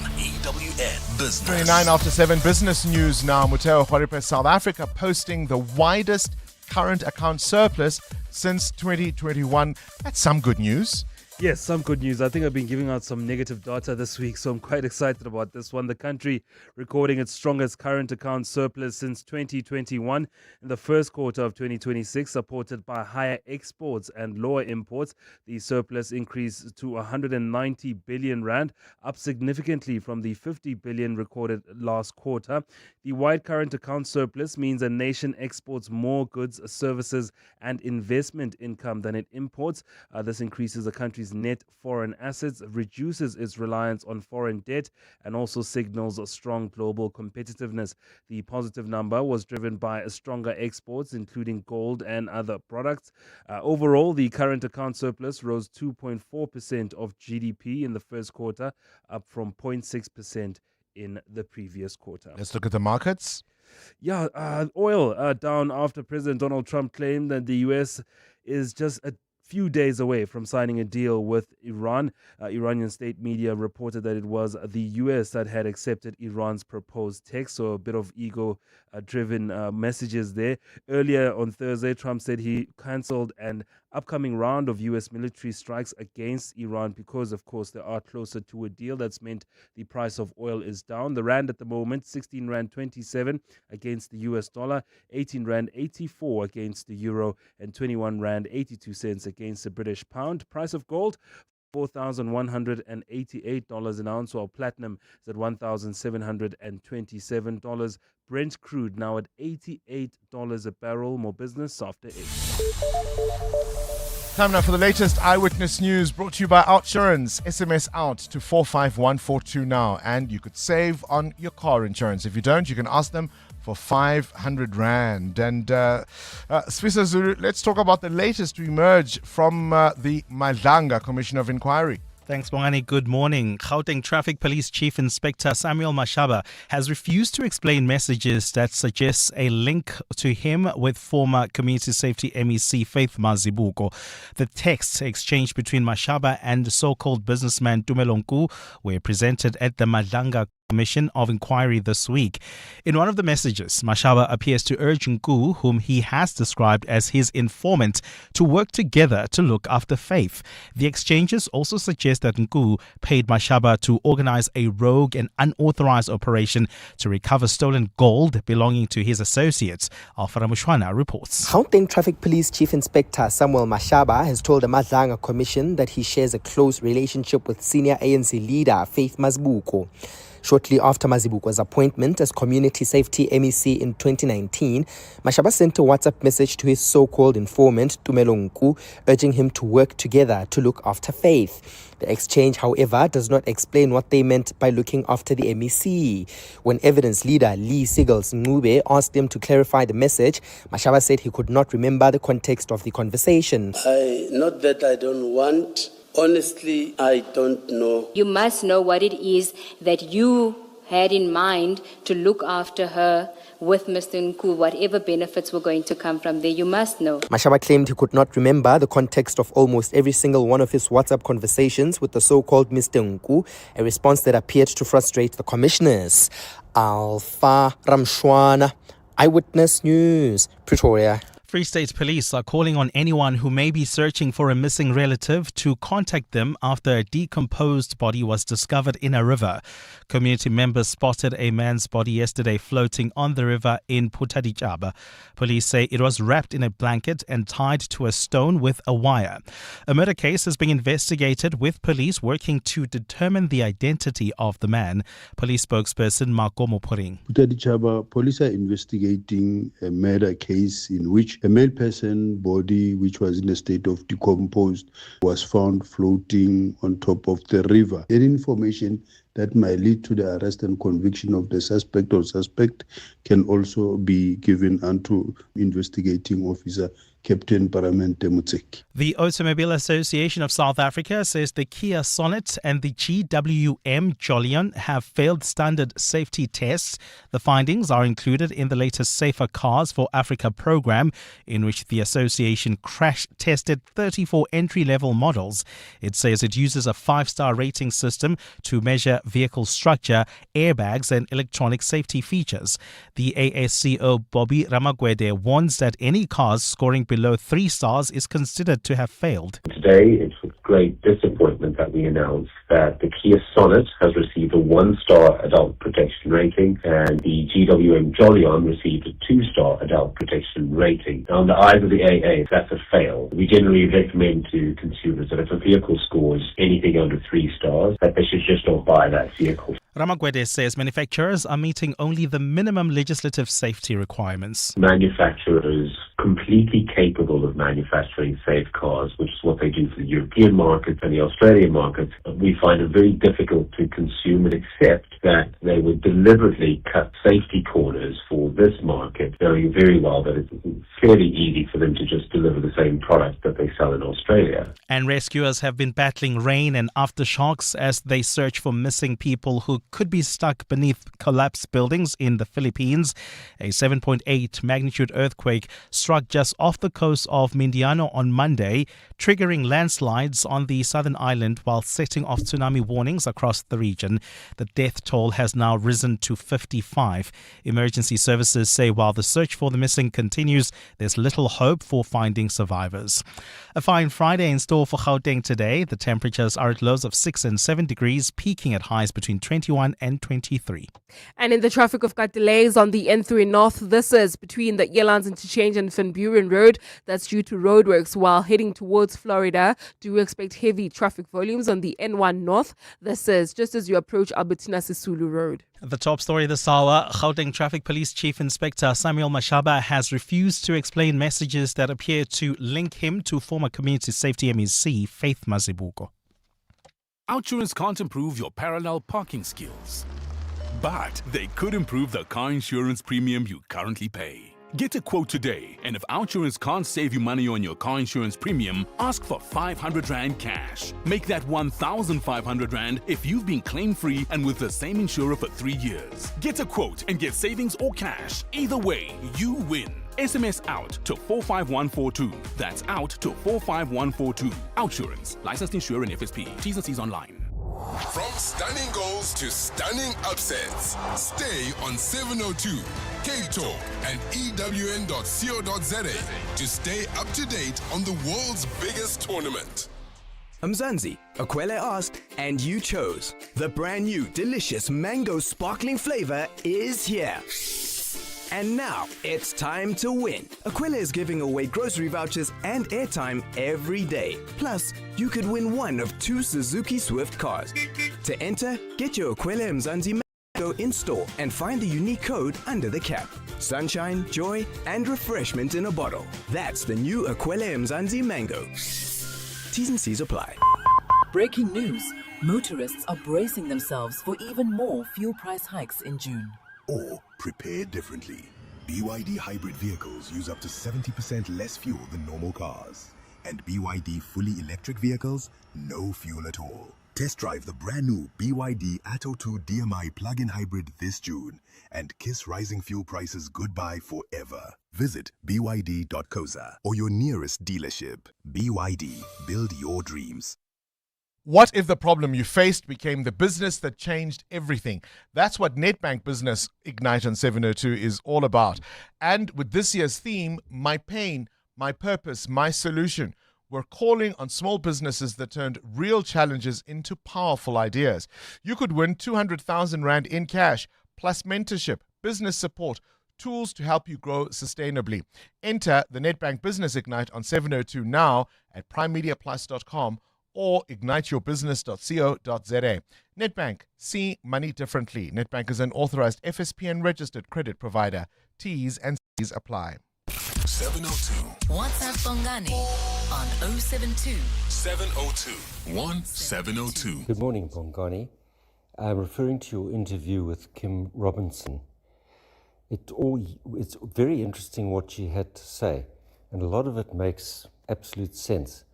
Business. 29 after 7 business news now. Muteo Khwaripe, South Africa posting the widest current account surplus since 2021. That's some good news. Yes, some good news. I think I've been giving out some negative data this week, so I'm quite excited about this one. The country recording its strongest current account surplus since 2021 in the first quarter of 2026, supported by higher exports and lower imports. The surplus increased to 190 billion rand, up significantly from the 50 billion recorded last quarter. The wide current account surplus means a nation exports more goods, services, and investment income than it imports. This increases the country's net foreign assets, reduces its reliance on foreign debt, and also signals a strong global competitiveness. The positive number was driven by stronger exports, including gold and other products. Overall, the current account surplus rose 2.4% of GDP in the first quarter, up from 0.6% in the previous quarter. Let's look at the markets. Yeah, oil down after President Donald Trump claimed that the U.S. is just a few days away from signing a deal with Iran. Iranian state media reported that it was the US that had accepted Iran's proposed text, so a bit of ego-driven messages there. Earlier on Thursday, Trump said he cancelled an upcoming round of US military strikes against Iran because, of course, they are closer to a deal. That's meant the price of oil is down. The rand at the moment, 16 rand 27 against the US dollar, 18 rand 84 against the euro, and 21 rand 82 cents against the British pound. Price of gold, $4,188 an ounce, while platinum is at $1,727. Brent crude now at $88 a barrel. More business after 8. Time now for the latest eyewitness news, brought to you by Outsurance. SMS out to 45142 now, and you could save on your car insurance. If you don't, you can ask them for 500 Rand. And Sfisa Zulu, let's talk about the latest to emerge from the Madlanga Commission of Inquiry. Thanks, Bongani. Good morning. Gauteng Traffic Police Chief Inspector Samuel Mashaba has refused to explain messages that suggest a link to him with former Community Safety MEC Faith Mazibuko. The texts exchanged between Mashaba and so-called businessman Tumelo Nku were presented at the Madlanga Commission of Inquiry this week. In one of the messages, Mashaba appears to urge Nku, whom he has described as his informant, to work together to look after Faith. The exchanges also suggest that Nku paid Mashaba to organize a rogue and unauthorized operation to recover stolen gold belonging to his associates. Alfara Mushwana reports. Gauteng Traffic Police Chief Inspector Samuel Mashaba has told the Madlanga Commission that he shares a close relationship with senior ANC leader Faith Mazibuko. Shortly after Mazibuko's appointment as Community Safety MEC in 2019, Mashaba sent a WhatsApp message to his so-called informant, Tumelo Nku, urging him to work together to look after Faith. The exchange, however, does not explain what they meant by looking after the MEC. When evidence leader Lee Sigels Ngube asked him to clarify the message, Mashaba said he could not remember the context of the conversation. Not that I don't want. Honestly, I don't know. You must know what it is that you had in mind to look after her with Mr. Nku, whatever benefits were going to come from there. You must know. Mashaba claimed he could not remember the context of almost every single one of his WhatsApp conversations with the so-called Mr. Nku, a response that appeared to frustrate the commissioners. Alpha Ramshwana, Eyewitness News, Pretoria. Free State Police are calling on anyone who may be searching for a missing relative to contact them after a decomposed body was discovered in a river. Community members spotted a man's body yesterday floating on the river in Putadichaba. Police say it was wrapped in a blanket and tied to a stone with a wire. A murder case is being investigated, with police working to determine the identity of the man. Police spokesperson Makomo Puring. Putadichaba police are investigating a murder case in which a male person body, which was in a state of decomposed, was found floating on top of the river. Any information that might lead to the arrest and conviction of the suspect or suspect can also be given unto investigating officer Captain Paramente Mutseki. The Automobile Association of South Africa says the Kia Sonet and the GWM Jolion have failed standard safety tests. The findings are included in the latest Safer Cars for Africa program, in which the association crash tested 34 entry-level models. It says it uses a 5-star rating system to measure vehicle structure, airbags and electronic safety features. The ASCO Bobby Ramagwede warns that any cars scoring below 3 stars is considered to have failed. Today, it's with great disappointment that we announce that the Kia Sonet has received a 1-star adult protection rating and the GWM Jolion received a 2-star adult protection rating. Now, in the eyes of the AA, that's a fail. We generally recommend to consumers that if a vehicle scores anything under 3 stars, that they should just not buy that vehicle. Ramagwede says manufacturers are meeting only the minimum legislative safety requirements. Manufacturers completely capable of manufacturing safe cars, which is what they do for the European market and the Australian market. We find it very difficult to consume and accept that they would deliberately cut safety corners for this market, knowing very well that it's fairly easy for them to just deliver the same product that they sell in Australia. And rescuers have been battling rain and aftershocks as they search for missing people who could be stuck beneath collapsed buildings in the Philippines. A 7.8 magnitude earthquake struck struck just off the coast of Mindiano on Monday, triggering landslides on the southern island while setting off tsunami warnings across the region. The death toll has now risen to 55. Emergency services say while the search for the missing continues, there's little hope for finding survivors. A fine Friday in store for Gauteng today. The temperatures are at lows of 6 and 7 degrees, peaking at highs between 21 and 23. And in the traffic, we've got delays on the N3 North. This is between the Elands Interchange and Van Buren Road. That's due to roadworks. While heading towards Florida, do expect heavy traffic volumes on the N1 North. This is just as you approach Albertina Sisulu Road. The top story this hour, Gauteng Traffic Police Chief Inspector Samuel Mashaba has refused to explain messages that appear to link him to former Community Safety MEC Faith Mazibuko. Outsurance can't improve your parallel parking skills, but they could improve the car insurance premium you currently pay. Get a quote today, and if Outsurance can't save you money on your car insurance premium, ask for 500 Rand cash. Make that 1,500 Rand if you've been claim-free and with the same insurer for 3 years. Get a quote and get savings or cash. Either way, you win. SMS out to 45142. That's out to 45142. Outsurance. Licensed insurer and FSP. T's and C's online. From stunning goals to stunning upsets, stay on 702, K-Talk and EWN.co.za to stay up to date on the world's biggest tournament. Mzansi, Akwele asked, and you chose. The brand new delicious mango sparkling flavor is here. And now, it's time to win. Aquila is giving away grocery vouchers and airtime every day. Plus, you could win one of 2 Suzuki Swift cars. To enter, get your Aquila Mzansi Mango in store and find the unique code under the cap. Sunshine, joy, and refreshment in a bottle. That's the new Aquila Mzansi Mango. T's and C's apply. Breaking news. Motorists are bracing themselves for even more fuel price hikes in June. Or prepare differently. BYD hybrid vehicles use up to 70% less fuel than normal cars. And BYD fully electric vehicles, no fuel at all. Test drive the brand new BYD Atto 2 DMI plug-in hybrid this June and kiss rising fuel prices goodbye forever. Visit byd.coza or your nearest dealership. BYD, build your dreams. What if the problem you faced became the business that changed everything? That's what Nedbank Business Ignite on 702 is all about. And with this year's theme, My Pain, My Purpose, My Solution, we're calling on small businesses that turned real challenges into powerful ideas. You could win 200,000 Rand in cash, plus mentorship, business support, tools to help you grow sustainably. Enter the Nedbank Business Ignite on 702 now at primemediaplus.com or igniteyourbusiness.co.za. Nedbank, see money differently. Nedbank is an authorized FSP and registered credit provider. T's and C's apply. 702. WhatsApp Bongani on 072 702 1702. Good morning, Bongani. I'm referring to your interview with Kim Robinson. It's very interesting what she had to say, and a lot of it makes absolute sense.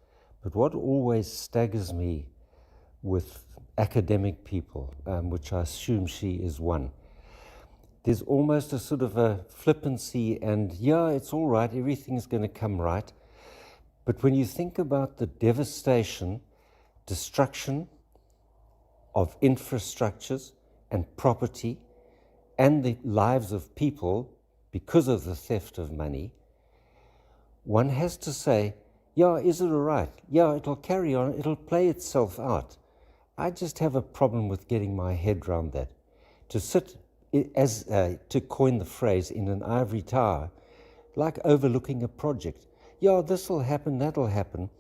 But what always staggers me with academic people, which I assume she is one, there's almost a sort of a flippancy and, yeah, it's all right, everything's going to come right. But when you think about the devastation, destruction of infrastructures and property and the lives of people because of the theft of money, one has to say, yeah, is it all right? Yeah, it'll carry on, it'll play itself out. I just have a problem with getting my head around that. To sit, to coin the phrase, in an ivory tower, like overlooking a project. Yeah, this will happen, that'll happen.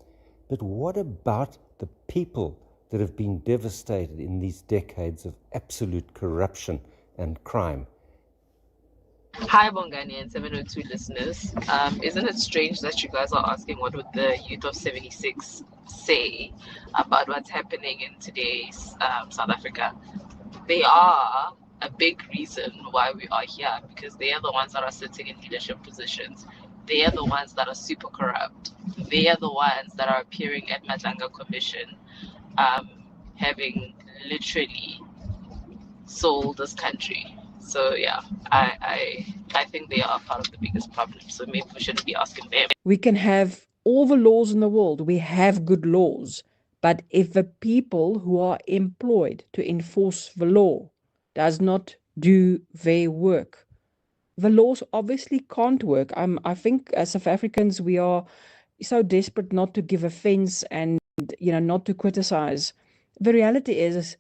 But what about the people that have been devastated in these decades of absolute corruption and crime? Hi, Bongani and 702 listeners. Isn't it strange that you guys are asking what would the youth of 76 say about what's happening in today's South Africa? They are a big reason why we are here, because they are the ones that are sitting in leadership positions. They are the ones that are super corrupt. They are the ones that are appearing at Madlanga Commission, having literally sold this country So yeah, I think they are part of the biggest problem. So maybe we shouldn't be asking them. We can have all the laws in the world. We have good laws. But if the people who are employed to enforce the law does not do their work, the laws obviously can't work. I think as South Africans, we are so desperate not to give offense and, not to criticize. The reality is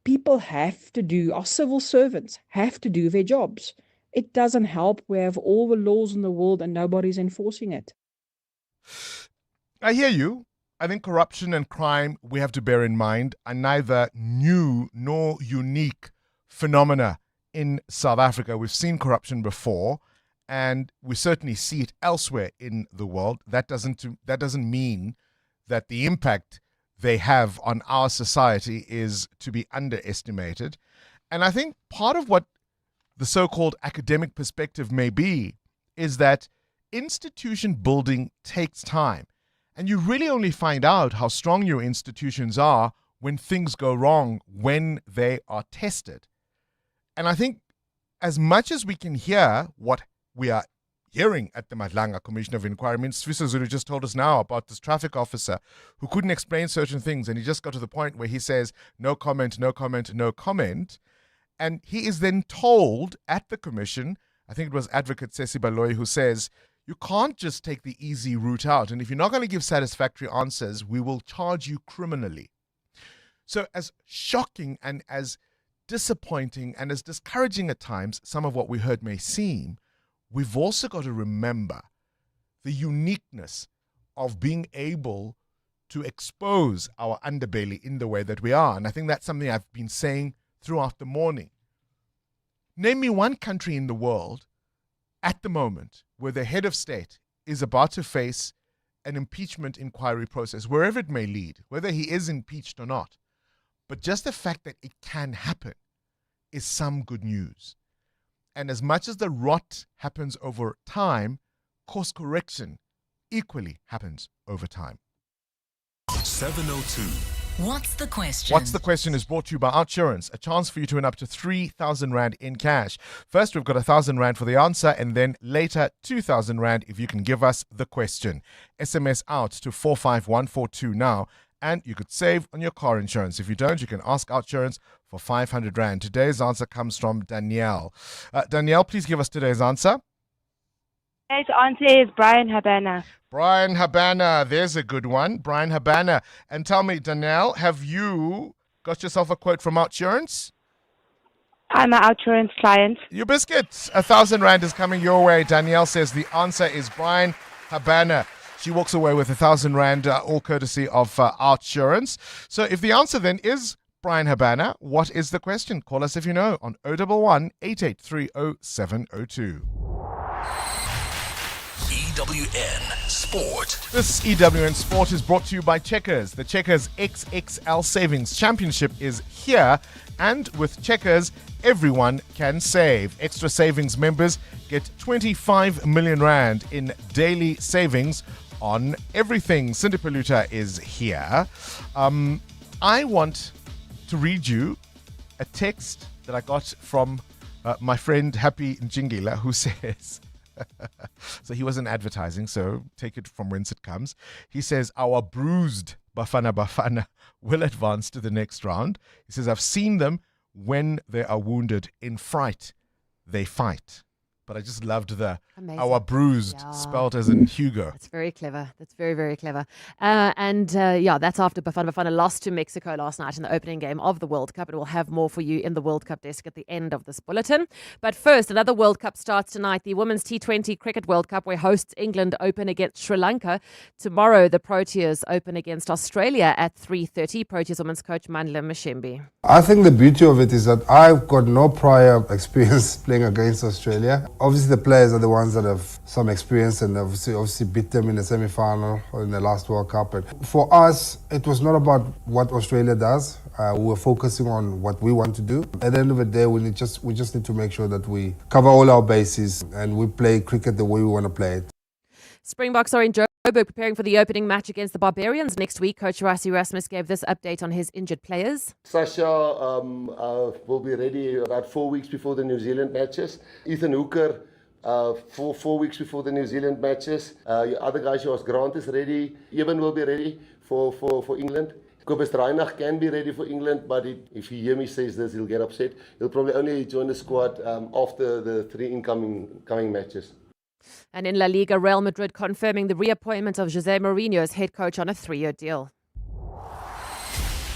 people have to do, our civil servants have to do their jobs. It doesn't help we have all the laws in the world and nobody's enforcing it. I hear you. I think corruption and crime, we have to bear in mind, are neither new nor unique phenomena in South Africa. We've seen corruption before, and we certainly see it elsewhere in the world. That doesn't mean that the impact they have on our society is to be underestimated. And I think part of what the so-called academic perspective may be is that institution building takes time. And you really only find out how strong your institutions are when things go wrong, when they are tested. And I think as much as we can hear what we are hearing at the Madlanga Commission of Inquiry, I mean, Swiso Zulu just told us now about this traffic officer who couldn't explain certain things, and he just got to the point where he says, no comment, no comment, no comment. And he is then told at the commission, I think it was Advocate Sesi Baloyi who says, you can't just take the easy route out. And if you're not going to give satisfactory answers, we will charge you criminally. So as shocking and as disappointing and as discouraging at times some of what we heard may seem, we've also got to remember the uniqueness of being able to expose our underbelly in the way that we are. And I think that's something I've been saying throughout the morning. Name me one country in the world at the moment where the head of state is about to face an impeachment inquiry process, wherever it may lead, whether he is impeached or not. But just the fact that it can happen is some good news. And as much as the rot happens over time, course correction equally happens over time. 702. What's the question? What's the question is brought to you by Outsurance, a chance for you to win up to 3,000 Rand in cash. First, we've got 1,000 Rand for the answer, and then later 2,000 Rand if you can give us the question. SMS out to 45142 now, and you could save on your car insurance. If you don't, you can ask Outsurance for 500 Rand. Today's answer comes from Danielle. Danielle, please give us today's answer. Today's answer is Brian Habana. Brian Habana, there's a good one. Brian Habana. And tell me, Danielle, have you got yourself a quote from Outsurance? I'm an Outsurance client. You biscuits. 1,000 Rand is coming your way. Danielle says the answer is Brian Habana. She walks away with 1,000 Rand, all courtesy of Outsurance. So if the answer then is Brian Habana, what is the question? Call us if you know on 011 8830 702. EWN Sport. This EWN Sport is brought to you by Checkers. The Checkers XXL Savings Championship is here, and with Checkers, everyone can save. Extra Savings members get 25 million Rand in daily savings on everything. Cindy Peluta is here. I want to read you a text that I got from my friend Happy Njingila, who says... So he wasn't advertising, so take it from whence it comes. He says, our bruised Bafana will advance to the next round. He says, I've seen them when they are wounded. In fright, they fight. But I just loved the Amazing. Our bruised, spelled as in Hugo. That's very clever. That's very, very clever. That's after Bafana lost to Mexico last night in the opening game of the World Cup. And we'll have more for you in the World Cup desk at the end of this bulletin. But first, another World Cup starts tonight. The Women's T20 Cricket World Cup, where hosts England open against Sri Lanka. Tomorrow, the Proteas open against Australia at 3:30. Proteas women's coach Mandla Mashembe. I think the beauty of it is that I've got no prior experience playing against Australia. Obviously, the players are the ones that have some experience and obviously beat them in the semi-final or in the last World Cup. And for us, it was not about what Australia does. We were focusing on what we want to do. At the end of the day, we just need to make sure that we cover all our bases and we play cricket the way we want to play it. Springboks are in Joburg preparing for the opening match against the Barbarians next week. Coach Rassie Erasmus gave this update on his injured players. Sasha will be ready about 4 weeks before the New Zealand matches. Ethan Hooker, 4 weeks before the New Zealand matches. Other guys, Josh Grant is ready. Eben will be ready for England. Kobus Reinach can be ready for England, but if he hear me says this, he'll get upset. He'll probably only join the squad after the 3 incoming matches. And in La Liga, Real Madrid confirming the reappointment of Jose Mourinho as head coach on a 3-year deal.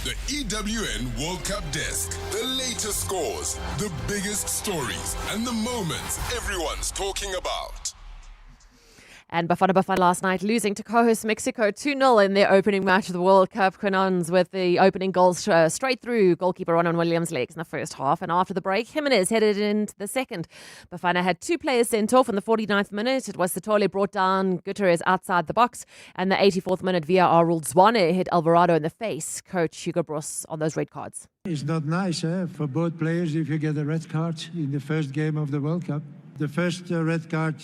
The EWN World Cup Desk. The latest scores, the biggest stories, and the moments everyone's talking about. And Bafana last night losing to co-host Mexico 2-0 in their opening match of the World Cup. Quinons with the opening goals straight through goalkeeper Ronan Williams' legs in the first half. And after the break, Jimenez headed into the second. Bafana had 2 players sent off in the 49th minute. It was Sitole brought down Guterres outside the box. And the 84th minute VAR ruled Zwane hit Alvarado in the face. Coach Hugo Broos on those red cards. It's not nice for both players if you get a red card in the first game of the World Cup. The first red card,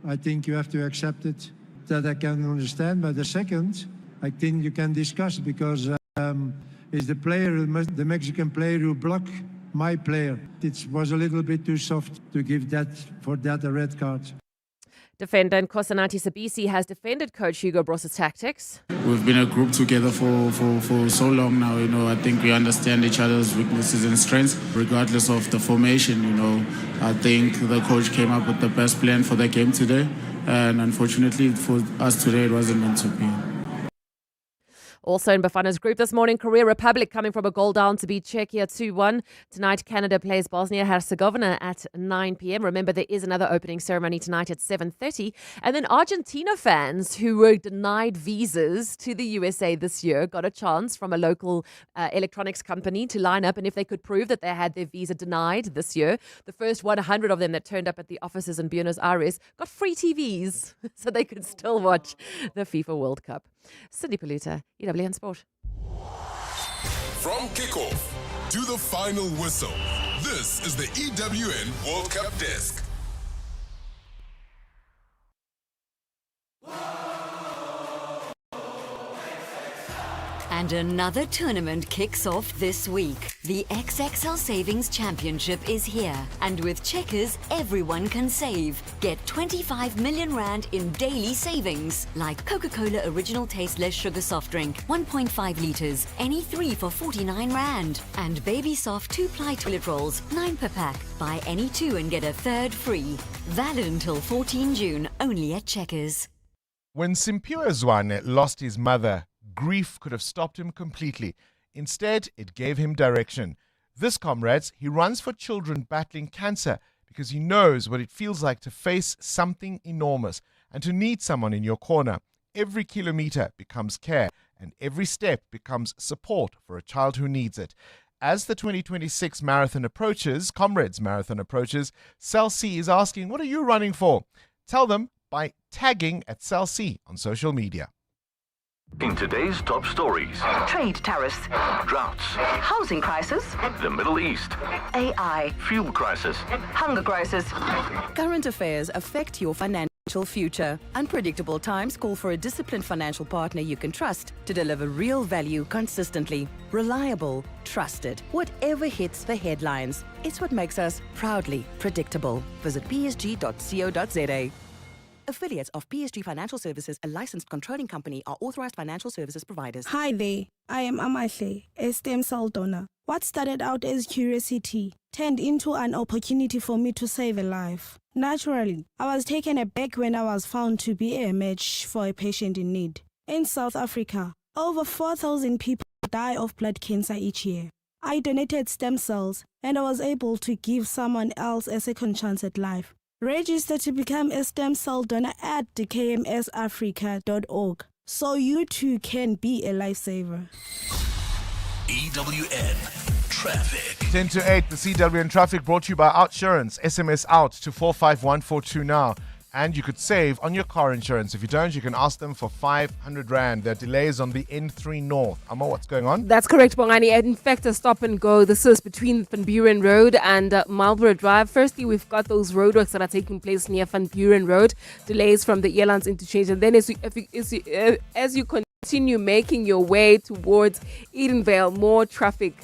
I think you have to accept it, that I can understand. But the second, I think you can discuss, because it's the player, the Mexican player who blocked my player. It was a little bit too soft to give that a red card. Defender Nkosanathi Sabisi has defended coach Hugo Broos' tactics. We've been a group together for so long now. I think we understand each other's weaknesses and strengths, regardless of the formation. I think the coach came up with the best plan for the game today, and unfortunately for us today, it wasn't meant to be. Also in Bafana's group this morning, Korea Republic coming from a goal down to beat Czechia 2-1. Tonight, Canada plays Bosnia-Herzegovina at 9 p.m. Remember, there is another opening ceremony tonight at 7:30. And then Argentina fans who were denied visas to the USA this year got a chance from a local electronics company to line up. And if they could prove that they had their visa denied this year, the first 100 of them that turned up at the offices in Buenos Aires got free TVs so they could still watch the FIFA World Cup. Cindy Paluta, EWN Sport. From kickoff to the final whistle, this is the EWN World Cup Desk. And another tournament kicks off this week. The XXL Savings Championship is here. And with Checkers, everyone can save. Get 25 million rand in daily savings. Like Coca-Cola Original Tasteless Sugar Soft Drink, 1.5 litres, any 3 for 49 rand. And Baby Soft 2-ply toilet rolls, 9 per pack. Buy any 2 and get a third free. Valid until 14 June, only at Checkers. When Simpiwe Zwane lost his mother, grief could have stopped him completely. Instead, it gave him direction. This, comrades, he runs for children battling cancer because he knows what it feels like to face something enormous and to need someone in your corner. Every kilometer becomes care, and every step becomes support for a child who needs it. As the 2026 marathon approaches, Comrades Marathon approaches, Cell C is asking, what are you running for? Tell them by tagging at Cell C on social media. In today's top stories: trade tariffs, droughts, housing crisis, the Middle East, AI, fuel crisis, hunger crisis. Current affairs affect your financial future. Unpredictable times call for a disciplined financial partner you can trust to deliver real value consistently. Reliable, trusted. Whatever hits the headlines, it's what makes us proudly predictable. Visit psg.co.za. Affiliates of PSG Financial Services, a licensed controlling company, are authorized financial services providers. Hi there, I am Amahle, a stem cell donor. What started out as curiosity turned into an opportunity for me to save a life. Naturally, I was taken aback when I was found to be a match for a patient in need. In South Africa, over 4,000 people die of blood cancer each year. I donated stem cells and I was able to give someone else a second chance at life. Register to become a stem cell donor at kmsafrica.org so you too can be a lifesaver. EWN Traffic. 10 to 8, the CWN Traffic brought to you by Outsurance. SMS out to 45142 now. and you could save on your car insurance. If you don't, you can ask them for 500 Rand. There are delays on the N3 North. Amo, what's going on? That's correct, Bongani. In fact, a stop and go. This is between Van Buren Road and Marlborough Drive. Firstly, we've got those roadworks that are taking place near Van Buren Road. Delays from the airlines interchange. And then as you continue making your way towards Edenvale, more traffic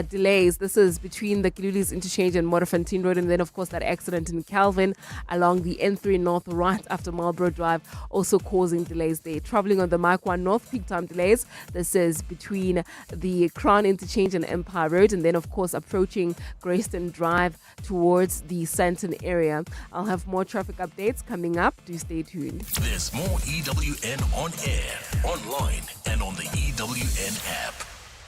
delays. This is between the Kilulis interchange and Morafantin Road, and then of course that accident in Calvin along the N3 North right after Marlborough Drive, also causing delays there. Traveling on the Mike 1 North, peak time delays. This is between the Crown interchange and Empire Road, and then of course approaching Greyston Drive towards the Santon area. I'll have more traffic updates coming up. Do stay tuned. There's more EWN on air, online, and on the EWN app.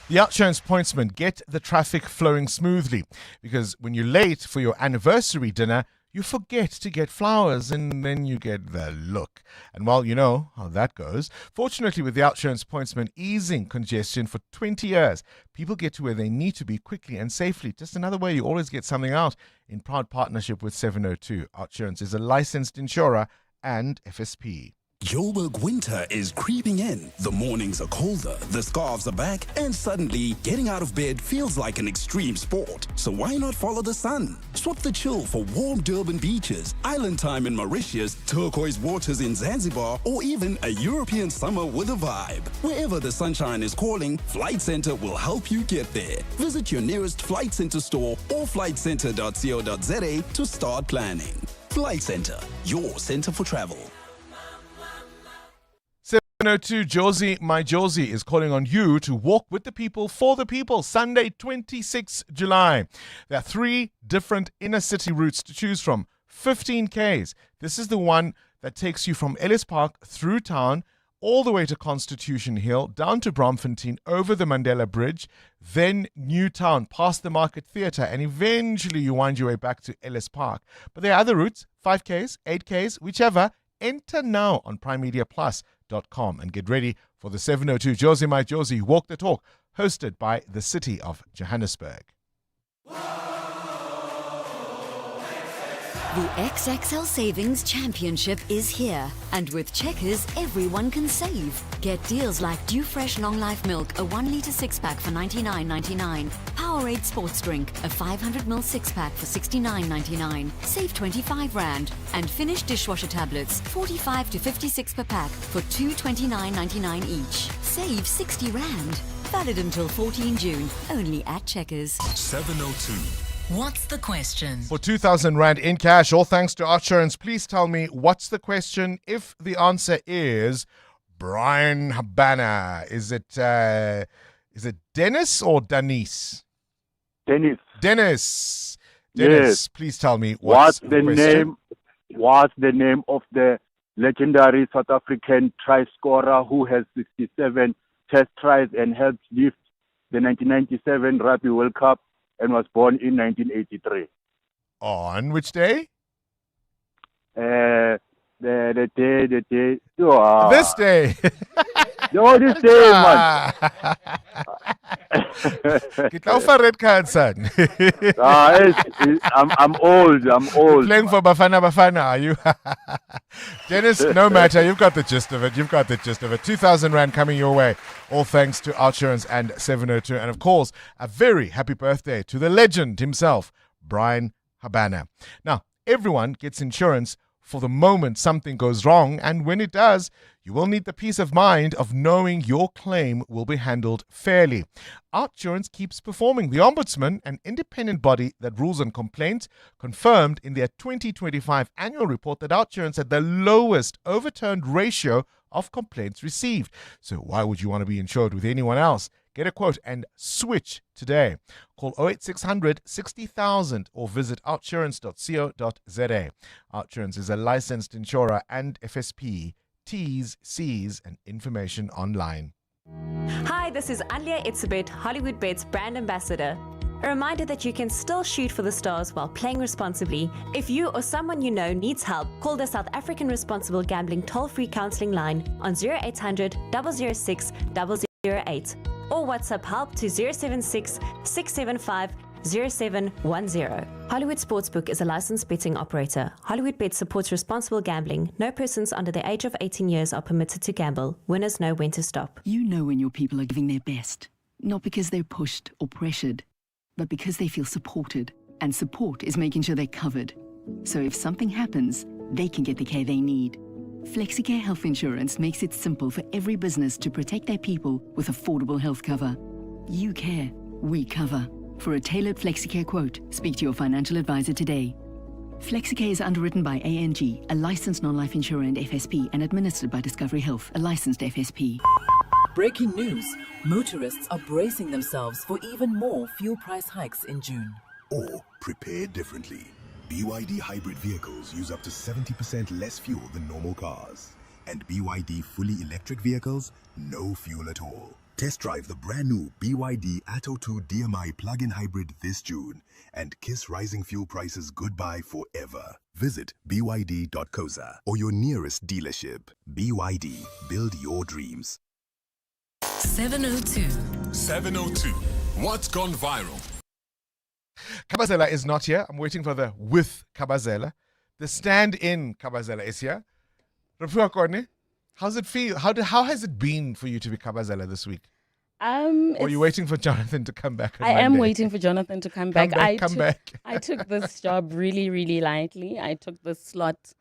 The Outsurance pointsmen get the traffic flowing smoothly, because when you're late for your anniversary dinner, you forget to get flowers and then you get the look. And well, you know how that goes. Fortunately, with the Outsurance pointsmen easing congestion for 20 years, people get to where they need to be quickly and safely. Just another way you always get something out, in proud partnership with 702. Outsurance is a licensed insurer and FSP. Joburg winter is creeping in. The mornings are colder, the scarves are back, and suddenly getting out of bed feels like an extreme sport. So why not follow the sun? Swap the chill for warm Durban beaches, island time in Mauritius, turquoise waters in Zanzibar, or even a European summer with a vibe. Wherever the sunshine is calling, Flight Centre will help you get there. Visit your nearest Flight Centre store or flightcentre.co.za to start planning. Flight Centre, your centre for travel. 702 Josie, my Josie, is calling on you to walk with the people for the people Sunday, 26 July. There are 3 different inner city routes to choose from. 15 Ks. This is the one that takes you from Ellis Park through town, all the way to Constitution Hill, down to Braamfontein, over the Mandela Bridge, then Newtown, past the Market Theatre, and eventually you wind your way back to Ellis Park. But there are other routes, 5 Ks, 8 Ks, whichever. Enter now on primemediaplus.com and get ready for the 702 Josie My Josie Walk the Talk, hosted by the City of Johannesburg. The XXL Savings Championship is here, and with Checkers, everyone can save. Get deals like Dew Fresh Long Life Milk, a 1 litre 6-pack for $99.99. Powerade Sports Drink, a 500ml 6-pack for $69.99. Save 25 Rand. And Finish Dishwasher Tablets, 45 to 56 per pack for $229.99 each. Save 60 Rand. Valid until 14 June, only at Checkers. 702. What's the question? For 2,000 Rand in cash, all thanks to Outsurance. Please tell me, what's the question? If the answer is Brian Habana, is it Dennis or Denise? Dennis. Dennis. Yes. Please tell me what's the question? What's the name of the legendary South African try scorer who has 67 test tries and helped lift the 1997 Rugby World Cup and was born in 1983. On which day? The day. This day. No, this day, man. Get off a red card, son. I'm old. You're playing for Bafana, are you? Dennis, no matter. You've got the gist of it. 2,000 Rand coming your way. All thanks to Outsurance and 702. And of course, a very happy birthday to the legend himself, Brian Habana. Now, everyone gets insurance for the moment something goes wrong, and when it does, you will need the peace of mind of knowing your claim will be handled fairly. Outsurance keeps performing. The Ombudsman, an independent body that rules on complaints, confirmed in their 2025 annual report that Outsurance had the lowest overturned ratio of complaints received. So why would you want to be insured with anyone else? Get a quote and switch today. Call 08600 60,000 or visit outsurance.co.za. Outsurance is a licensed insurer and FSP. T's, C's, and information online. Hi, this is Alia Itzebet, Hollywood Bets brand ambassador. A reminder that you can still shoot for the stars while playing responsibly. If you or someone you know needs help, call the South African Responsible Gambling toll-free counselling line on 0800 006 008 or WhatsApp help to 076 675 0710. Hollywood Sportsbook is a licensed betting operator. Hollywood Bet supports responsible gambling. No persons under the age of 18 years are permitted to gamble. Winners know when to stop. You know when your people are giving their best, not because they're pushed or pressured, but because they feel supported. And support is making sure they're covered. So if something happens, they can get the care they need. FlexiCare Health Insurance makes it simple for every business to protect their people with affordable health cover. You care, we cover. For a tailored FlexiCare quote, speak to your financial advisor today. FlexiCare is underwritten by ANG, a licensed non-life insurer and FSP, and administered by Discovery Health, a licensed FSP. Breaking news. Motorists are bracing themselves for even more fuel price hikes in June. Or prepare differently. BYD hybrid vehicles use up to 70% less fuel than normal cars. And BYD fully electric vehicles, no fuel at all. Test drive the brand new BYD Atto 2 DMI plug-in hybrid this June and kiss rising fuel prices goodbye forever. Visit byd.coza or your nearest dealership. BYD, build your dreams. 702. 702. What's gone viral? Kabazela is not here. I'm waiting for the with Kabazela. The stand-in Kabazela is here. Rafua Kone, how's it feel? How has it been for you to be Kabazela this week? Or are you waiting for Jonathan to come back? I am waiting for Jonathan to come back. Come back. I took this job really, really lightly. I took this slot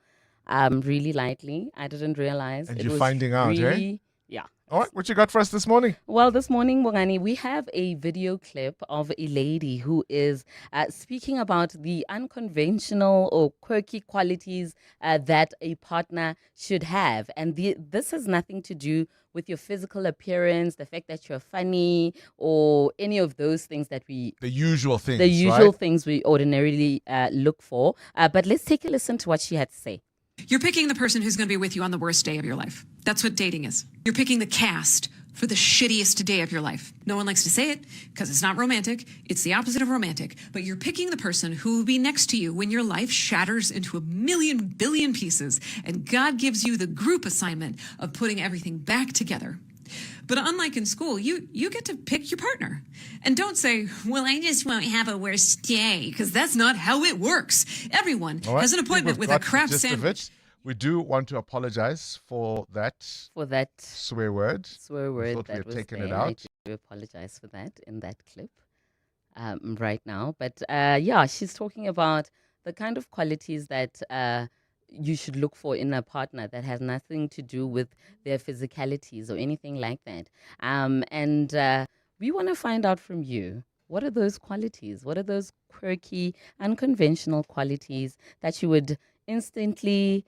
really lightly. I didn't realize. And it you're was finding out, really, eh? Yeah. All right, what you got for us this morning? Well, this morning, Bongani, we have a video clip of a lady who is speaking about the unconventional or quirky qualities that a partner should have. And this has nothing to do with your physical appearance, the fact that you're funny, or any of those things that The usual things, the usual right? things we ordinarily look for. But let's take a listen to what she had to say. You're picking the person who's going to be with you on the worst day of your life. That's what dating is. You're picking the cast for the shittiest day of your life. No one likes to say it because it's not romantic. It's the opposite of romantic. But you're picking the person who will be next to you when your life shatters into 1,000,000 billion pieces and God gives you the group assignment of putting everything back together. But unlike in school, you get to pick your partner. And don't say, well, I just won't have a worse day, because that's not how it works. Everyone All right, has an I think appointment we've with a got crap the gist of sandwich. it. We do want to apologize for that swear word. Swear word thought we that had was taken there. it out. I do apologize for that in that clip right now. But yeah, she's talking about the kind of qualities that you should look for in a partner that has nothing to do with their physicalities or anything like that. And we want to find out from you, what are those qualities? What are those quirky, unconventional qualities that you would instantly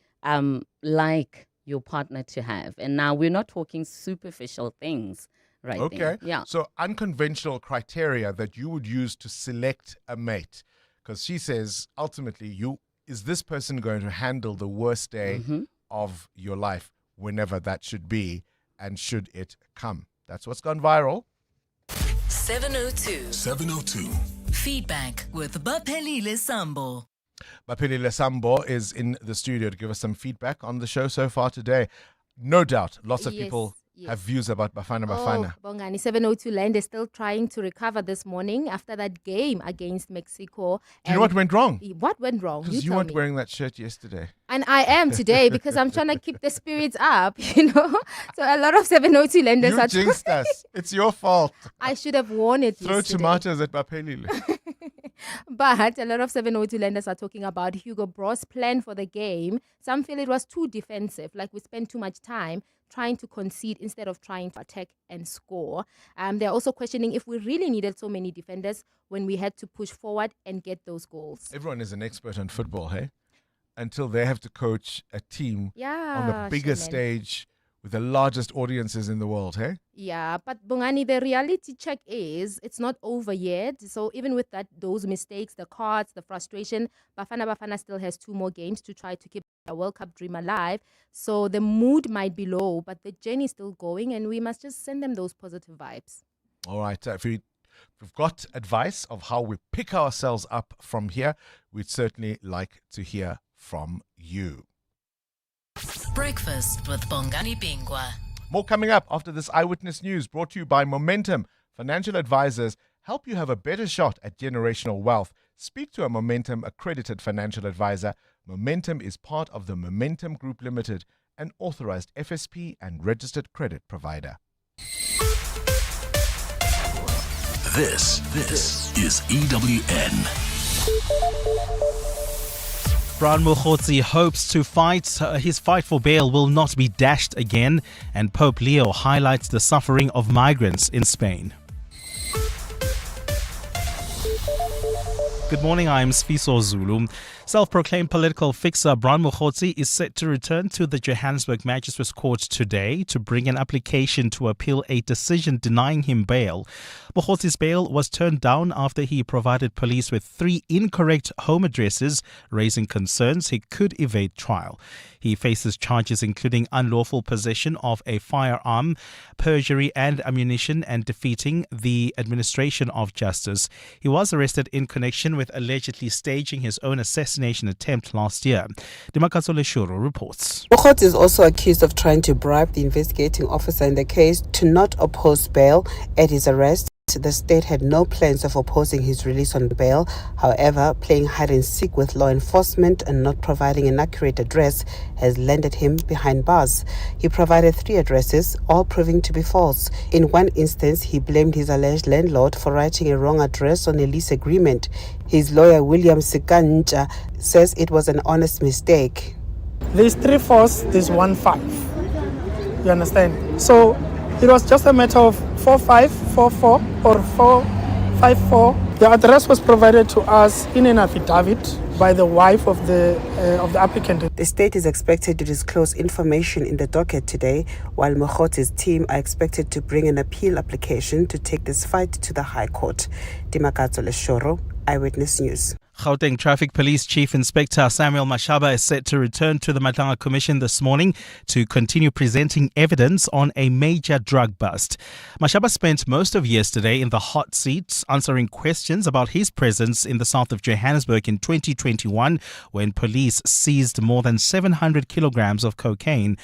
like your partner to have? And now we're not talking superficial things right Okay. there. Yeah. So unconventional criteria that you would use to select a mate. Because she says, ultimately, is this person going to handle the worst day of your life whenever that should be and should it come? That's what's gone viral. 702. 702. Feedback with Baphelile Sambo. Baphelile Sambo is in the studio to give us some feedback on the show so far today. No doubt, lots of Yes, people yes. have views about Bafana Bafana. Oh, Bongani, 702 Land is still trying to recover this morning after that game against Mexico. Do you know what went wrong? What went wrong? Because you tell weren't me. wearing that shirt yesterday. And I am today because I'm trying to keep the spirits up, you know. So a lot of 702 Landers You are jinxed us. It's your fault. I should have worn it Throw yesterday. tomatoes at Baphelile. But a lot of 702 Landers are talking about Hugo Bro's plan for the game. Some feel it was too defensive, like we spent too much time trying to concede instead of trying to attack and score. They're also questioning if we really needed so many defenders when we had to push forward and get those goals. Everyone is an expert on football, hey? Until they have to coach a team on Yeah, the biggest Shaman. stage with the largest audiences in the world, hey? Yeah, but Bongani, the reality check is it's not over yet. So even with those mistakes, the cards, the frustration, Bafana still has 2 more games to try to keep a World Cup dream alive. So the mood might be low, but the journey is still going, and we must just send them those positive vibes. All right. If we've got advice of how we pick ourselves up from here, we'd certainly like to hear from you. Breakfast with Bongani Bingwa. More coming up after this eyewitness news brought to you by Momentum Financial Advisors, help you have a better shot at generational wealth, speak to a Momentum accredited financial advisor. Momentum is part of the Momentum Group Limited, an authorized FSP and registered credit provider. This is EWN. Brian Mokgotsi hopes to fight. His fight for bail will not be dashed again. And Pope Leo highlights the suffering of migrants in Spain. Good morning, I'm Sfiso Zulu. Self-proclaimed political fixer Brian Mokgotsi is set to return to the Johannesburg Magistrates Court today to bring an application to appeal a decision denying him bail. Mokgotsi's bail was turned down after he provided police with 3 incorrect home addresses, raising concerns he could evade trial. He faces charges including unlawful possession of a firearm, perjury and ammunition, and defeating the administration of justice. He was arrested in connection with allegedly staging his own assassination attempt last year. Dimakatso Leshuro reports. Mokgotsi is also accused of trying to bribe the investigating officer in the case to not oppose bail. At his arrest, the state had no plans of opposing his release on bail. However, playing hide and seek with law enforcement and not providing an accurate address has landed him behind bars. He provided 3 addresses, all proving to be false. In one instance, he blamed his alleged landlord for writing a wrong address on a lease agreement. His lawyer, William Sikanja, says it was an honest mistake. There's 3 4s, there's 1 5. You understand? So it was just a matter of 4544 or 454. The address was provided to us in an affidavit by the wife of the applicant. The state is expected to disclose information in the docket today, while Mokgotsi's team are expected to bring an appeal application to take this fight to the High Court. Dimakatso Leshoro, Eyewitness News. Gauteng Traffic Police Chief Inspector Samuel Mashaba is set to return to the Madanga Commission this morning to continue presenting evidence on a major drug bust. Mashaba spent most of yesterday in the hot seat answering questions about his presence in the south of Johannesburg in 2021 when police seized more than 700 kilograms of cocaine.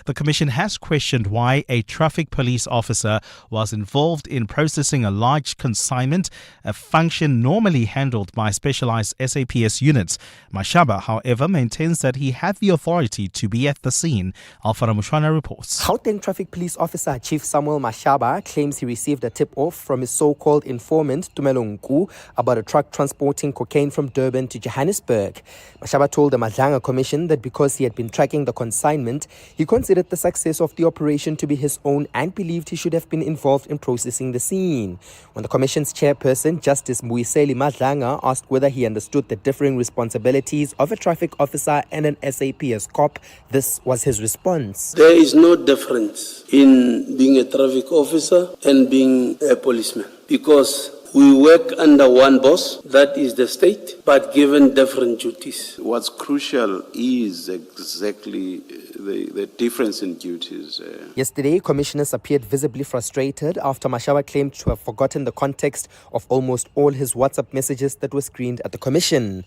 The Commission has questioned why a traffic police officer was involved in processing a large consignment, a function normally handled by specialized SAPS units. Mashaba, however, maintains that he had the authority to be at the scene. Alfara Mushwana reports. Gauteng Traffic Police Officer Chief Samuel Mashaba claims he received a tip-off from his so-called informant, Tumelo Nku, about a truck transporting cocaine from Durban to Johannesburg. Mashaba told the Madanga Commission that because he had been tracking the consignment, he considered the success of the operation to be his own and believed he should have been involved in processing the scene. When the Commission's chairperson, Justice Mbuyiseli Madlanga, asked whether he understood the differing responsibilities of a traffic officer and an SAPS cop, this was his response. There is no difference in being a traffic officer and being a policeman because we work under one boss, that is the state, but given different duties. What's crucial is exactly the difference in duties. Yesterday, commissioners appeared visibly frustrated after Mashaba claimed to have forgotten the context of almost all his WhatsApp messages that were screened at the commission.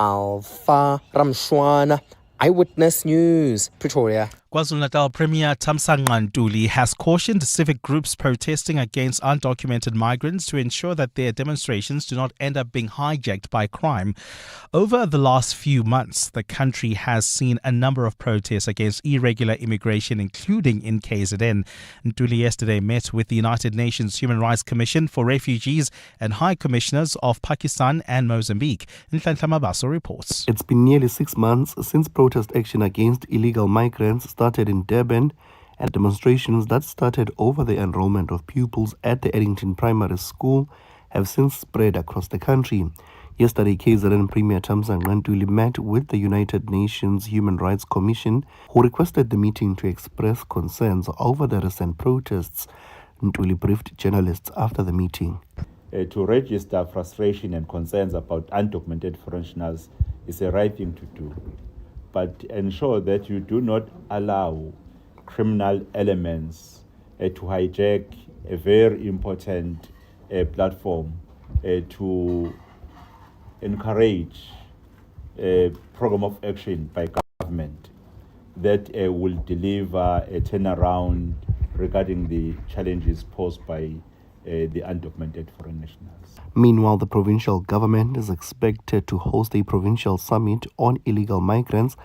Alfa Ramshwana, Eyewitness News, Pretoria. KwaZulu-Natal Premier Thamsanqa Ntuli has cautioned civic groups protesting against undocumented migrants to ensure that their demonstrations do not end up being hijacked by crime. Over the last few months, the country has seen a number of protests against irregular immigration, including in KZN. Ntuli yesterday met with the United Nations Human Rights Commission for Refugees and High Commissioners of Pakistan and Mozambique. Nhlanhla Mabaso reports. It's been nearly 6 months since protest action against illegal migrants started in Durban, and demonstrations that started over the enrollment of pupils at the Eddington Primary School have since spread across the country. Yesterday, KZN Premier Thamsanqa Ntuli met with the United Nations Human Rights Commission, who requested the meeting to express concerns over the recent protests. Ntuli briefed journalists after the meeting. To register frustration and concerns about undocumented foreigners is the right thing to do. But ensure that you do not allow criminal elements to hijack a very important platform to encourage a program of action by government that will deliver a turnaround regarding the challenges posed by the undocumented foreign nationals. Meanwhile, the provincial government is expected to host a provincial summit on illegal migrants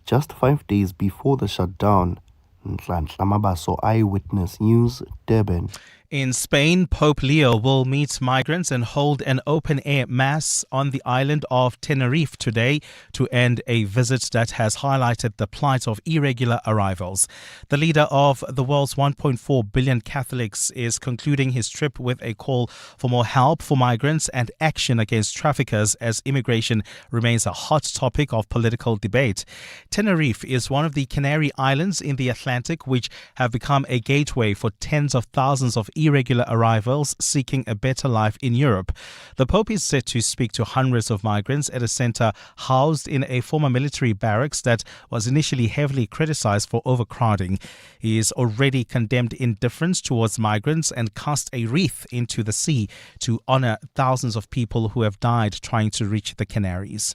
just 5 days before the shutdown. Nhlanhla Mabaso, Eyewitness News, Durban. In Spain, Pope Leo will meet migrants and hold an open-air mass on the island of Tenerife today to end a visit that has highlighted the plight of irregular arrivals. The leader of the world's 1.4 billion Catholics is concluding his trip with a call for more help for migrants and action against traffickers as immigration remains a hot topic of political debate. Tenerife is one of the Canary Islands in the Atlantic which have become a gateway for tens of thousands of irregular arrivals seeking a better life in Europe. The Pope is set to speak to hundreds of migrants at a center housed in a former military barracks that was initially heavily criticized for overcrowding. He has already condemned indifference towards migrants and cast a wreath into the sea to honor thousands of people who have died trying to reach the Canaries.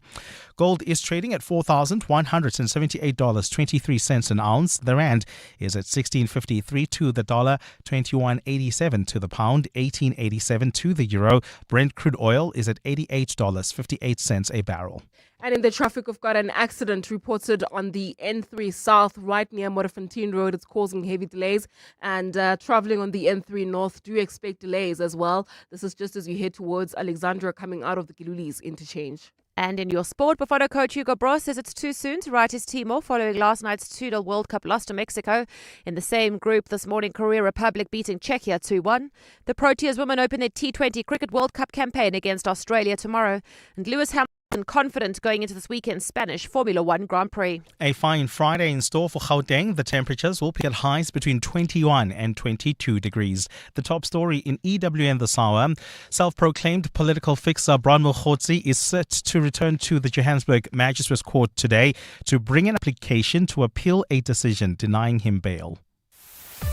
Gold is trading at $4,178.23 an ounce. The rand is at 16.53 to the dollar, 21.87 to the pound, 18.87 to the euro. Brent crude oil is at $88.58 a barrel. And in the traffic, we've got an accident reported on the N3 South, right near Modderfontein Road. It's causing heavy delays. And traveling on the N3 North, do expect delays as well. This is just as you head towards Alexandra coming out of the Gilulis interchange. And in your sport, Bafana coach Hugo Bros says it's too soon to write his team off following last night's 2-0 World Cup loss to Mexico. In the same group this morning, Korea Republic beating Czechia 2-1. The Proteas women open their T20 Cricket World Cup campaign against Australia tomorrow. And Lewis Hamilton confident going into this weekend's Spanish Formula One Grand Prix. A fine Friday in store for Gauteng. The temperatures will peak at highs between 21 and 22 degrees. The top story in EWN this hour. Self-proclaimed political fixer Bran Mokhotsi is set to return to the Johannesburg Magistrates Court today to bring an application to appeal a decision denying him bail.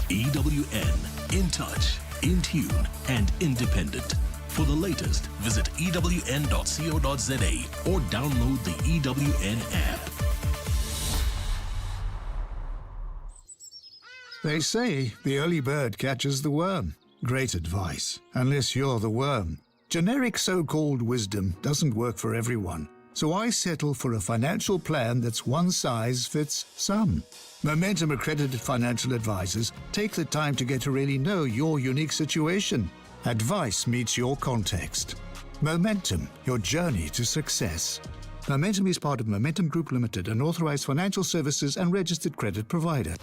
EWN, in touch, in tune and independent. For the latest, visit ewn.co.za or download the EWN app. They say the early bird catches the worm. Great advice, unless you're the worm. Generic so-called wisdom doesn't work for everyone, so I settle for a financial plan that's one size fits some. Momentum accredited financial advisors take the time to get to really know your unique situation. Advice meets your context. Momentum, your journey to success. Momentum is part of Momentum Group Limited, an authorized financial services and registered credit provider.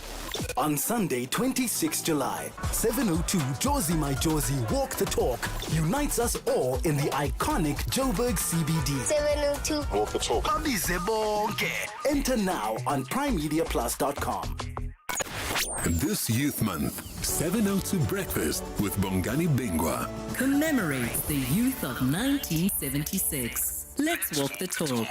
On Sunday, 26 July, 7:02 Josie My Josie Walk the Talk unites us all in the iconic Joburg CBD. 7:02 Walk the Talk. Abize bonke. Enter now on primemediaplus.com. This Youth Month, 702 Breakfast with Bongani Bingwa. Commemorates the youth of 1976. Let's walk the talk.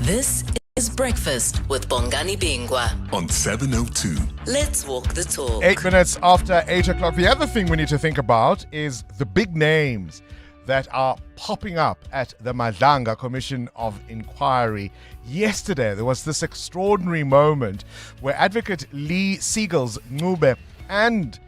This is Breakfast with Bongani Bingwa on 702. Let's walk the talk. 8 minutes after 8 o'clock. The other thing we need to think about is the big names that are popping up at the Madlanga Commission of Inquiry. Yesterday, there was this extraordinary moment where Advocate Lee Siegels Ncube and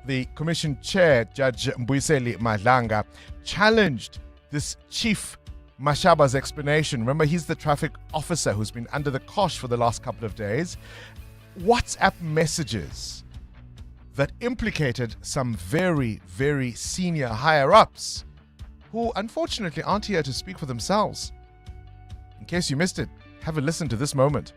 the Commission Chair, Judge Mbuyiseli Madlanga, challenged this Chief Mashaba's explanation. Remember, he's the traffic officer who's been under the cosh for the last couple of days. WhatsApp messages that implicated some very, very senior higher-ups who unfortunately aren't here to speak for themselves. In case you missed it, have a listen to this moment.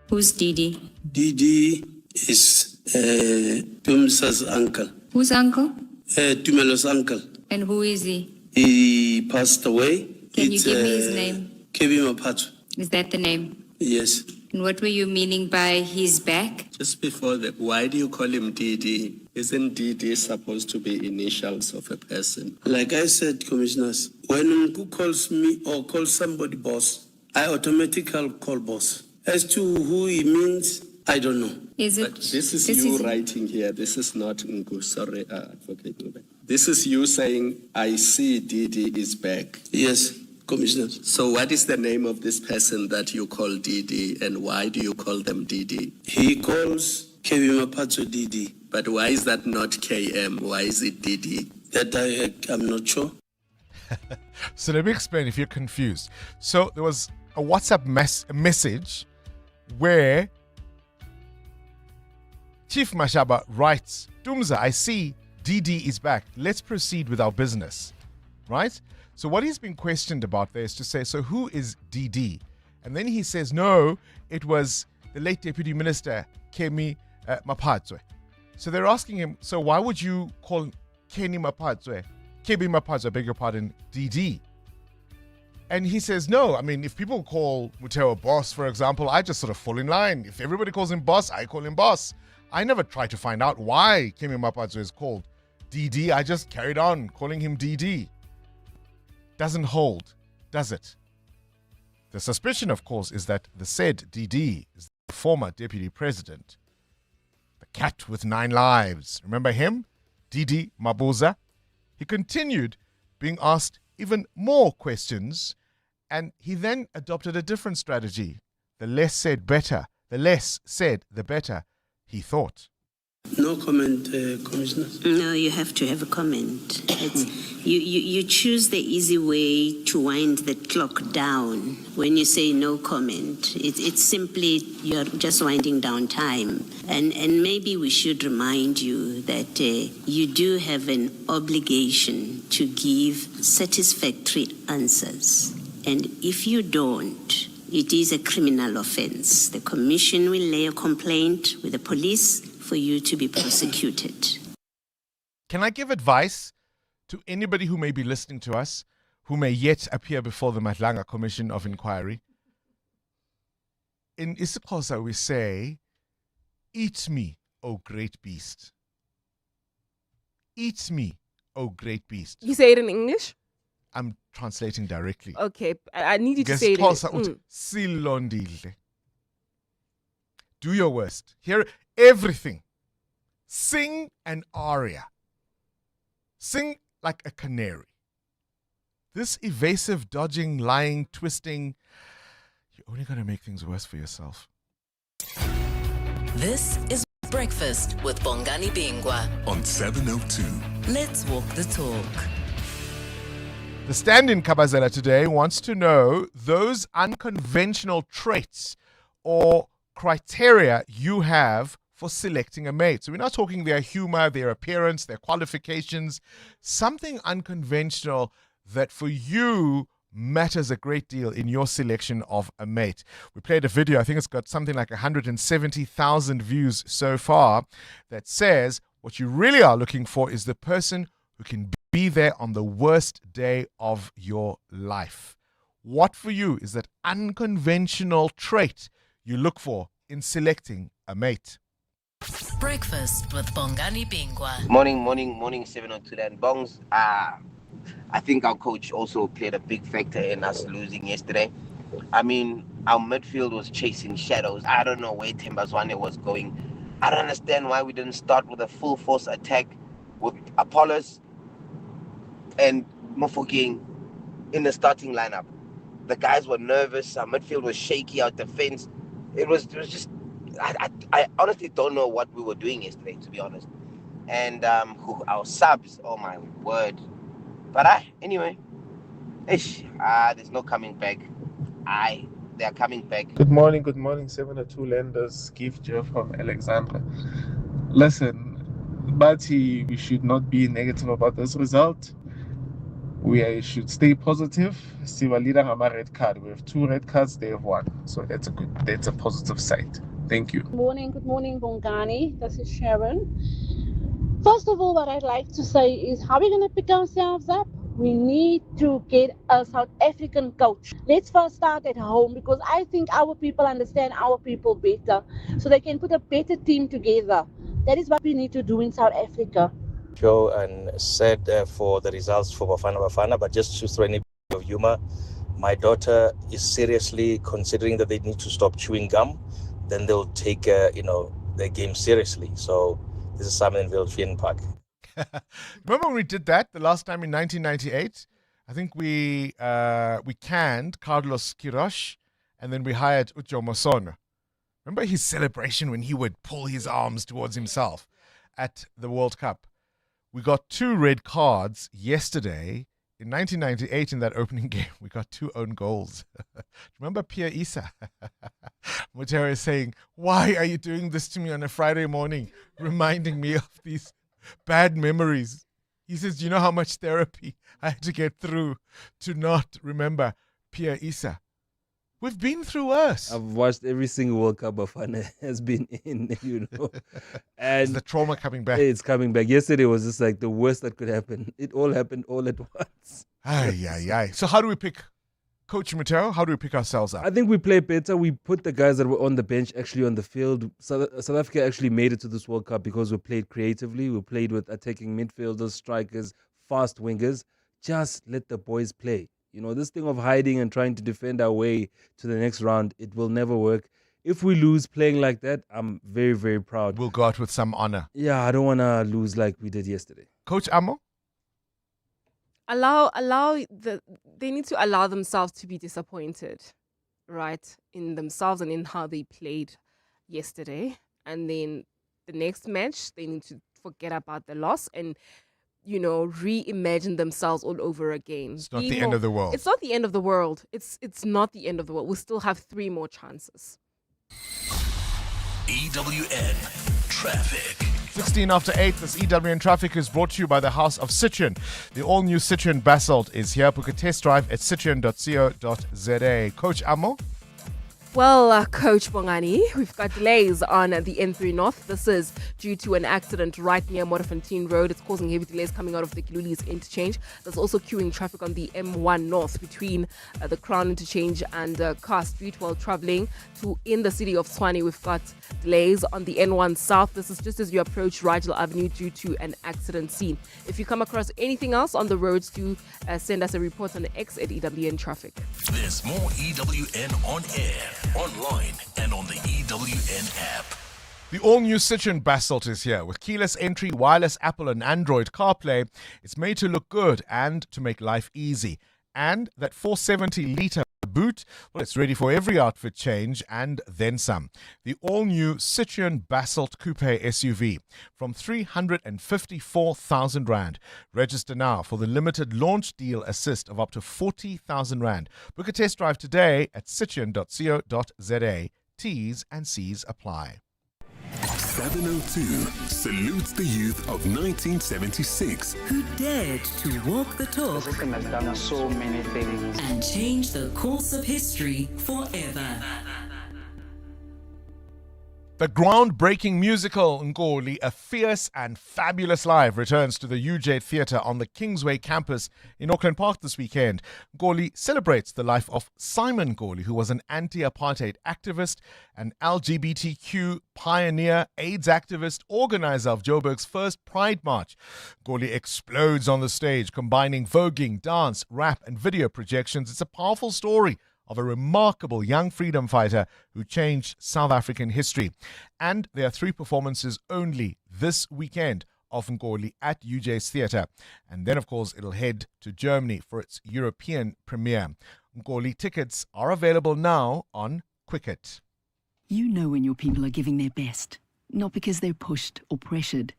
Who's Didi? Didi is Tumsa's uncle. Whose uncle? Tumelo's uncle. And who is he? He passed away. Can you give me his name? Kebi Mapatu. Is that the name? Yes. And what were you meaning by he's back? Just before that, why do you call him DD? Isn't DD supposed to be initials of a person? Like I said, commissioners, when Nku calls me or calls somebody boss, I automatically call boss. As to who he means, I don't know. Is it? But this is you writing here. This is not Nku. Sorry, Advocate Ncube. This is you saying, I see DD is back. Yes, Commissioner. So what is the name of this person that you call DD, and why do you call them DD? He calls Kebi Mapatu DD. But why is that not KM? Why is it DD? That I'm not sure. So let me explain if you're confused. So there was a WhatsApp message where Chief Mashaba writes, Dumza, I see DD is back. Let's proceed with our business. Right? So what he's been questioned about there is to say, so who is DD? And then he says, no, it was the late Deputy Minister, Kemi Mapatswe. So they're asking him, so why would you call Kemi Mapatswe, beg your pardon, DD? And he says, no, I mean, if people call Muteo boss, for example, I just sort of fall in line. If everybody calls him boss, I call him boss. I never tried to find out why Kemi Mapatswe is called DD. I just carried on calling him DD. Doesn't hold, does it? The suspicion, of course, is that the said DD is the former deputy president. The cat with 9 lives. Remember him? DD Mabuza? He continued being asked even more questions, and he then adopted a different strategy. The less said, better. The less said, the better, he thought. No comment, Commissioner. No, you have to have a comment. You choose the easy way to wind the clock down. When you say no comment, it's simply you're just winding down time. And maybe we should remind you that you do have an obligation to give satisfactory answers. And if you don't, it is a criminal offense. The Commission will lay a complaint with the police for you to be prosecuted. Can I give advice to anybody who may be listening to us, who may yet appear before the Madlanga Commission of Inquiry? In isiXhosa we say, eat me, O great beast. Eat me, O great beast. You say it in English? I'm translating directly. Okay, I need you to say it in English. Silondile. Do your worst. Hear everything. Sing an aria. Sing like a canary. This evasive, dodging, lying, twisting, you're only going to make things worse for yourself. This is Breakfast with Bongani Bingwa on 702. Let's walk the talk. The stand-in Kabazela today wants to know those unconventional traits or criteria you have for selecting a mate. So we're not talking their humor, their appearance, their qualifications, something unconventional that for you matters a great deal in your selection of a mate. We played a video, I think it's got something like 170,000 views so far, that says what you really are looking for is the person who can be there on the worst day of your life. What for you is that unconventional trait you look for in selecting a mate? Breakfast with Bongani Bingwa. Morning, 702 and Bongs. I think our coach also played a big factor in us losing yesterday. I mean, our midfield was chasing shadows. I don't know where Tembazwane was going. I don't understand why we didn't start with a full force attack with Apollos and Mofokeng in the starting lineup. The guys were nervous. Our midfield was shaky. Our defense, it was just. I honestly don't know what we were doing yesterday, to be honest. And our subs, oh my word. But anyway, there's no coming back. They are coming back. Good morning, 702 lenders. Gift Jeff from Alexandra. Listen, Bati, we should not be negative about this result. We should stay positive. Sivalida Hama red card. We have 2 red cards, they have 1. So that's a positive side. Thank you. Good morning, Bongani. This is Sharon. First of all, what I'd like to say is how are we going to pick ourselves up? We need to get a South African coach. Let's first start at home because I think our people understand our people better. So they can put a better team together. That is what we need to do in South Africa. Joe and said for the results for Bafana, but just to throw any bit of humor, my daughter is seriously considering that they need to stop chewing gum. Then they'll take their game seriously. So this is Simon Vilfian Park. Remember when we did that the last time in 1998? I think we canned Carlos Queiroz and then we hired Ucho Mosono. Remember his celebration when he would pull his arms towards himself at the World Cup? We got 2 red cards yesterday. In 1998, in that opening game, we got 2 own goals. Remember Pierre Issa? Mutera is saying, why are you doing this to me on a Friday morning, reminding me of these bad memories? He says, you know how much therapy I had to get through to not remember Pierre Issa? We've been through worse. I've watched every single World Cup Bafana has been in, And is the trauma coming back? It's coming back. Yesterday was just like the worst that could happen. It all happened all at once. Ay. So how do we pick, Coach Mateo, how do we pick ourselves up? I think we play better. We put the guys that were on the bench actually on the field. South Africa actually made it to this World Cup because we played creatively. We played with attacking midfielders, strikers, fast wingers. Just let the boys play. This thing of hiding and trying to defend our way to the next round, it will never work. If we lose playing like that, I'm very, very proud. We'll go out with some honor. Yeah, I don't want to lose like we did yesterday. Coach Amo? They need to allow themselves to be disappointed, right, in themselves and in how they played yesterday. And then the next match, they need to forget about the loss and reimagine themselves all over again. It's not the end of the world. It's not the end of the world. It's not the end of the world. We still have 3 more chances. EWN Traffic. 16 after 8, this EWN Traffic is brought to you by the House of Citroen. The all-new Citroen Basalt is here. Book a test drive at citroen.co.za. Coach Amo? Well, Coach Bongani, we've got delays on the N3 North. This is due to an accident right near Modderfontein Road. It's causing heavy delays coming out of the Kilulis interchange. There's also queuing traffic on the M1 North between the Crown interchange and Car Street while traveling to in the city of Tshwane. We've got delays on the N1 South. This is just as you approach Rigel Avenue due to an accident scene. If you come across anything else on the roads, do send us a report on the X at EWN Traffic. There's more EWN on air, online, and on the EWN app. The all-new Citroen Basalt is here. With keyless entry, wireless Apple and Android CarPlay, it's made to look good and to make life easy. And that 470-litre boot, well, it's ready for every outfit change and then some. The all-new Citroen Basalt Coupe SUV from 354,000 Rand. Register now for the limited launch deal assist of up to 40,000 Rand. Book a test drive today at citroen.co.za. T's and C's apply. 702 salutes the youth of 1976. Who dared to walk the talk has done so many things and change the course of history forever. The groundbreaking musical Ngoli, A Fierce and Fabulous Life, returns to the UJ Theatre on the Kingsway campus in Auckland Park this weekend. Ngoli celebrates the life of Simon Ngoli, who was an anti-apartheid activist, an LGBTQ pioneer, AIDS activist, organizer of Joburg's first Pride March. Ngoli explodes on the stage, combining voguing, dance, rap and video projections. It's a powerful story of a remarkable young freedom fighter who changed South African history. And there are 3 performances only this weekend of Ngoli at UJ's Theatre. And then, of course, it'll head to Germany for its European premiere. Ngoli tickets are available now on Quicket. You know when your people are giving their best, not because they're pushed or pressured,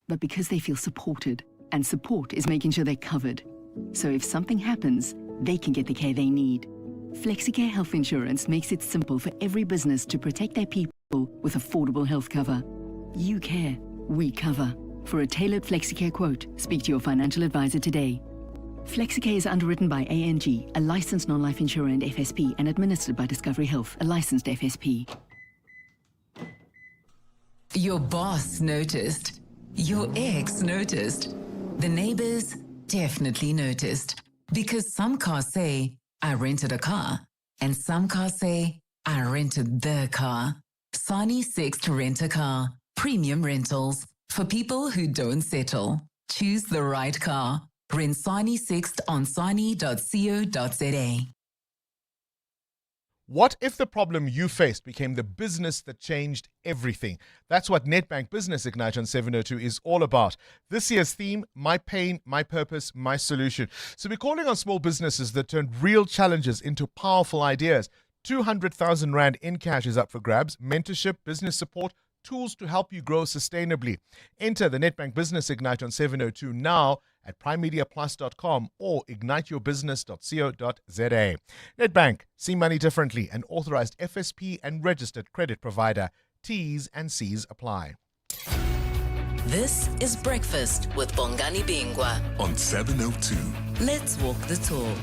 but because they feel supported. And support is making sure they're covered. So if something happens, they can get the care they need. FlexiCare Health Insurance makes it simple for every business to protect their people with affordable health cover. You care, we cover. For a tailored FlexiCare quote, speak to your financial advisor today. FlexiCare is underwritten by ANG, a licensed non-life insurer and FSP, and administered by Discovery Health, a licensed FSP. Your boss noticed. Your ex noticed. The neighbors definitely noticed. Because some cars say, I rented a car, and some cars say, I rented the car. Sani Sixt Rent a Car. Premium rentals. For people who don't settle. Choose the right car. Rent Sani Sixt on sani.co.za. What if the problem you faced became the business that changed everything? That's what Nedbank Business Ignite on 702 is all about. This year's theme, My Pain, My Purpose, My Solution. So we're calling on small businesses that turn real challenges into powerful ideas. 200,000 Rand in cash is up for grabs. Mentorship, business support, tools to help you grow sustainably. Enter the Nedbank Business Ignite on 702 now at primemediaplus.com or igniteyourbusiness.co.za. Nedbank, see money differently, an authorized FSP and registered credit provider. T's and C's apply. This is Breakfast with Bongani Bingwa on 702. Let's walk the talk.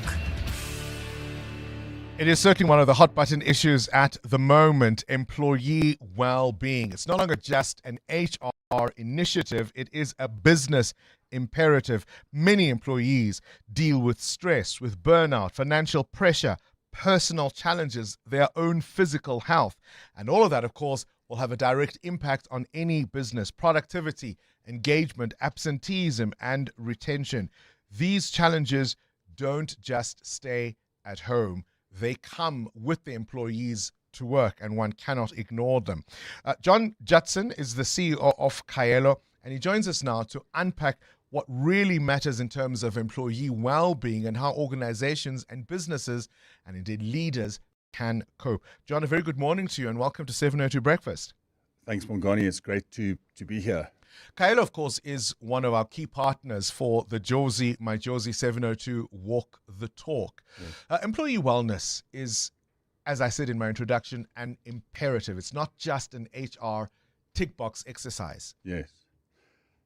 It is certainly one of the hot button issues at the moment, employee well-being. It's no longer just an HR initiative, it is a business imperative. Many employees deal with stress, with burnout, financial pressure, personal challenges, their own physical health. And all of that, of course, will have a direct impact on any business productivity, engagement, absenteeism, and retention. These challenges don't just stay at home. They come with the employees to work, and one cannot ignore them. John Judson is the CEO of Kaelo, and he joins us now to unpack what really matters in terms of employee well-being and how organizations and businesses, and indeed leaders, can cope. John, a very good morning to you, and welcome to 702 Breakfast. Thanks, Bongani. It's great to be here. Kaelo, of course, is one of our key partners for the Josie, My Josie 702 Walk the Talk. Yes. Employee wellness is, as I said in my introduction, an imperative. It's not just an HR tick box exercise. Yes,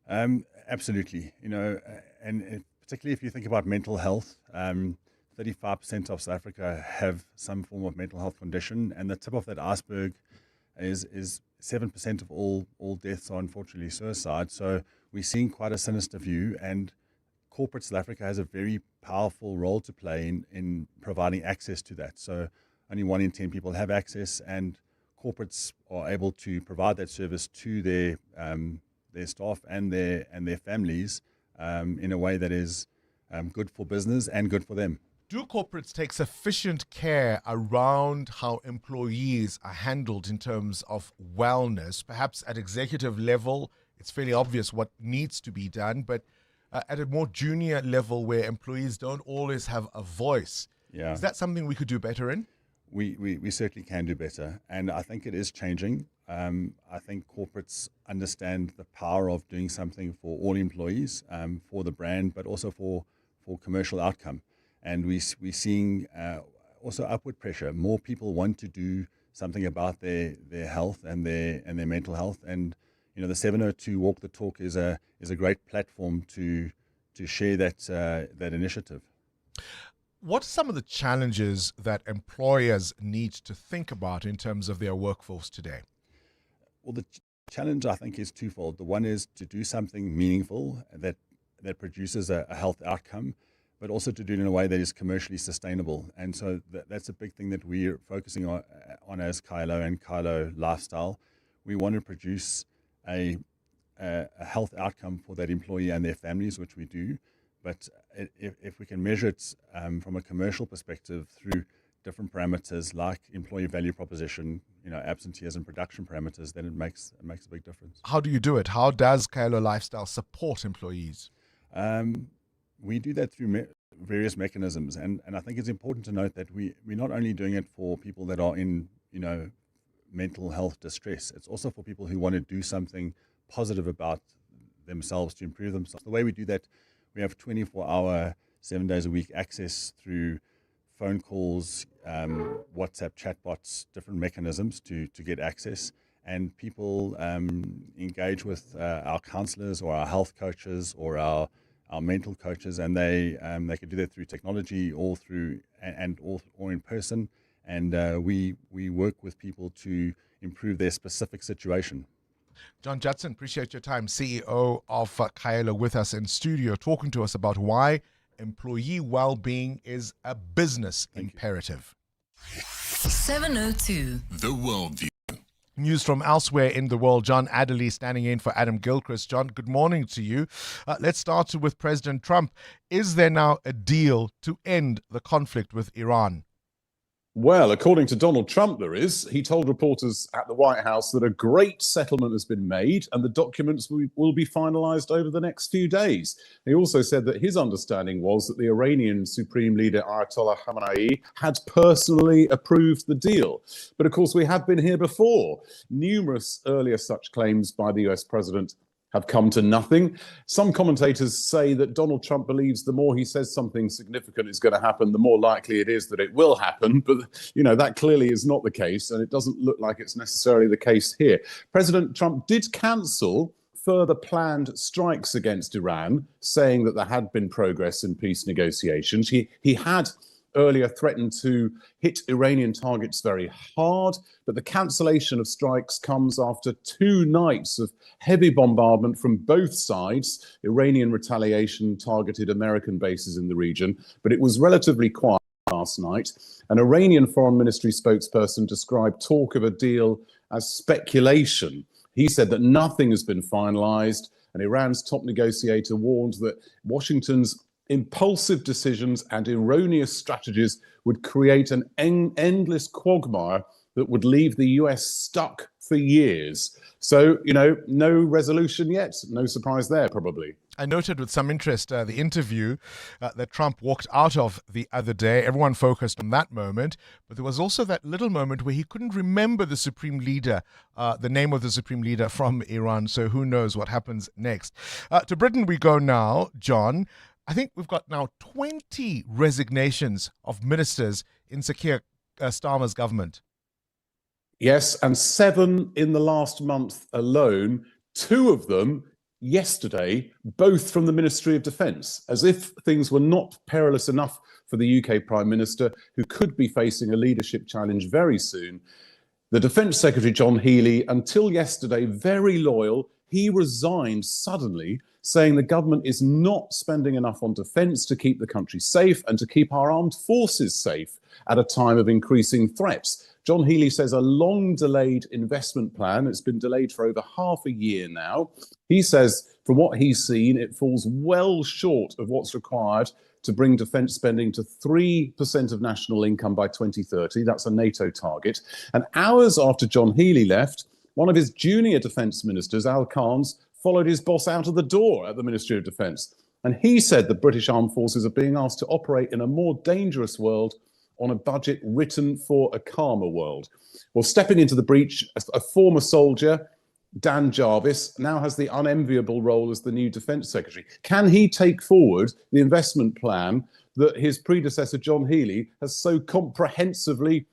absolutely. And particularly if you think about mental health, 35% of South Africa have some form of mental health condition, and the tip of that iceberg is 7% of all deaths are unfortunately suicide. So we're seeing quite a sinister view, and corporate South Africa has a very powerful role to play in providing access to that. So only 1 in 10 people have access, and corporates are able to provide that service to their staff and their families in a way that is good for business and good for them. Do corporates take sufficient care around how employees are handled in terms of wellness? Perhaps at executive level, it's fairly obvious what needs to be done, but at a more junior level where employees don't always have a voice, is that something we could do better in? We certainly can do better, and I think it is changing. I think corporates understand the power of doing something for all employees, for the brand, but also for commercial outcome. And we're seeing also upward pressure. More people want to do something about their health and their mental health. And the 702 Walk the Talk is a great platform to share that initiative. What are some of the challenges that employers need to think about in terms of their workforce today? Well, the challenge, I think, is twofold. The one is to do something meaningful that produces a health outcome, but also to do it in a way that is commercially sustainable. And so that's a big thing that we're focusing on as Kaelo and Kaelo Lifestyle. We want to produce a health outcome for that employee and their families, which we do. But if we can measure it from a commercial perspective through different parameters like employee value proposition, absenteeism, production parameters, then it makes a big difference. How do you do it? How does Kaelo Lifestyle support employees? We do that through various mechanisms, and I think it's important to note that we're not only doing it for people that are in mental health distress. It's also for people who want to do something positive about themselves to improve themselves. The way we do that, we have 24-hour, 7 days a week access through phone calls, WhatsApp chatbots, different mechanisms to get access. And people engage with our counselors or our health coaches or our mental coaches, and they can do that through technology or in person. And we work with people to improve their specific situation. John Judson, appreciate your time, CEO of Kaelo, with us in studio, talking to us about why employee well-being is a business imperative. 702. The Worldview. News from elsewhere in the world. John Adderley standing in for Adam Gilchrist. John, good morning to you. Let's start with President Trump. Is there now a deal to end the conflict with Iran? Well, according to Donald Trump, there is. He told reporters at the White House that a great settlement has been made and the documents will be finalized over the next few days. He also said that his understanding was that the Iranian Supreme Leader Ayatollah Khamenei had personally approved the deal. But of course, we have been here before. Numerous earlier such claims by the US president have come to nothing. Some commentators say that Donald Trump believes the more he says something significant is going to happen, the more likely it is that it will happen. But, that clearly is not the case, and it doesn't look like it's necessarily the case here. President Trump did cancel further planned strikes against Iran, saying that there had been progress in peace negotiations. He had earlier threatened to hit Iranian targets very hard, but the cancellation of strikes comes after 2 nights of heavy bombardment from both sides. Iranian retaliation targeted American bases in the region, but it was relatively quiet last night. An Iranian foreign ministry spokesperson described talk of a deal as speculation. He said that nothing has been finalized, and Iran's top negotiator warned that Washington's impulsive decisions and erroneous strategies would create an endless quagmire that would leave the US stuck for years. So, no resolution yet. No surprise there, probably. I noted with some interest the interview that Trump walked out of the other day. Everyone focused on that moment, but there was also that little moment where he couldn't remember the Supreme Leader, the name of the Supreme Leader from Iran. So who knows what happens next. To Britain we go now, John. I think we've got now 20 resignations of ministers in Sir Keir Starmer's government. Yes, and 7 in the last month alone, 2 of them yesterday, both from the Ministry of Defence, as if things were not perilous enough for the UK Prime Minister, who could be facing a leadership challenge very soon. The Defence Secretary, John Healey, until yesterday, very loyal, he resigned suddenly, saying the government is not spending enough on defence to keep the country safe and to keep our armed forces safe at a time of increasing threats. John Healey says a long-delayed investment plan, it's been delayed for over half a year now. He says, from what he's seen, it falls well short of what's required to bring defence spending to 3% of national income by 2030. That's a NATO target. And hours after John Healey left, one of his junior defence ministers, Al Carnes, followed his boss out of the door at the Ministry of Defence. And he said the British Armed Forces are being asked to operate in a more dangerous world on a budget written for a calmer world. Well, stepping into the breach, a former soldier, Dan Jarvis, now has the unenviable role as the new Defence Secretary. Can he take forward the investment plan that his predecessor, John Healey, has so comprehensively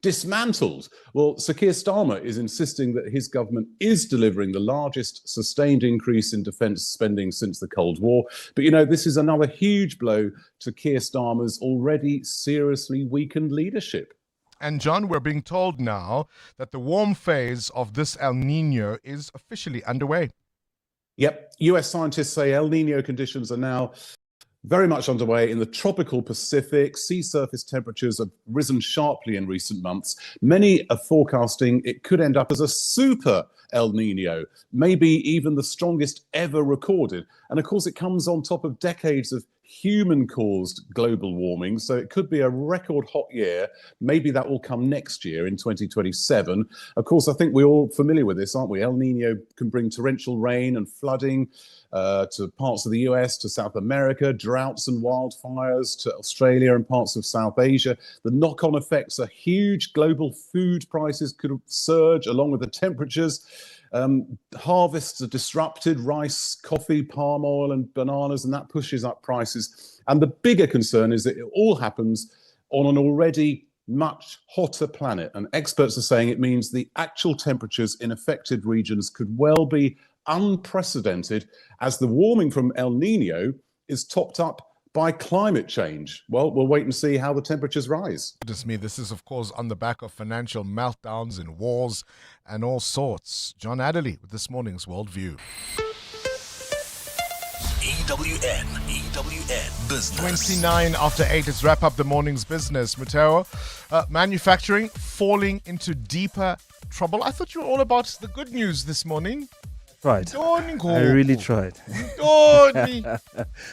dismantled? Well, Sir Keir Starmer is insisting that his government is delivering the largest sustained increase in defence spending since the Cold War. But, this is another huge blow to Keir Starmer's already seriously weakened leadership. And John, we're being told now that the warm phase of this El Nino is officially underway. Yep. US scientists say El Nino conditions are now very much underway in the tropical Pacific. Sea surface temperatures have risen sharply in recent months. Many are forecasting it could end up as a super El Nino, maybe even the strongest ever recorded. And of course, it comes on top of decades of human-caused global warming, so it could be a record hot year. Maybe that will come next year in 2027. Of course, I think we're all familiar with this, aren't we? El Nino can bring torrential rain and flooding to parts of the US, to South America, droughts and wildfires to Australia and parts of South Asia. The knock-on effects are huge. Global food prices could surge along with the temperatures. Harvests are disrupted, rice, coffee, palm oil and bananas, and that pushes up prices. And the bigger concern is that it all happens on an already much hotter planet. And experts are saying it means the actual temperatures in affected regions could well be unprecedented as the warming from El Nino is topped up by climate change. Well, we'll wait and see how the temperatures rise. This is, of course, on the back of financial meltdowns and wars and all sorts. John Adderley with this morning's Worldview. EWN Business. 29 after 8. Let's wrap up the morning's business. Mateo, manufacturing falling into deeper trouble. I thought you were all about the good news this morning. tried. I really tried.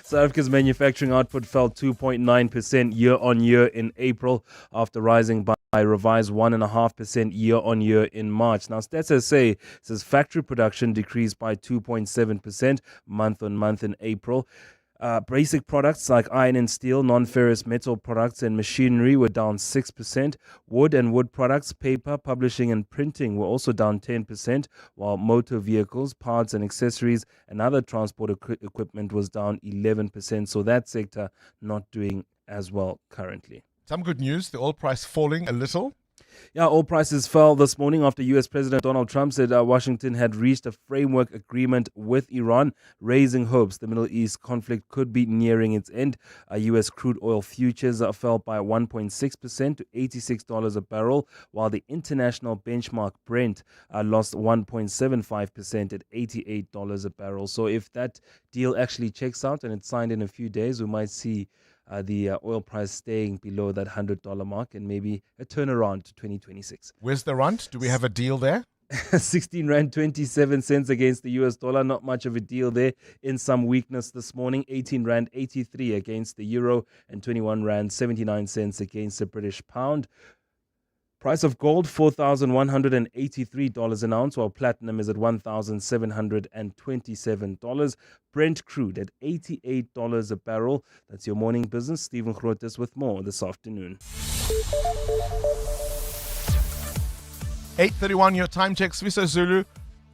South Africa's manufacturing output fell 2.9% year-on-year in April after rising by a revised 1.5% year-on-year in March. Now, Stats SA says factory production decreased by 2.7% month-on-month in April. Basic products like iron and steel, non-ferrous metal products and machinery were down 6%. Wood and wood products, paper, publishing and printing were also down 10%, while motor vehicles, parts and accessories and other transport equipment was down 11%. So that sector not doing as well currently. Some good news, the oil price falling a little. Yeah, oil prices fell this morning after U.S. President Donald Trump said Washington had reached a framework agreement with Iran, raising hopes the Middle East conflict could be nearing its end. U.S. crude oil futures fell by 1.6% to $86 a barrel, while the international benchmark Brent lost 1.75% at $88 a barrel. So if that deal actually checks out and it's signed in a few days, we might see the oil price staying below that $100 mark and maybe a turnaround to 2026. Where's the rand? Do we have a deal there? 16 Rand 27 cents against the US dollar. Not much of a deal there. In some weakness this morning. 18 Rand 83 against the euro and 21 Rand 79 cents against the British pound. Price of gold, $4,183 an ounce, while platinum is at $1,727. Brent crude at $88 a barrel. That's your morning business. Stephen Grotes with more this afternoon. 8:31, your time check. Swiso Zulu,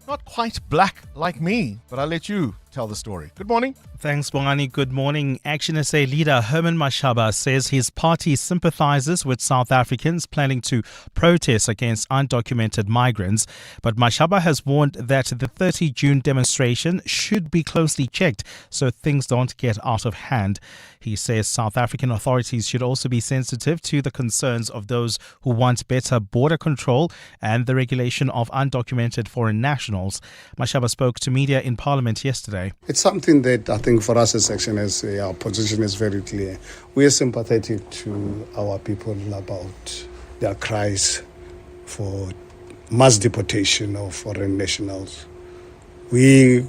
not quite black like me, but I'll let you tell the story. Good morning. Thanks, Bongani. Good morning. Action SA leader Herman Mashaba says his party sympathizes with South Africans planning to protest against undocumented migrants. But Mashaba has warned that the 30 June demonstration should be closely checked so things don't get out of hand. He says South African authorities should also be sensitive to the concerns of those who want better border control and the regulation of undocumented foreign nationals. Mashaba spoke to media in Parliament yesterday. It's something that I think for us as Action SA, our position is very clear. We are sympathetic to our people about their cries for mass deportation of foreign nationals. We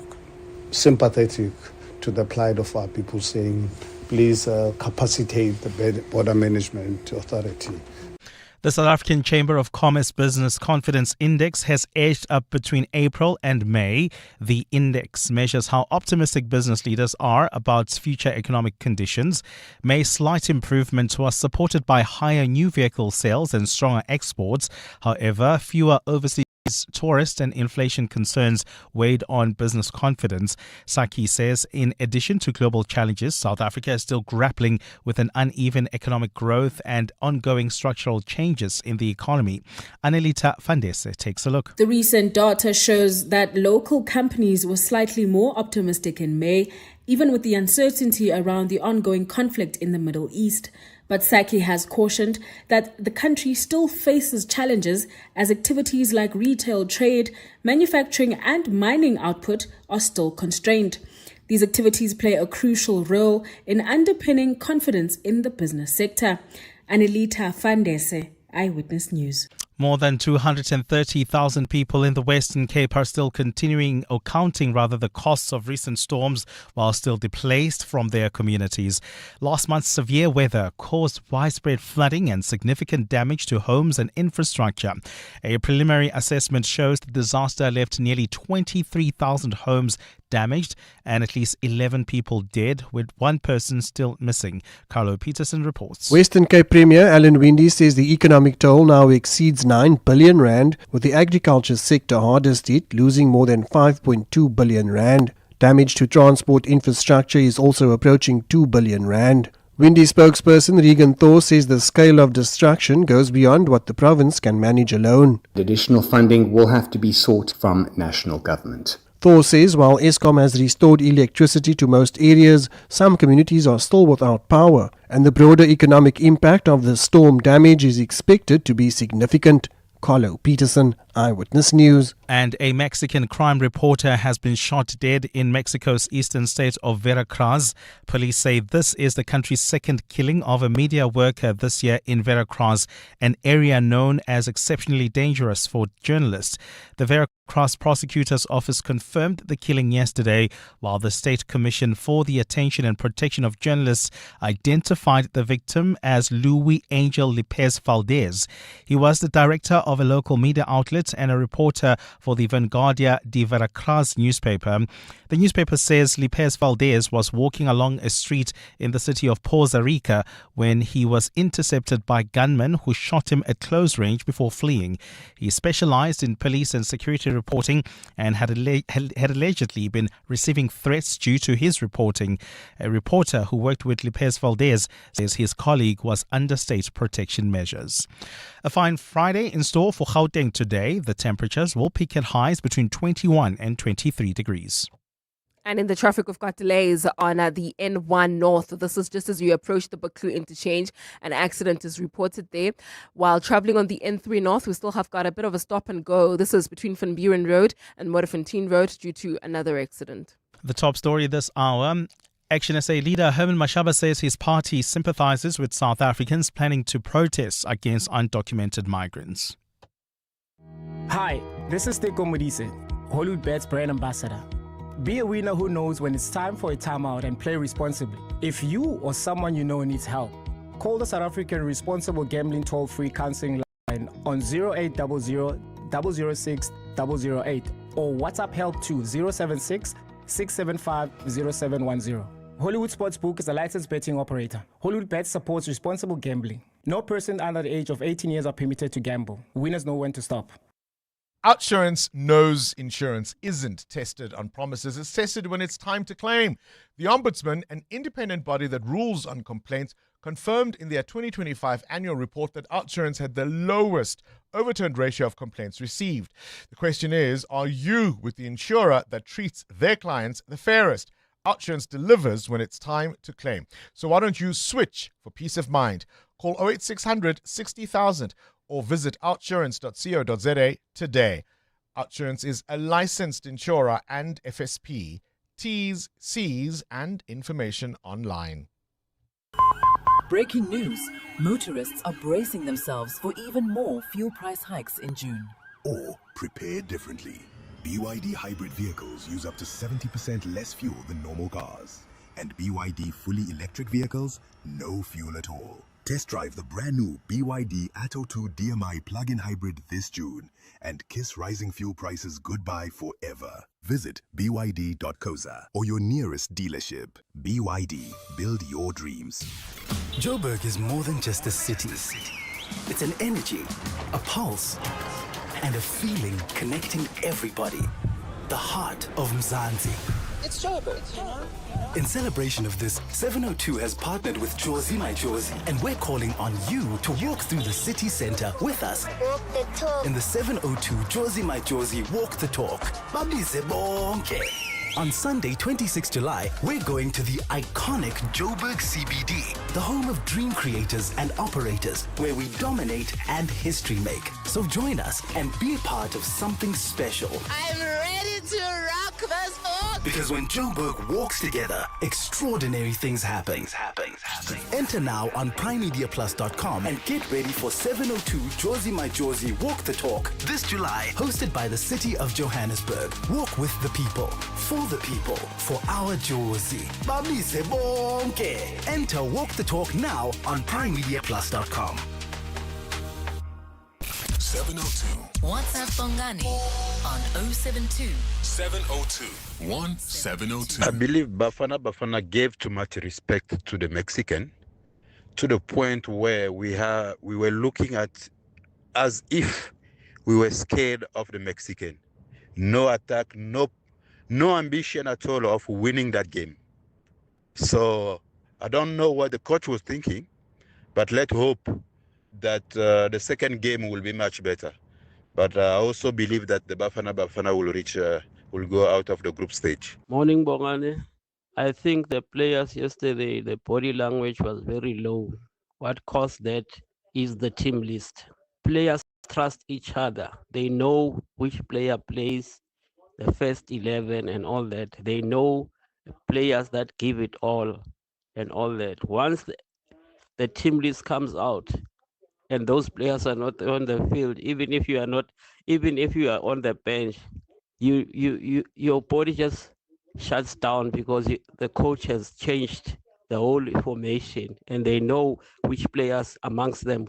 sympathetic to the plight of our people saying, please capacitate the Border Management Authority. The South African Chamber of Commerce Business Confidence Index has edged up between April and May. The index measures how optimistic business leaders are about future economic conditions. May's slight improvement was supported by higher new vehicle sales and stronger exports. However, fewer overseas tourist and inflation concerns weighed on business confidence. Saki says in addition to global challenges, South Africa is still grappling with an uneven economic growth and ongoing structural changes in the economy. Anelita Fandese takes a look. The recent data shows that local companies were slightly more optimistic in May, even with the uncertainty around the ongoing conflict in the Middle East. But Saki has cautioned that the country still faces challenges as activities like retail trade, manufacturing and mining output are still constrained. These activities play a crucial role in underpinning confidence in the business sector. Anelita Fandese, Eyewitness News. More than 230,000 people in the Western Cape are still counting the costs of recent storms while still displaced from their communities. Last month's severe weather caused widespread flooding and significant damage to homes and infrastructure. A preliminary assessment shows the disaster left nearly 23,000 homes damaged and at least 11 people dead, with one person still missing. Carlo Peterson reports. Western Cape Premier Alan Windy says the economic toll now exceeds 9 billion rand, with the agriculture sector hardest hit, losing more than 5.2 billion rand. Damage to transport infrastructure is also approaching 2 billion rand. Windy spokesperson Regan Thor says the scale of destruction goes beyond what the province can manage alone. Additional funding will have to be sought from national government. Thor says while Eskom has restored electricity to most areas, some communities are still without power, and the broader economic impact of the storm damage is expected to be significant. Carlo Peterson, Eyewitness News. And a Mexican crime reporter has been shot dead in Mexico's eastern state of Veracruz. Police say this is the country's second killing of a media worker this year in Veracruz, an area known as exceptionally dangerous for journalists. The Veracruz prosecutor's office confirmed the killing yesterday, while the State Commission for the Attention and Protection of Journalists identified the victim as Luis Angel Lopez Valdez. He was the director of a local media outlet and a reporter for the Vanguardia de Veracruz newspaper. The newspaper says Lopez Valdez was walking along a street in the city of Poza Rica when he was intercepted by gunmen who shot him at close range before fleeing. He specialized in police and security reporting and had allegedly been receiving threats due to his reporting. A reporter who worked with Lopez Valdez says his colleague was under state protection measures. A fine Friday in store for Gauteng today. The temperatures will peak at highs between 21 and 23 degrees. And in the traffic, we've got delays on the N1 North. This is just as you approach the Baklu interchange. An accident is reported there. While traveling on the N3 North, we still have got a bit of a stop and go. This is between Van Buren Road and Modderfontein Road due to another accident. The top story this hour. Action SA leader Herman Mashaba says his party sympathizes with South Africans planning to protest against undocumented migrants. Hi, this is Teko Modise, Hollywood Bet's brand ambassador. Be a winner who knows when it's time for a timeout and play responsibly. If you or someone you know needs help, call the South African Responsible Gambling Toll-Free Counseling Line on 0800 006 008 or WhatsApp help to 076 675 0710. Hollywood Sportsbook is a licensed betting operator. Hollywood Bet supports responsible gambling. No person under the age of 18 years are permitted to gamble. Winners know when to stop. Outsurance knows insurance isn't tested on promises. It's tested when it's time to claim. The Ombudsman, an independent body that rules on complaints, confirmed in their 2025 annual report that Outsurance had the lowest overturned ratio of complaints received. The question is, are you with the insurer that treats their clients the fairest? Outsurance delivers when it's time to claim. So why don't you switch for peace of mind? Call 08600 60000 or visit outsurance.co.za today. Outsurance is a licensed insurer and FSP. T's, C's, and information online. Breaking news. Motorists are bracing themselves for even more fuel price hikes in June. Or prepare differently. BYD hybrid vehicles use up to 70% less fuel than normal cars. And BYD fully electric vehicles, no fuel at all. Test drive the brand new BYD Atto 2 DMI plug-in hybrid this June and kiss rising fuel prices goodbye forever. Visit byd.coza or your nearest dealership. BYD, build your dreams. Joburg is more than just a city. It's an energy, a pulse, and a feeling connecting everybody. The heart of Mzansi. It's Joburg, you know? In celebration of this, 702 has partnered with Jozi My Jozi, and we're calling on you to walk through the city center with us. Walk the talk. In the 702 Jozi My Jozi Walk the Talk. Babize bonke. On Sunday, 26 July, we're going to the iconic Joburg CBD, the home of dream creators and operators, where we dominate and history make. So join us and be a part of something special. I'm ready to rock this book. Because when Joburg walks together, extraordinary things happen. Enter now on primemediaplus.com and get ready for 702 Jozi My Jozi Walk the Talk this July, hosted by the city of Johannesburg. Walk with the people, for the people, for our Jozi. Babize bonke. Enter Walk the Talk now on primemediaplus.com. 702. WhatsApp Bongani on 072 702 1702. I believe Bafana gave too much respect to the Mexican, to the point where we were looking at as if we were scared of the Mexican. No attack, no ambition at all of winning that game. So I don't know what the coach was thinking, but let's hope that the second game will be much better. But I also believe that the Bafana will go out of the group stage. Morning, Bongani. I think the players yesterday, the body language was very low. What caused that is the team list. Players trust each other. They know which player plays the first 11 and all that. They know the players that give it all and all that. Once the team list comes out and those players are not on the field, even if you are on the bench, your body just shuts down because the coach has changed the whole formation and they know which players amongst them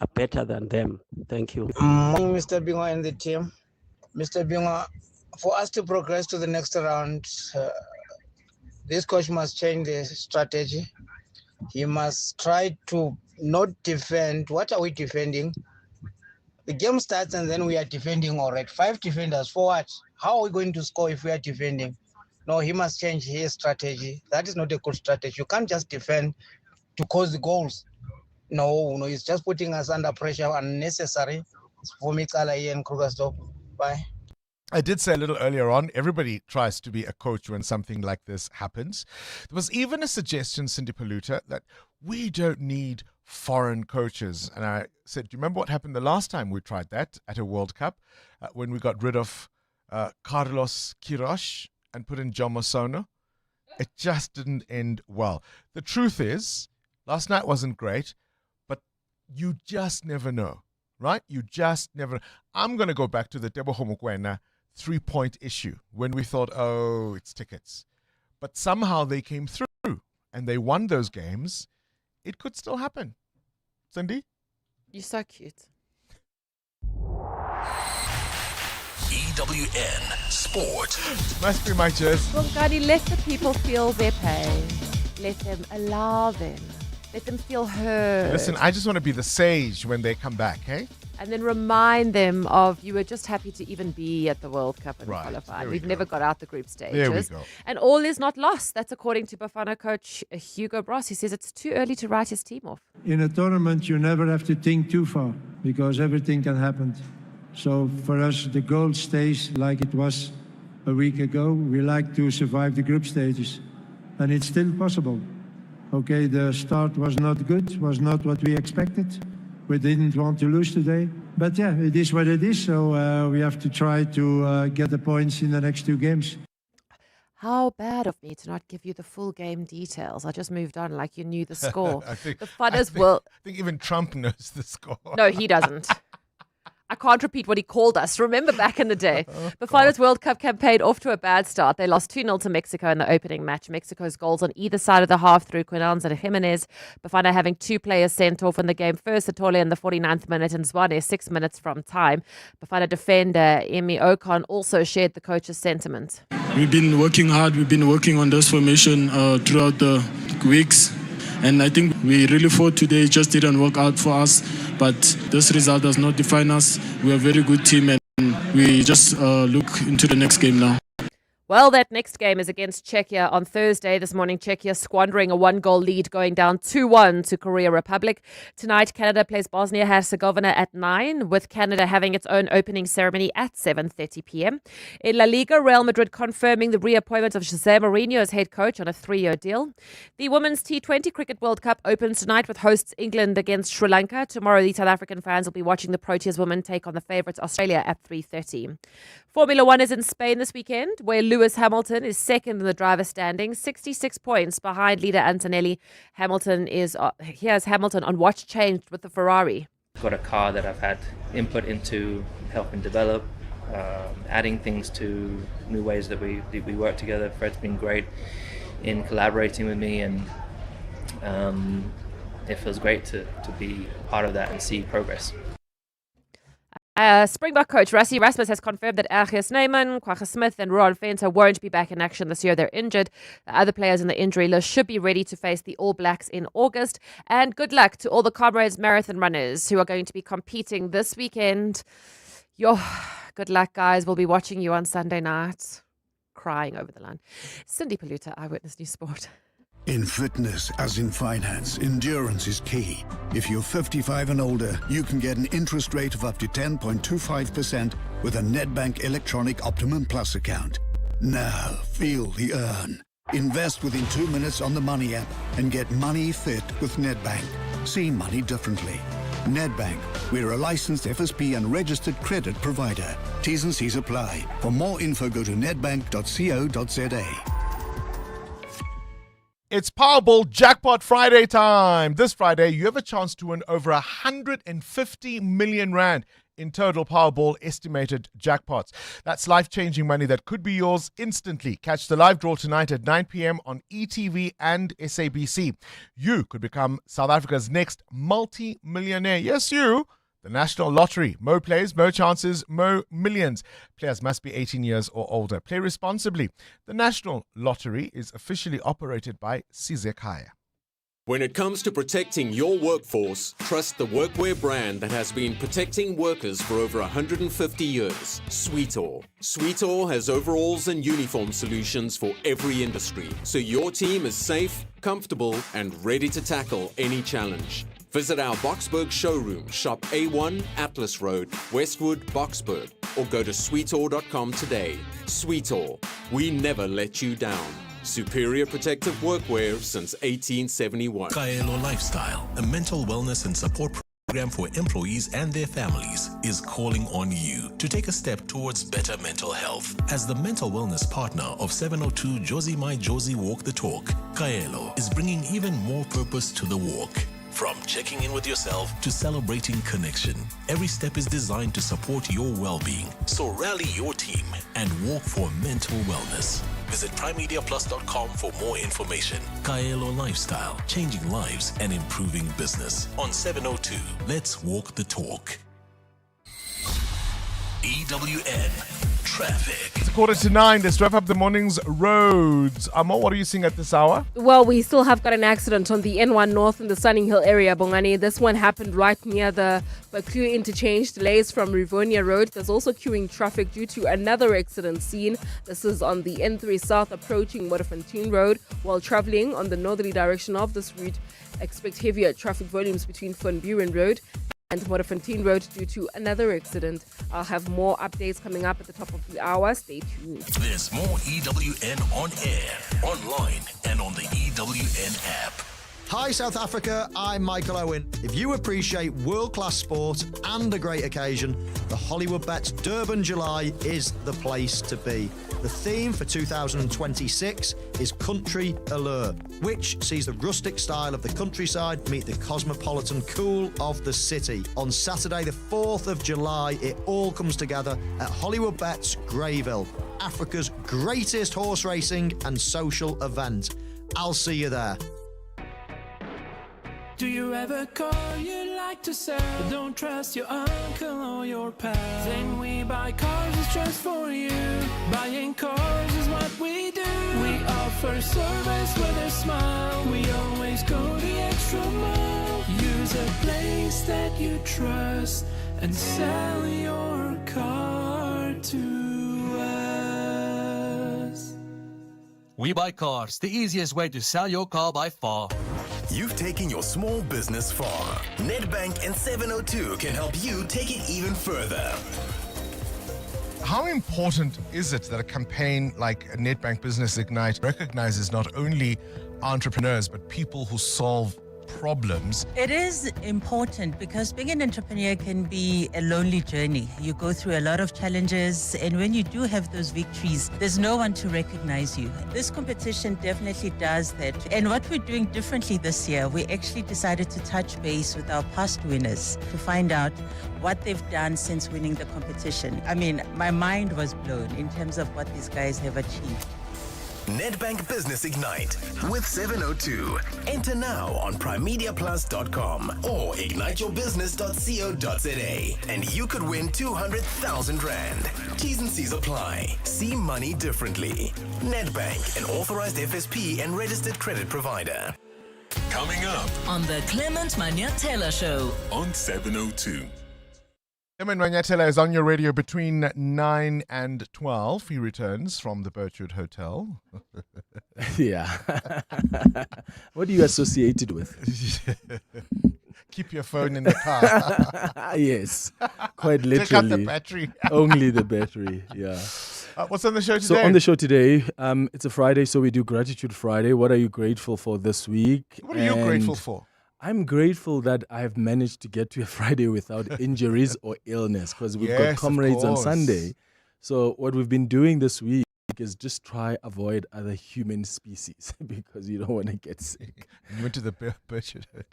are better than them. Thank you. Morning, Mr. Bingwa and the team. Mr. Bingwa, for us to progress to the next round, this coach must change the strategy. He must try to not defend. What are we defending? The game starts and then we are defending already. 5 defenders for what? How are we going to score if we are defending? No, he must change his strategy. That is not a good strategy. You can't just defend to cause the goals. No, it's just putting us under pressure unnecessary. For me, Kala and Krugersdorp. Bye. I did say a little earlier on, everybody tries to be a coach when something like this happens. There was even a suggestion, Cindy Paluta, that we don't need foreign coaches. And I said, do you remember what happened the last time we tried that at a World Cup? When we got rid of Carlos Queiroz and put in John Mosono? It just didn't end well. The truth is, last night wasn't great, but you just never know, right? You just never know. I'm going to go back to the Teboho Mokoena 3-point issue when we thought, oh, it's tickets. But somehow they came through and they won those games. It could still happen. Cindy? You're so cute. EWN Sport. Must be my chest. Bongani, let the people feel their pain. Let them allow them. Let them feel heard. Listen, I just want to be the sage when they come back, hey? And then remind them of you were just happy to even be at the World Cup and Right. qualify. There we We've go. never got out the group stages. There we go. And all is not lost. That's according to Bafana coach Hugo Bross. He says it's too early to write his team off. In a tournament, you never have to think too far because everything can happen. So for us, the goal stays like it was a week ago. We like to survive the group stages, and it's still possible. Okay, the start was not good, was not what we expected. We didn't want to lose today. But yeah, it is what it is. So we have to try to get the points in the next 2 games. How bad of me to not give you the full game details. I just moved on like you knew the score. I think even Trump knows the score. No, he doesn't. I can't repeat what he called us. Remember back in the day. Bafana's World Cup campaign off to a bad start. They lost 2-0 to Mexico in the opening match. Mexico's goals on either side of the half through Quinans and Jimenez. Bafana having 2 players sent off in the game. First, Atole in the 49th minute and Zwane 6 minutes from time. Bafana defender Emi Okan also shared the coach's sentiment. We've been working hard. We've been working on this formation throughout the weeks. And I think we really fought today. It just didn't work out for us. But this result does not define us. We're a very good team and we just look into the next game now. Well, that next game is against Czechia on Thursday. This morning, Czechia squandering a 1-goal lead, going down 2-1 to Korea Republic. Tonight, Canada plays Bosnia-Herzegovina at 9, with Canada having its own opening ceremony at 7:30 p.m. In La Liga, Real Madrid confirming the reappointment of Jose Mourinho as head coach on a 3-year deal. The Women's T20 Cricket World Cup opens tonight with hosts England against Sri Lanka. Tomorrow, the South African fans will be watching the Proteas women take on the favourites Australia at 3:30. Formula One is in Spain this weekend, where Lewis Hamilton is second in the driver's standing, 66 points behind leader Antonelli. Here's Hamilton on what's changed with the Ferrari. Got a car that I've had input into helping develop, adding things to new ways that we work together. Fred's been great in collaborating with me, and it feels great to be part of that and see progress. Springbok coach Rassie Rasmus has confirmed that R.G. Snyman, Kwagga Smith and Ron Venter won't be back in action this year. They're injured. The other players in the injury list should be ready to face the All Blacks in August. And good luck to all the Comrades marathon runners who are going to be competing this weekend. Good luck, guys. We'll be watching you on Sunday night. Crying over the line. Cindy Paluta, Eyewitness News Sport. In fitness, as in finance, endurance is key. If you're 55 and older, you can get an interest rate of up to 10.25% with a Nedbank Electronic Optimum Plus account. Now, feel the earn. Invest within 2 minutes on the Money app and get money fit with Nedbank. See money differently. Nedbank, we're a licensed FSP and registered credit provider. T's and C's apply. For more info, go to nedbank.co.za. It's Powerball Jackpot Friday time. This Friday, you have a chance to win over 150 million rand in total Powerball estimated jackpots. That's life-changing money that could be yours instantly. Catch the live draw tonight at 9 p.m. on ETV and SABC. You could become South Africa's next multi-millionaire. Yes, you. The National Lottery. Mo plays, mo chances, mo millions. Players must be 18 years or older. Play responsibly. The National Lottery is officially operated by Sizekaya. When it comes to protecting your workforce, trust the workwear brand that has been protecting workers for over 150 years, Sweetall. Sweetall has overalls and uniform solutions for every industry, so your team is safe, comfortable, and ready to tackle any challenge. Visit our Boksburg showroom, shop A1 Atlas Road, Westwood, Boksburg, or go to sweetall.com today. Sweetall, we never let you down. Superior protective workwear since 1871. Kaelo Lifestyle, a mental wellness and support program for employees and their families, is calling on you to take a step towards better mental health. As the mental wellness partner of 702 Josie My Josie Walk the Talk, Kaelo is bringing even more purpose to the walk. From checking in with yourself to celebrating connection, every step is designed to support your well-being. So rally your team and walk for mental wellness. Visit primemediaplus.com for more information. Kaelo Lifestyle, changing lives and improving business. On 702, let's walk the talk. EWN Traffic. It's 8:45. Let's wrap up the morning's roads. Amo, what are you seeing at this hour? Well, we still have got an accident on the N1 North in the Sunning Hill area, Bongani. This one happened right near the Baklu interchange. Delays from Rivonia Road. There's also queuing traffic due to another accident scene. This is on the N3 South approaching Modderfontein Road. While traveling on the northerly direction of this route, expect heavier traffic volumes between Van Buren Road and Modderfontein Road due to another accident. I'll have more updates coming up at the top of the hour. Stay tuned. There's more EWN on air, online, and on the EWN app. Hi South Africa, I'm Michael Owen. If you appreciate world-class sport and a great occasion, the Hollywood Bets Durban July is the place to be. The theme for 2026 is Country Allure, which sees the rustic style of the countryside meet the cosmopolitan cool of the city. On Saturday the 4th of July, it all comes together at Hollywood Bets Greyville, Africa's greatest horse racing and social event. I'll see you there. Do you ever car you like to sell, but don't trust your uncle or your pal? Then we buy cars, it's just for you. Buying cars is what we do. We offer service with a smile. We always go the extra mile. Use a place that you trust and sell your car to us. We Buy Cars, the easiest way to sell your car by far. You've taken your small business far. Nedbank and 702 can help you take it even further. How important is it that a campaign like Nedbank Business Ignite recognizes not only entrepreneurs but people who solve problems? It is important because being an entrepreneur can be a lonely journey. You go through a lot of challenges, and when you do have those victories, there's no one to recognize you. This competition definitely does that. And what we're doing differently this year, we actually decided to touch base with our past winners to find out what they've done since winning the competition. I mean, my mind was blown in terms of what these guys have achieved. Nedbank Business Ignite with 702. Enter now on primemediaplus.com or igniteyourbusiness.co.za and you could win 200,000 Rand. T's and C's apply. See money differently. Nedbank, an authorized FSP and registered credit provider. Coming up on the Clement Manyatela Show on 702. Clement Manyatela is on your radio between 9 and 12. He returns from the Birchwood Hotel. Yeah. What are you associated with? Keep your phone in the car. Yes, quite literally. Take out the battery. Only the battery, yeah. What's on the show today? So on the show today, it's a Friday, so we do Gratitude Friday. What are you grateful for this week? What are you grateful for? I'm grateful that I've managed to get to a Friday without injuries or illness, because we've got Yes, of comrades on course. Sunday. So what we've been doing this week is just try avoid other human species because you don't want to get sick. You went to the Birchwood Hut.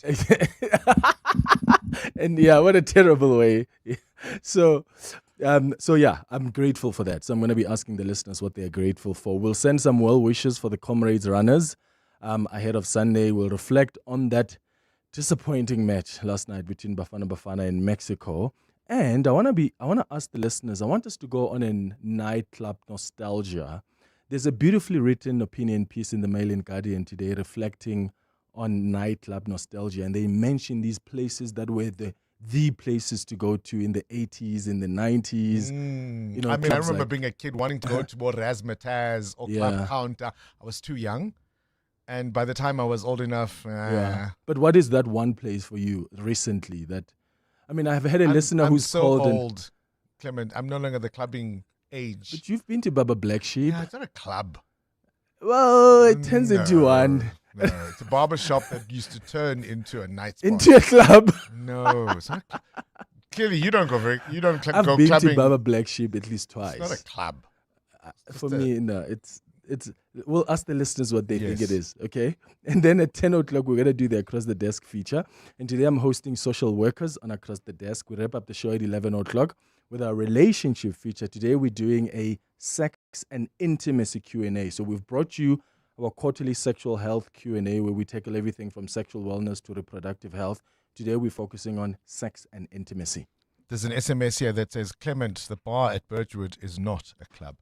And yeah, what a terrible way. So yeah, I'm grateful for that. So I'm going to be asking the listeners what they're grateful for. We'll send some well wishes for the comrades runners ahead of Sunday. We'll reflect on that disappointing match last night between Bafana Bafana and Mexico. And I want to ask the listeners, I want us to go on a nightclub nostalgia. There's a beautifully written opinion piece in the Mail and Guardian today reflecting on nightclub nostalgia. And they mention these places that were the places to go to in the 80s, in the 90s. You know, I mean, I clubs remember like- being a kid wanting to go to more Razzmatazz or Yeah. Club Counter. I was too young. And by the time I was old enough, Yeah. But what is that one place for you recently that, I mean, I've had a listener I'm who's so called. old, Clement. I'm no longer the clubbing age. But you've been to Baba Black Sheep. Yeah, it's not a club. Well, it turns into one. No, it's a barber shop that used to turn into a night spot. Into a club. No, it's not. Clearly, you don't go I've go been clubbing. to Baba Black Sheep at least twice. It's not a club. For me, no, it's. We'll ask the listeners what they think it is, okay? And then at 10 o'clock, we're going to do the Across the Desk feature. And today I'm hosting social workers on Across the Desk. We wrap up the show at 11 o'clock with our relationship feature. Today we're doing a sex and intimacy Q&A. So we've brought you our quarterly sexual health Q&A where we tackle everything from sexual wellness to reproductive health. Today we're focusing on sex and intimacy. There's an SMS here that says, Clement, the bar at Birchwood is not a club.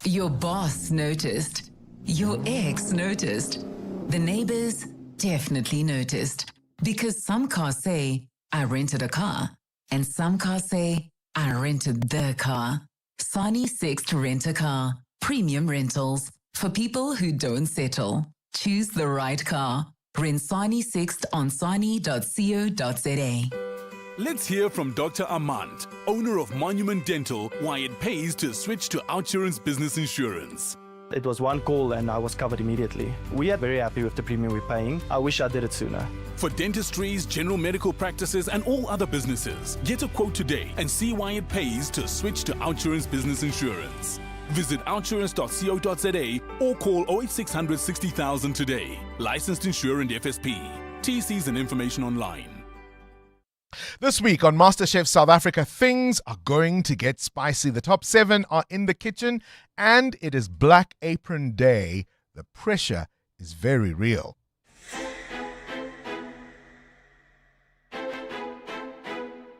Your boss noticed. Your ex noticed. The neighbors definitely noticed. Because some cars say, I rented a car. And some cars say, I rented the car. Sani Sixt Rent a Car. Premium rentals. For people who don't settle. Choose the right car. Rent Sani Sixt on sani.co.za. Let's hear from Dr. Armand, owner of Monument Dental, why it pays to switch to Outsurance Business Insurance. It was one call and I was covered immediately. We are very happy with the premium we're paying. I wish I did it sooner. For dentistries, general medical practices, and all other businesses, get a quote today and see why it pays to switch to Outsurance Business Insurance. Visit outsurance.co.za or call 08600 60,000 today. Licensed insurer and FSP. TCs and information online. This week on MasterChef South Africa, things are going to get spicy. The top 7 are in the kitchen, and it is Black Apron Day. The pressure is very real.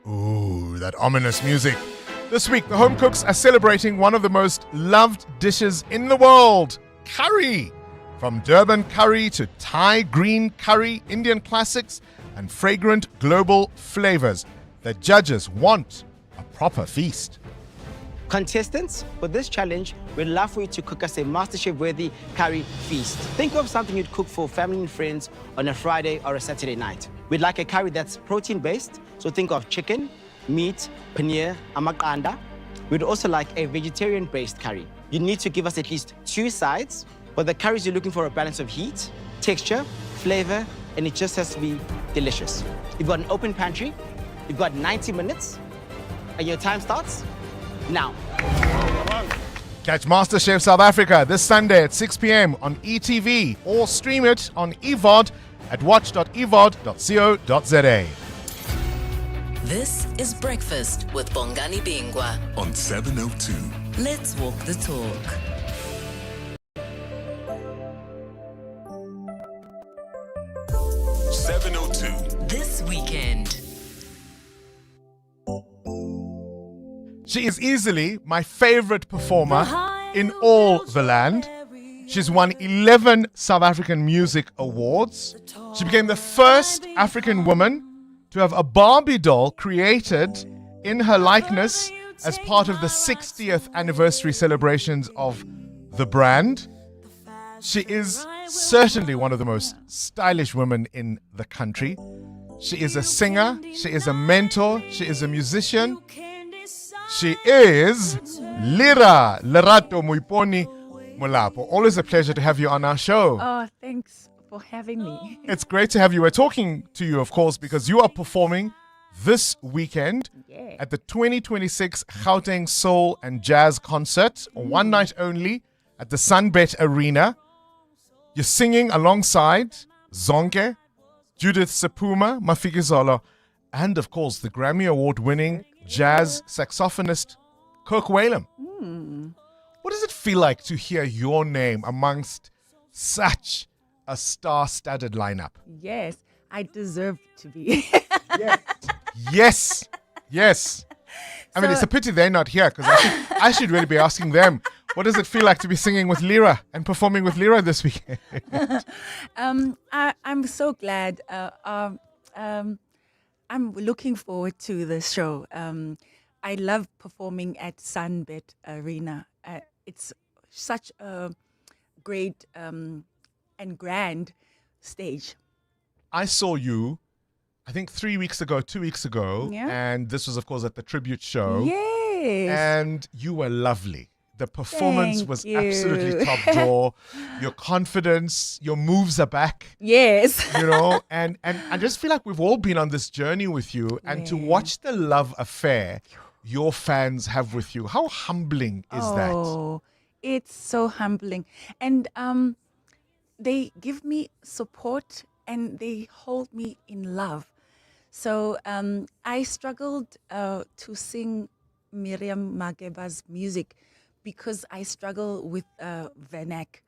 Ooh, that ominous music. This week, the home cooks are celebrating one of the most loved dishes in the world, curry. From Durban curry to Thai green curry, Indian classics, and fragrant global flavors. The judges want a proper feast. Contestants, for this challenge, we'd love for you to cook us a MasterChef-worthy curry feast. Think of something you'd cook for family and friends on a Friday or a Saturday night. We'd like a curry that's protein-based, so think of chicken, meat, paneer, amaqanda. We'd also like a vegetarian-based curry. You need to give us at least 2 sides. For the curries, you're looking for a balance of heat, texture, flavor, and it just has to be delicious. You've got an open pantry, you've got 90 minutes, and your time starts now. Catch MasterChef South Africa this Sunday at 6 p.m. on ETV or stream it on EVOD at watch.evod.co.za. This is Breakfast with Bongani Bingwa on 702. Let's walk the talk. This weekend. She is easily my favorite performer in all the land. She's won 11 South African Music Awards. She became the first African woman to have a Barbie doll created in her likeness as part of the 60th anniversary celebrations of the brand. She is certainly one of the most stylish women in the country. She is a singer, she is a mentor, she is a musician. She is Lerato Muiponi Molapo, always a pleasure to have you on our show. Oh, thanks for having me. It's great to have you. We're talking to you, of course, because you are performing this weekend at the 2026 Gauteng Soul and Jazz Concert, one night only at the Sunbet Arena. You're singing alongside Zonke, Judith Sepuma, Mafikizolo, and of course the Grammy Award-winning jazz saxophonist Kirk Whalum. What does it feel like to hear your name amongst such a star-studded lineup? Yes, I deserve to be. Yes. I mean, it's a pity they're not here because I should really be asking them, what does it feel like to be singing with Lyra and performing with Lyra this weekend? I'm so glad. I'm looking forward to the show. I love performing at Sunbet Arena. It's such a great and grand stage. I saw you, I think 2 weeks ago, Yeah. and this was, of course, at the tribute show. Yes. And you were lovely. The performance Thank was you. absolutely top draw. Your confidence, your moves are back. Yes. And I just feel like we've all been on this journey with you, and to watch the love affair your fans have with you, how humbling is that? Oh, it's so humbling. And they give me support and they hold me in love. So I struggled to sing Miriam Makeba's music because I struggle with vernac.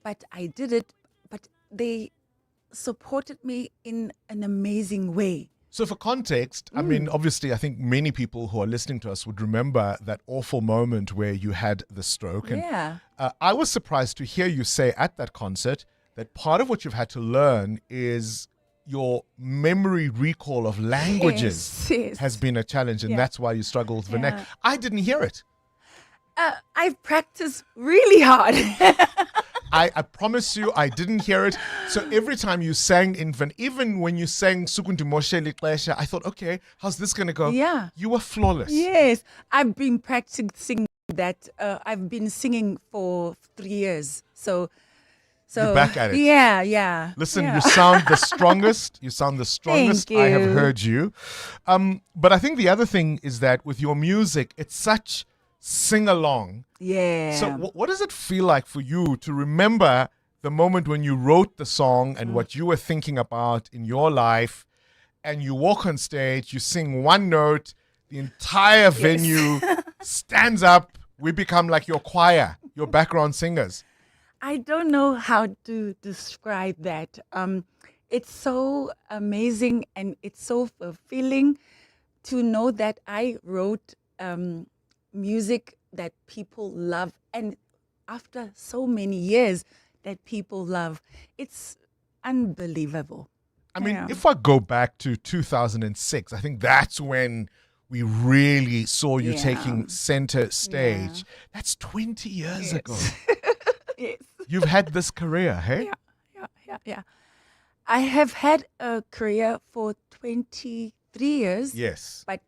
But I did it, but they supported me in an amazing way. So for context, I mean, obviously, I think many people who are listening to us would remember that awful moment where you had the stroke. And Yeah. I was surprised to hear you say at that concert that part of what you've had to learn is your memory recall of languages Yes. has been a challenge, and that's why you struggle with vernac. Yeah. I didn't hear it. I've practiced really hard. I promise you, I didn't hear it. So every time you sang even when you sang Sukundu Moshe Liklesha, I thought, okay, how's this going to go? Yeah. You were flawless. Yes, I've been practicing that. I've been singing for 3 years. So You're back at it. Yeah. Listen, yeah. you sound the strongest. You sound the strongest Thank I have you. heard you. But I think the other thing is that with your music, it's such sing-along. Yeah. So what does it feel like for you to remember the moment when you wrote the song and what you were thinking about in your life, and you walk on stage, you sing one note, the entire venue stands up, we become like your choir, your background singers? I don't know how to describe that. It's so amazing and it's so fulfilling to know that I wrote music that people love, and after so many years that people love. It's unbelievable. I mean, Yeah. if I go back to 2006, I think that's when we really saw you Yeah. taking center stage. That's 20 years ago. Yes. You've had this career, hey? Yeah. I have had a career for 23 years. Yes. But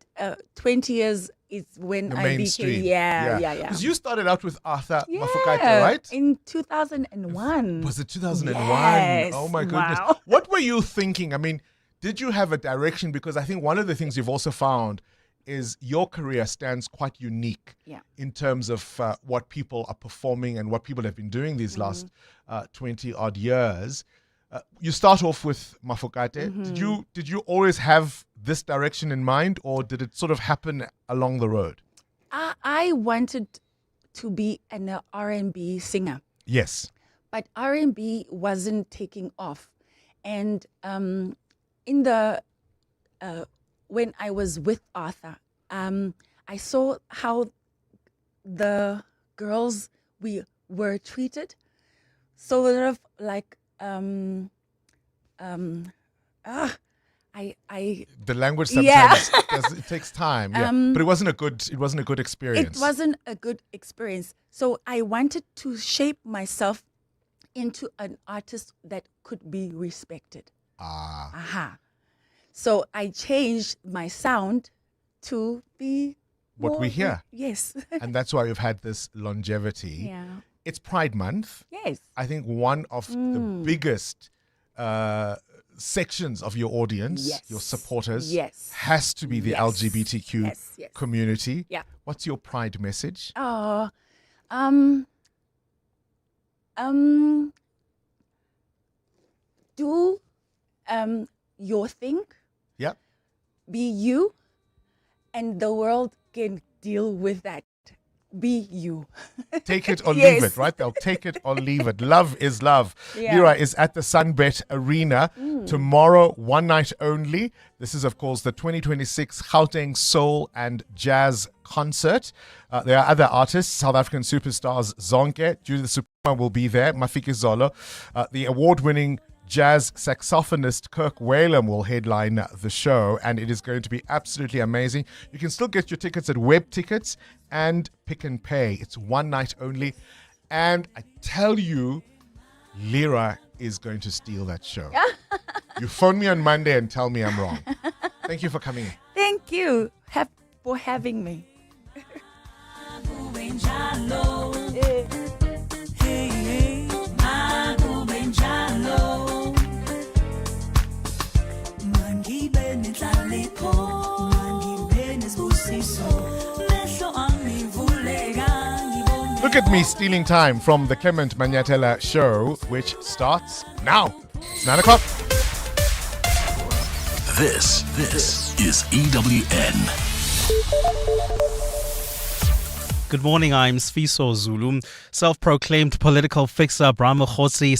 20 years is when The I mainstream. became, yeah. Because you started out with Arthur Yeah, Mafokate, right? in 2001. Was it 2001? Yes. Oh my goodness. Wow. What were you thinking? I mean, did you have a direction? Because I think one of the things you've also found is your career stands quite unique Yeah. in terms of what people are performing and what people have been doing these last 20 odd years. You start off with Mafokate. Did you always have this direction in mind, or did it sort of happen along the road? I wanted to be an R&B singer, Yes. but R&B wasn't taking off. And in the when I was with Arthur, I saw how the girls we were treated, sort of like The language sometimes it takes time, but it wasn't a good experience. It wasn't a good experience. So I wanted to shape myself into an artist that could be respected. So I changed my sound to be What more we hear. Yes. And that's why you've had this longevity. Yeah. It's Pride Month. Yes. I think one of the biggest sections of your audience, your supporters, has to be the LGBTQ community. Yeah. What's your Pride message? Oh, do your thing. Yeah. Be you, and the world can deal with that. Be you. Take it or leave it, right? They'll take it or leave it. Love is love. Yeah. Lira is at the Sunbet Arena tomorrow, one night only. This is, of course, the 2026 Gauteng Soul and Jazz Concert. There are other artists, South African superstars Zonke, Judith Supuma will be there, Mafiki Zolo. The award-winning jazz saxophonist Kirk Whalum will headline the show, and it is going to be absolutely amazing. You can still get your tickets at Web Tickets and Pick and Pay. It's one night only, and I tell you, Lira is going to steal that show. You phone me on Monday and tell me I'm wrong. Thank you for coming in. Thank you for having me. Look at me stealing time from the Clement Manyatela show, which starts now. It's 9 o'clock. This is EWN. Good morning, I'm Sfiso Zulu. Self-proclaimed political fixer Brahma Khotsi